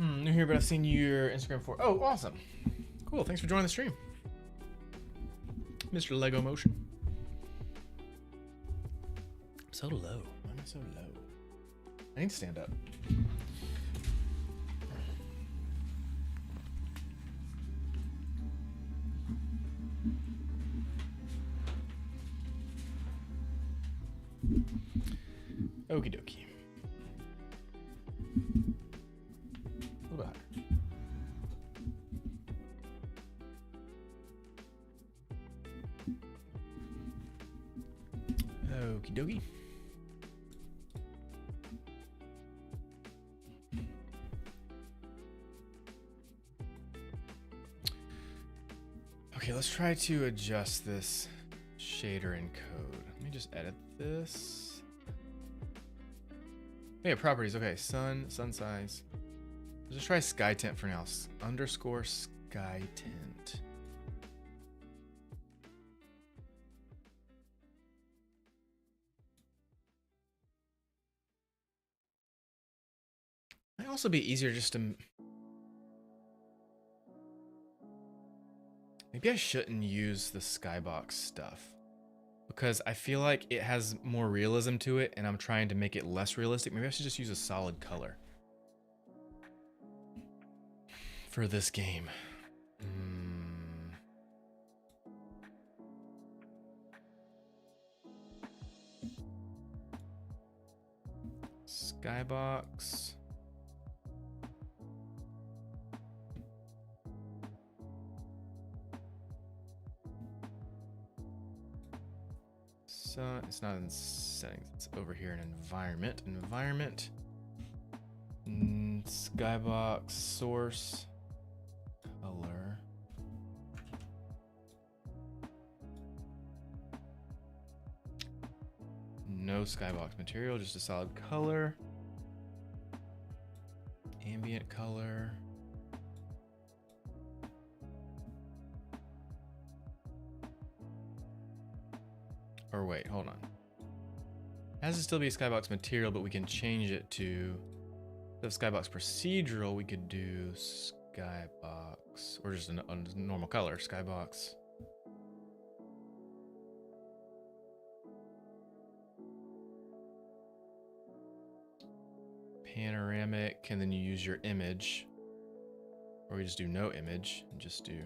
New here, but I've seen your Instagram before. Oh, awesome. Cool. Thanks for joining the stream, Mr. Lego Motion. I'm so low. Why am I so low? I need to stand up. Okie dokie. A little bit higher. Okie dokie. Okay, let's try to adjust this shader in code. Let me just edit this. Yeah, properties. Okay, sun size. Let's just try sky tint for now. Underscore sky tint. Might also be easier just to. Maybe I shouldn't use the skybox stuff, because I feel like it has more realism to it and I'm trying to make it less realistic. Maybe I should just use a solid color for this game. Skybox. It's not in settings, it's over here in environment. Skybox source color. No skybox material, just a solid color. Ambient color. Or wait, hold on. It has to still be a skybox material, but we can change it to the skybox procedural. We could do skybox, or just a normal color, skybox. Panoramic, and then you use your image. Or we just do no image and just do.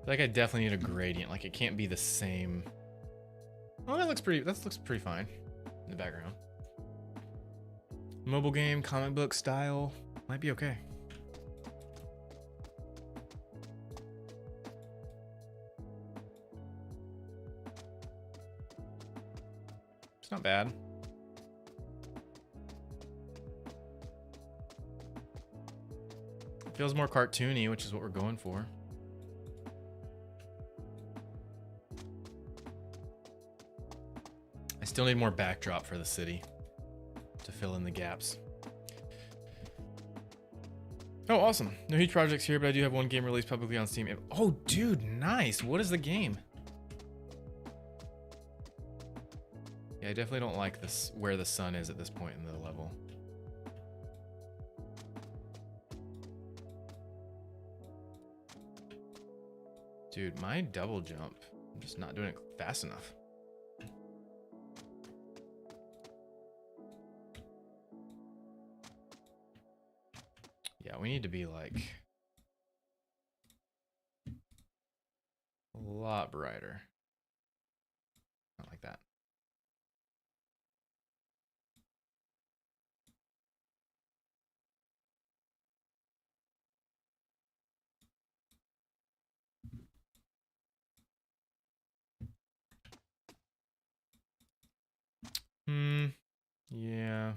Like I definitely need a gradient. Like it can't be the same. Oh, that looks pretty fine in the background. Mobile game, comic book style, might be okay. It's not bad. It feels more cartoony, which is what we're going for. I still need more backdrop for the city to fill in the gaps. Oh, awesome. No huge projects here, but I do have one game released publicly on Steam. Oh, dude, nice. What is the game? Yeah, I definitely don't like this, where the sun is at this point in the level. Dude, my double jump, I'm just not doing it fast enough. Yeah, we need to be like a lot brighter. Not like that. Yeah.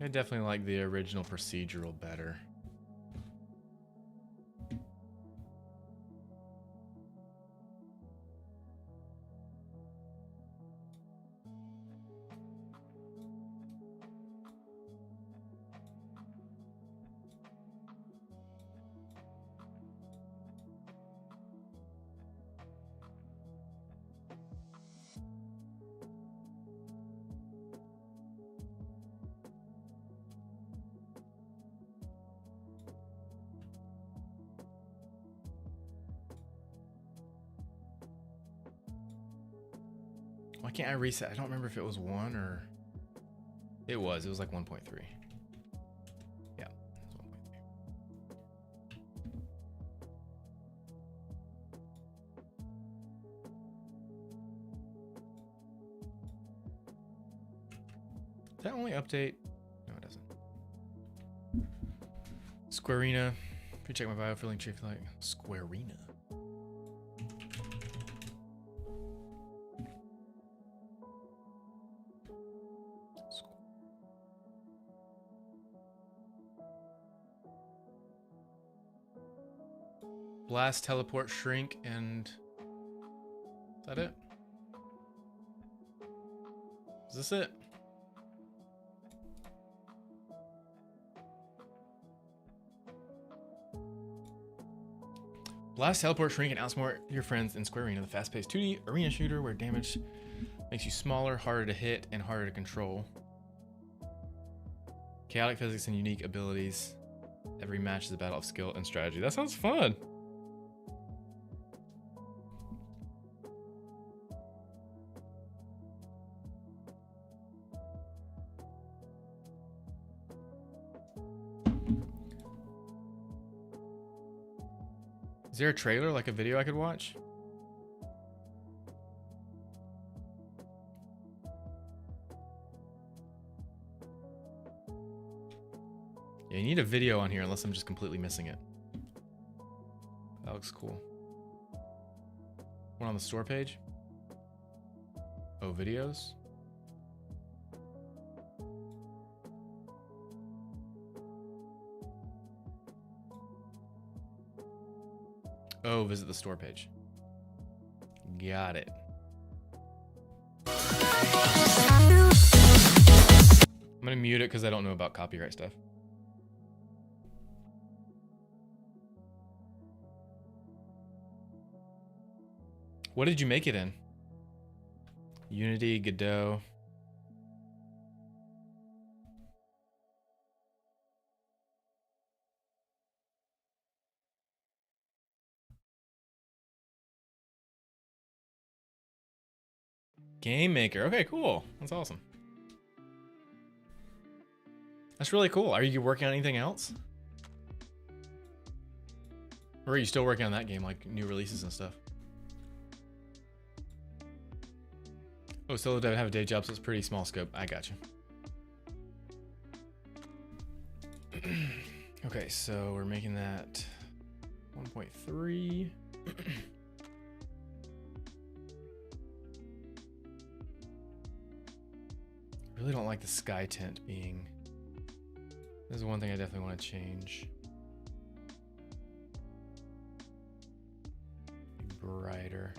I definitely like the original procedural better. Why can't I reset? I don't remember if it was 1 or... It was like 1.3. Yeah, it was 1.3. Does that only update? No, it doesn't. Squarina. If you check my bio, feeling chief like Squarina. Blast, teleport, shrink, and is that it? Is this it? Blast, teleport, shrink, and outsmart your friends in Square Arena, the fast-paced 2D arena shooter where damage makes you smaller, harder to hit, and harder to control. Chaotic physics and unique abilities. Every match is a battle of skill and strategy. That sounds fun. Is there a trailer, like a video I could watch? Yeah, you need a video on here unless I'm just completely missing it. That looks cool. One on the store page? Oh, videos? Oh, visit the store page. Got it. I'm gonna mute it because I don't know about copyright stuff. What did you make it in? Unity, Godot. Game Maker. Okay, cool. That's awesome. That's really cool. Are you working on anything else? Or are you still working on that game, like new releases and stuff? Oh, solo dev have a day job, so it's pretty small scope. I got you. Okay, so we're making that 1.3. I really don't like the sky tint being... This is one thing I definitely want to change. Be brighter.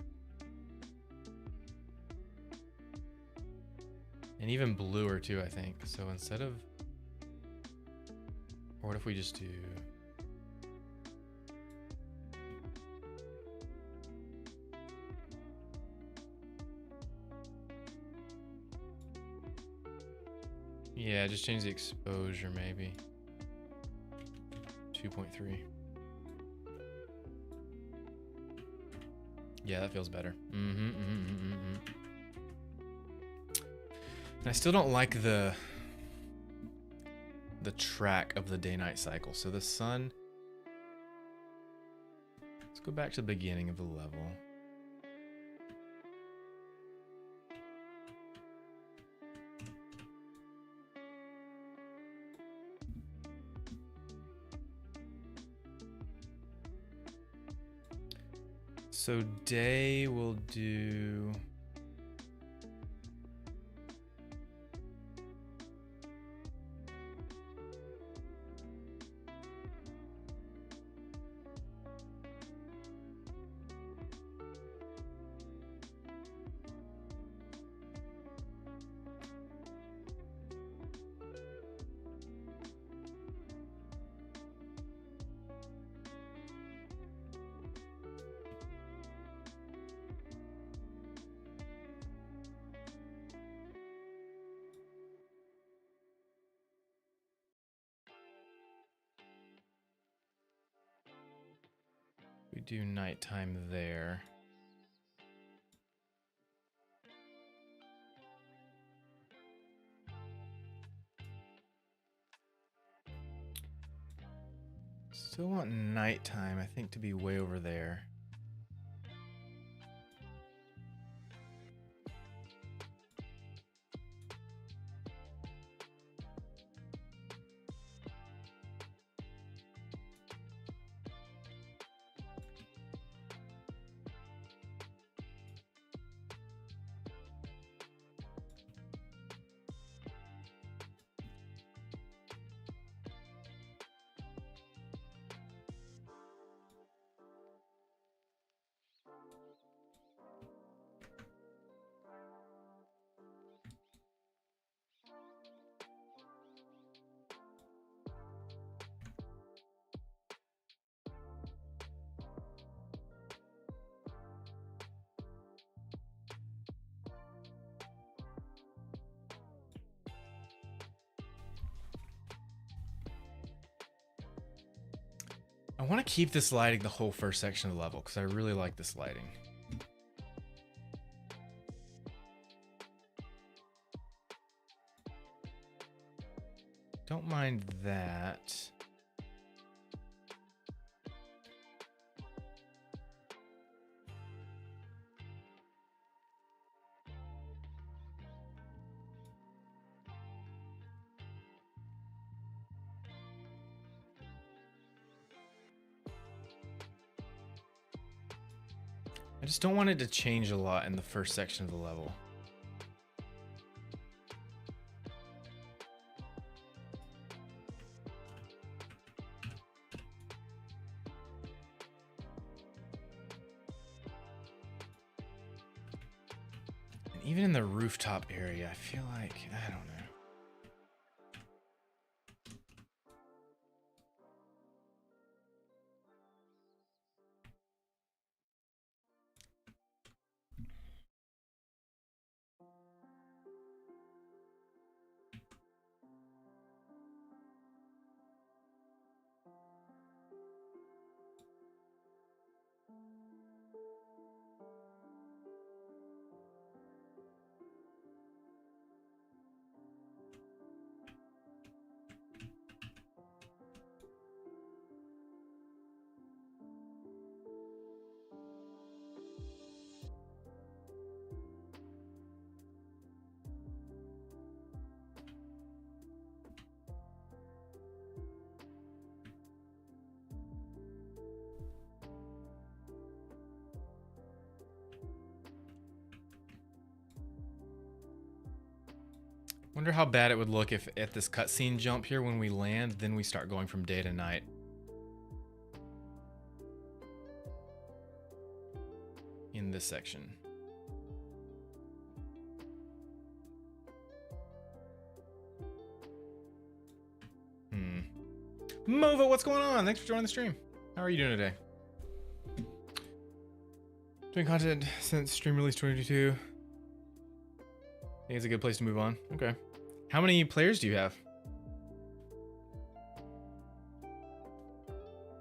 And even bluer too, I think. So instead of... Or what if we just do... Yeah, just change the exposure maybe. 2.3. Yeah, that feels better. And I still don't like the track of the day-night cycle. So the sun... Let's go back to the beginning of the level. So day will do... We do nighttime there. Still want nighttime, I think, to be way over there. I want to keep this lighting the whole first section of the level because I really like this lighting. Don't mind that. I just don't want it to change a lot in the first section of the level. And even in the rooftop area, I feel like, I don't know. Wonder how bad it would look if at this cutscene jump here when we land, then we start going from day to night. In this section. Mova, what's going on? Thanks for joining the stream. How are you doing today? Doing content since stream release 2022. I think it's a good place to move on. Okay. How many players do you have?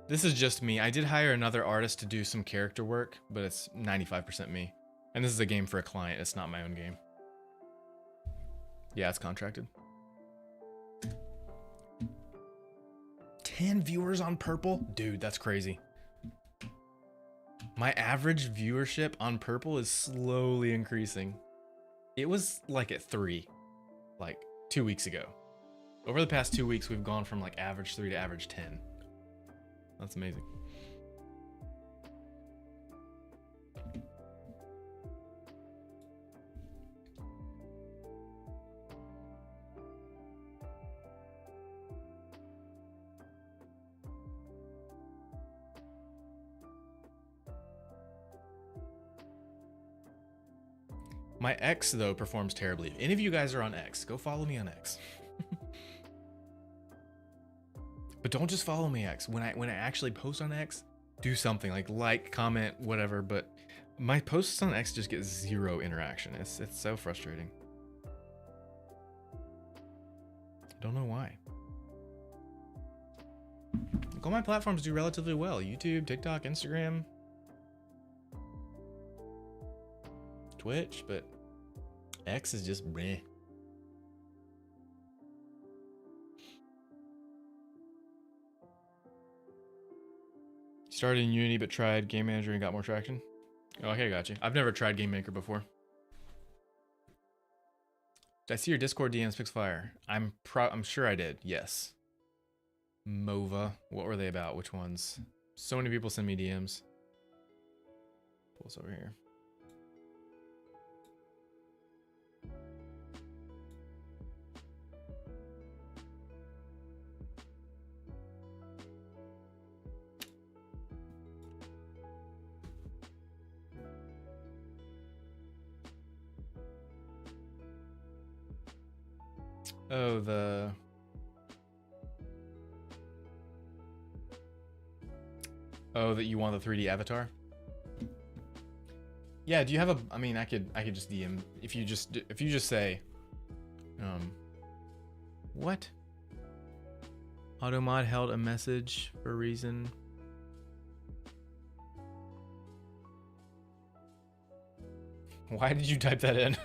This is just me. I did hire another artist to do some character work, but it's 95% me. And this is a game for a client. It's not my own game. Yeah, it's contracted. 10 viewers on Purple? Dude, that's crazy. My average viewership on Purple is slowly increasing. It was like at 3, like 2 weeks ago. Over the past 2 weeks, we've gone from like average 3 to average 10. That's amazing. My X, though, performs terribly. If any of you guys are on X, go follow me on X. But don't just follow me X. When I actually post on X, do something like, comment, whatever. But my posts on X just get 0 interaction. It's so frustrating. Don't know why. Like, all my platforms do relatively well. YouTube, TikTok, Instagram, Twitch, but X is just bleh. Started in Unity but tried Game Manager and got more traction. Oh, okay, got you. I've never tried Game Maker before. Did I see your Discord DMs, Pixfire? I'm sure I did. Yes. Mova. What were they about? Which ones? So many people send me DMs. Pull this over here. Oh, that you want the 3D avatar? Yeah, do you have a, I mean, I could just DM if you just say what? Automod held a message for a reason. Why did you type that in?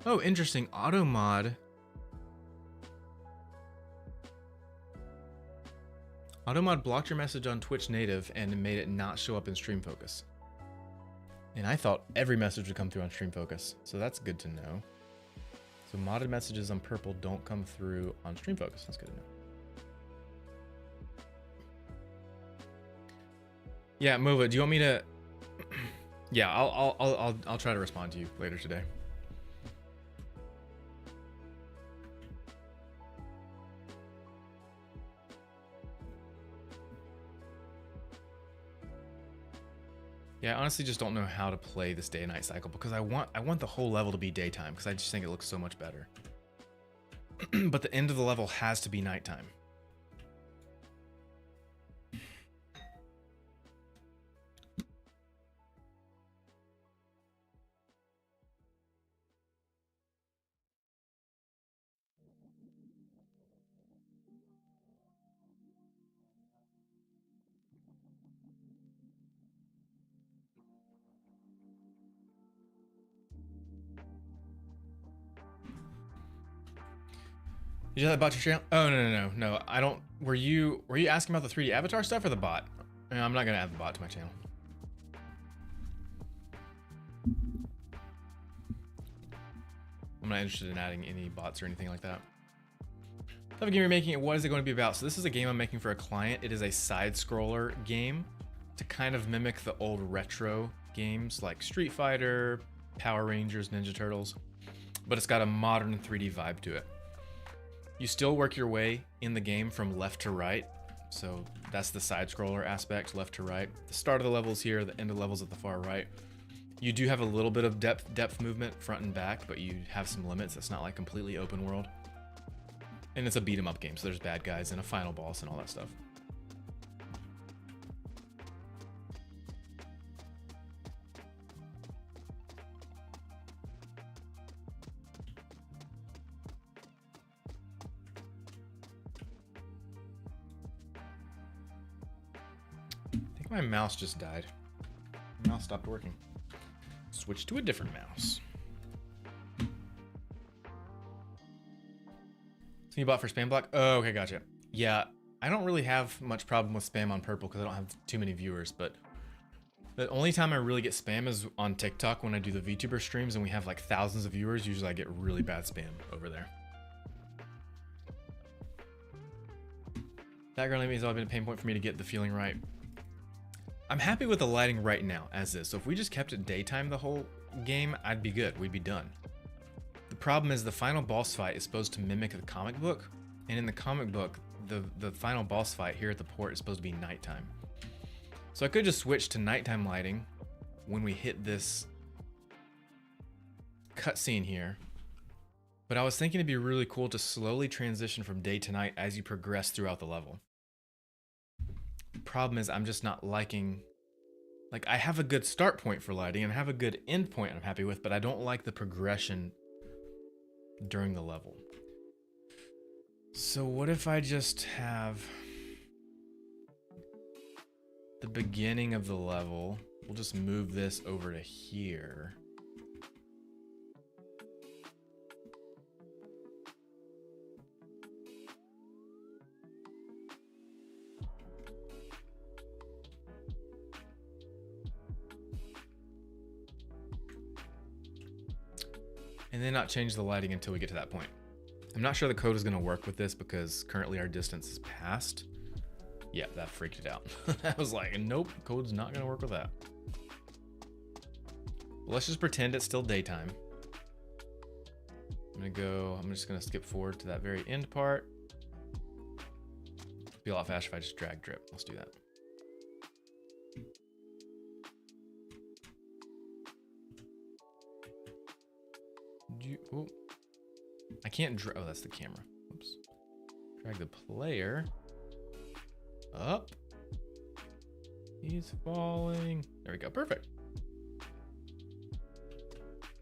Oh, interesting. Automod blocked your message on Twitch native and made it not show up in Stream Focus. And I thought every message would come through on Stream Focus, so that's good to know. So modded messages on Purple don't come through on Stream Focus. That's good to know. Yeah, Mova, do you want me to? Yeah, I'll try to respond to you later today. Yeah, I honestly just don't know how to play this day and night cycle because I want the whole level to be daytime because I just think it looks so much better. But the end of the level has to be nighttime. Did you have that bot to your channel? Oh, no. I don't. Were you asking about the 3D avatar stuff or the bot? No, I'm not gonna add the bot to my channel. I'm not interested in adding any bots or anything like that. Type of game you're making, what is it going to be about? So this is a game I'm making for a client. It is a side-scroller game to kind of mimic the old retro games like Street Fighter, Power Rangers, Ninja Turtles, but it's got a modern 3D vibe to it. You still work your way in the game from left to right. So that's the side scroller aspect, left to right. The start of the levels here, the end of the levels at the far right. You do have a little bit of depth movement front and back, but you have some limits. It's not like completely open world. And it's a beat 'em up game, so there's bad guys and a final boss and all that stuff. I think my mouse just died. My mouse stopped working. Switch to a different mouse. So you bought for spam block? Oh, okay, gotcha. Yeah, I don't really have much problem with spam on Purple because I don't have too many viewers, but the only time I really get spam is on TikTok when I do the VTuber streams and we have like thousands of viewers. Usually I get really bad spam over there. Background lighting has always been a pain point for me to get the feeling right. I'm happy with the lighting right now as is. So if we just kept it daytime the whole game, I'd be good. We'd be done. The problem is the final boss fight is supposed to mimic the comic book. And in the comic book, the final boss fight here at the port is supposed to be nighttime. So I could just switch to nighttime lighting when we hit this cutscene here. But I was thinking it'd be really cool to slowly transition from day to night as you progress throughout the level. The problem is I'm just not liking, like I have a good start point for lighting and I have a good end point I'm happy with, but I don't like the progression during the level. So what if I just have the beginning of the level, we'll just move this over to here. and then not change the lighting until we get to that point. I'm not sure the code is going to work with this because currently our distance is past. Yeah, that freaked it out. I was like, nope, code's not going to work with that. Well, let's just pretend it's still daytime. I'm just going to skip forward to that very end part. It'd be a lot faster if I just drag drip. Let's do that. Oh, I can't oh, that's the camera. Oops. Drag the player up. He's falling. There we go. Perfect.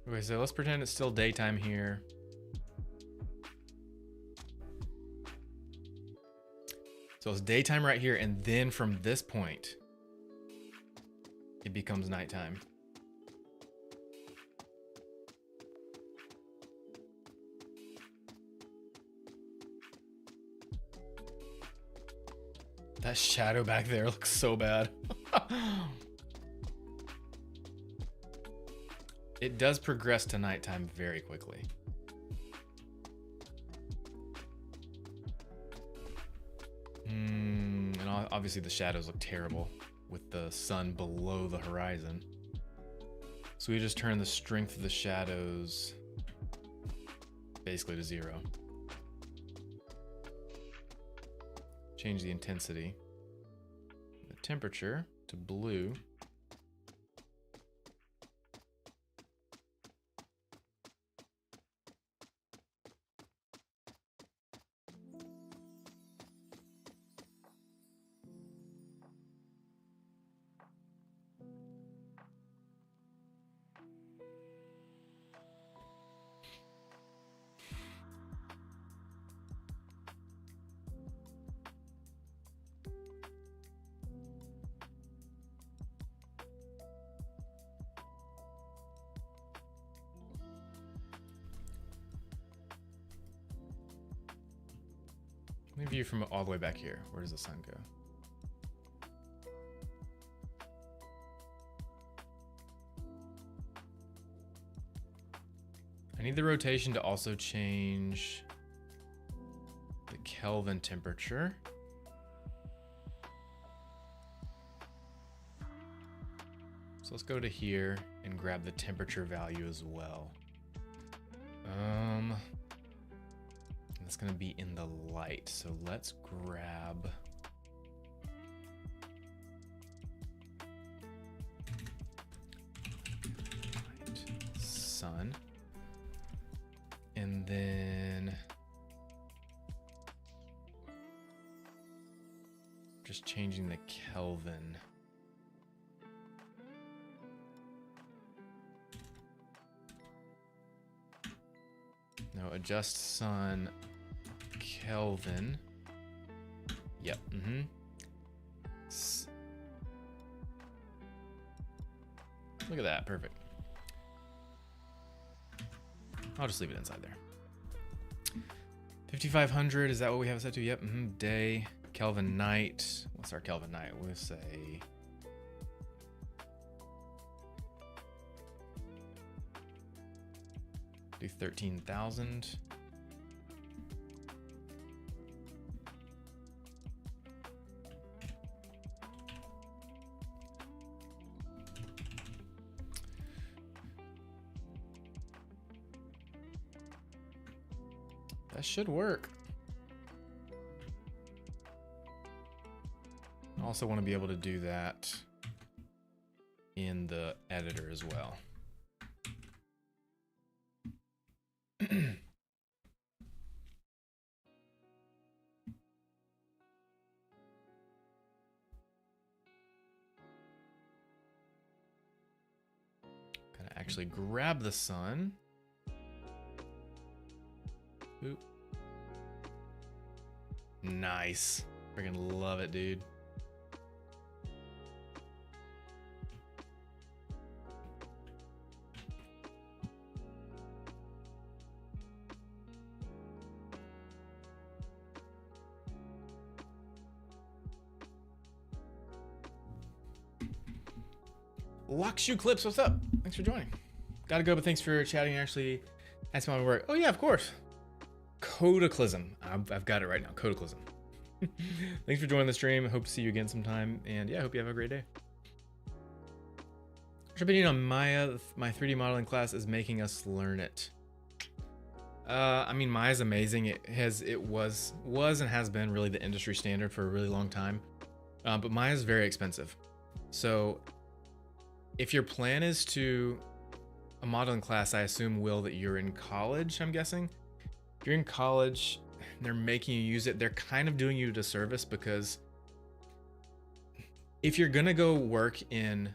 Okay, so let's pretend it's still daytime here. So it's daytime right here, and then from this point, it becomes nighttime. That shadow back there looks so bad. It does progress to nighttime very quickly. And obviously the shadows look terrible with the sun below the horizon. So we just turn the strength of the shadows basically to 0. Change the intensity, the temperature to blue. Let me view from all the way back here. Where does the sun go? I need the rotation to also change the Kelvin temperature. So let's go to here and grab the temperature value as well. That's gonna be in the light. So let's grab sun, and then just changing the Kelvin. No, adjust sun Kelvin. Yep. Look at that. Perfect. I'll just leave it inside there. 5500. Is that what we have it set to? Yep. Day. Kelvin night. What's our Kelvin night? We'll say do 13,000. That should work. I also want to be able to do that in the editor as well. Gotta actually grab the sun. Oop. Nice. Freaking love it, dude. Lockshoe Clips, what's up? Thanks for joining. Gotta go, but thanks for chatting. Actually That's my work. Oh yeah, of course. Cataclysm. I've got it right now. Cataclysm. Thanks for joining the stream. Hope to see you again sometime. And yeah, I hope you have a great day. What's your opinion on Maya? My 3D modeling class is making us learn it. I mean, Maya's amazing. It was and has been really the industry standard for a really long time. But Maya's very expensive. So if your plan is to a modeling class, I assume, Will, that you're in college, I'm guessing. If you're in college, they're making you use it. They're kind of doing you a disservice, because if you're gonna go work in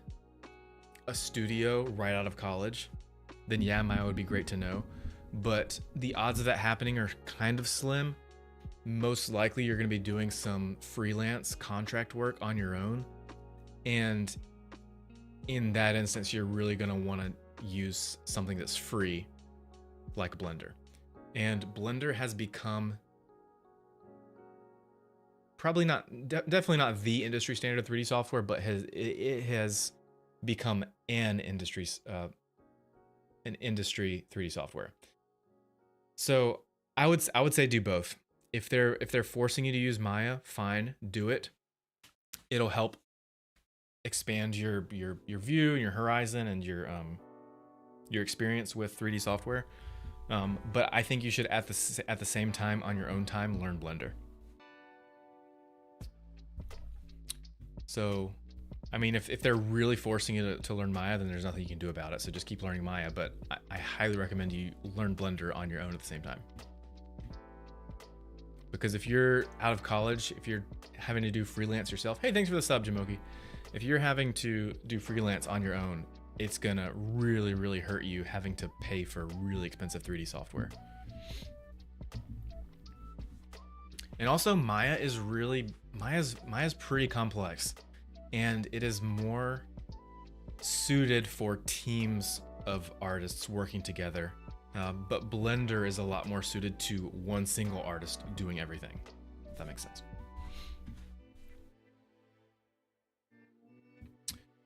a studio right out of college, then yeah, Maya would be great to know. But the odds of that happening are kind of slim. Most likely you're gonna be doing some freelance contract work on your own. And in that instance, you're really gonna wanna use something that's free, like Blender. And Blender has become probably not, definitely not the industry standard of 3D software, but it has become an industry 3D software. So I would say do both. If they're forcing you to use Maya, fine, do it. It'll help expand your view and your horizon and your experience with 3D software. But I think you should at the same time, on your own time, learn Blender. So, I mean, if they're really forcing you to learn Maya, then there's nothing you can do about it. So just keep learning Maya, but I highly recommend you learn Blender on your own at the same time. Because if you're out of college, if you're having to do freelance yourself, hey, thanks for the sub, Jamoki. If you're having to do freelance on your own, it's gonna really, really hurt you having to pay for really expensive 3D software. And also, Maya's pretty complex, and it is more suited for teams of artists working together. But Blender is a lot more suited to one single artist doing everything, if that makes sense.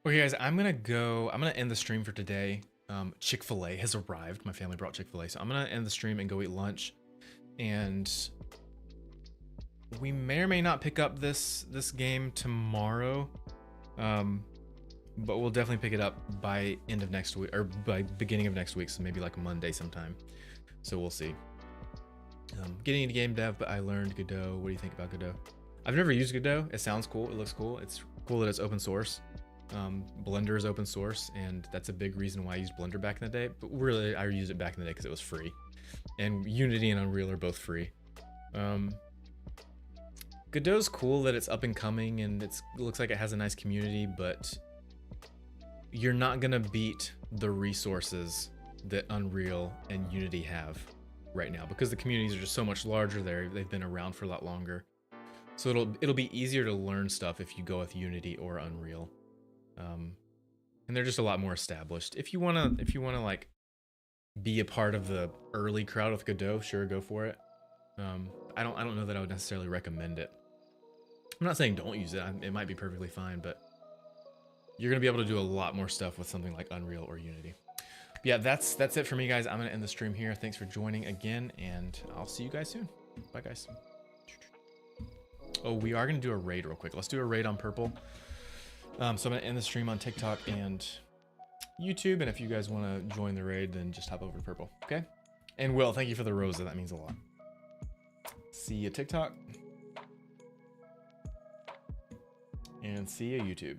Okay, guys, I'm gonna end the stream for today. Chick-fil-A has arrived. My family brought Chick-fil-A, so I'm gonna end the stream and go eat lunch. And we may or may not pick up this game tomorrow, but we'll definitely pick it up by end of next week, or by beginning of next week, so maybe like Monday sometime. So we'll see. Getting into game dev, but I learned Godot. What do you think about Godot? I've never used Godot. It sounds cool. It looks cool. It's cool that it's open source. Blender is open source, and that's a big reason why I used Blender back in the day. But really, I used it back in the day because it was free, and Unity and Unreal are both free. Godot's cool that it's up and coming, and it looks like it has a nice community, but you're not gonna beat the resources that Unreal and Unity have right now, because the communities are just so much larger there. They've been around for a lot longer, so it'll be easier to learn stuff if you go with Unity or Unreal. And they're just a lot more established. If you wanna like be a part of the early crowd with Godot, sure, go for it. I don't know that I would necessarily recommend it. I'm not saying don't use it. It might be perfectly fine, but you're gonna be able to do a lot more stuff with something like Unreal or Unity. But yeah, that's it for me, guys. I'm gonna end the stream here. Thanks for joining again, and I'll see you guys soon. Bye, guys. Oh, we are gonna do a raid real quick. Let's do a raid on Purple. So I'm gonna end the stream on TikTok and YouTube, and if you guys want to join the raid, then just hop over to Purple, okay? And Will, thank you for the Rosa. That means a lot. See you TikTok, and see you YouTube.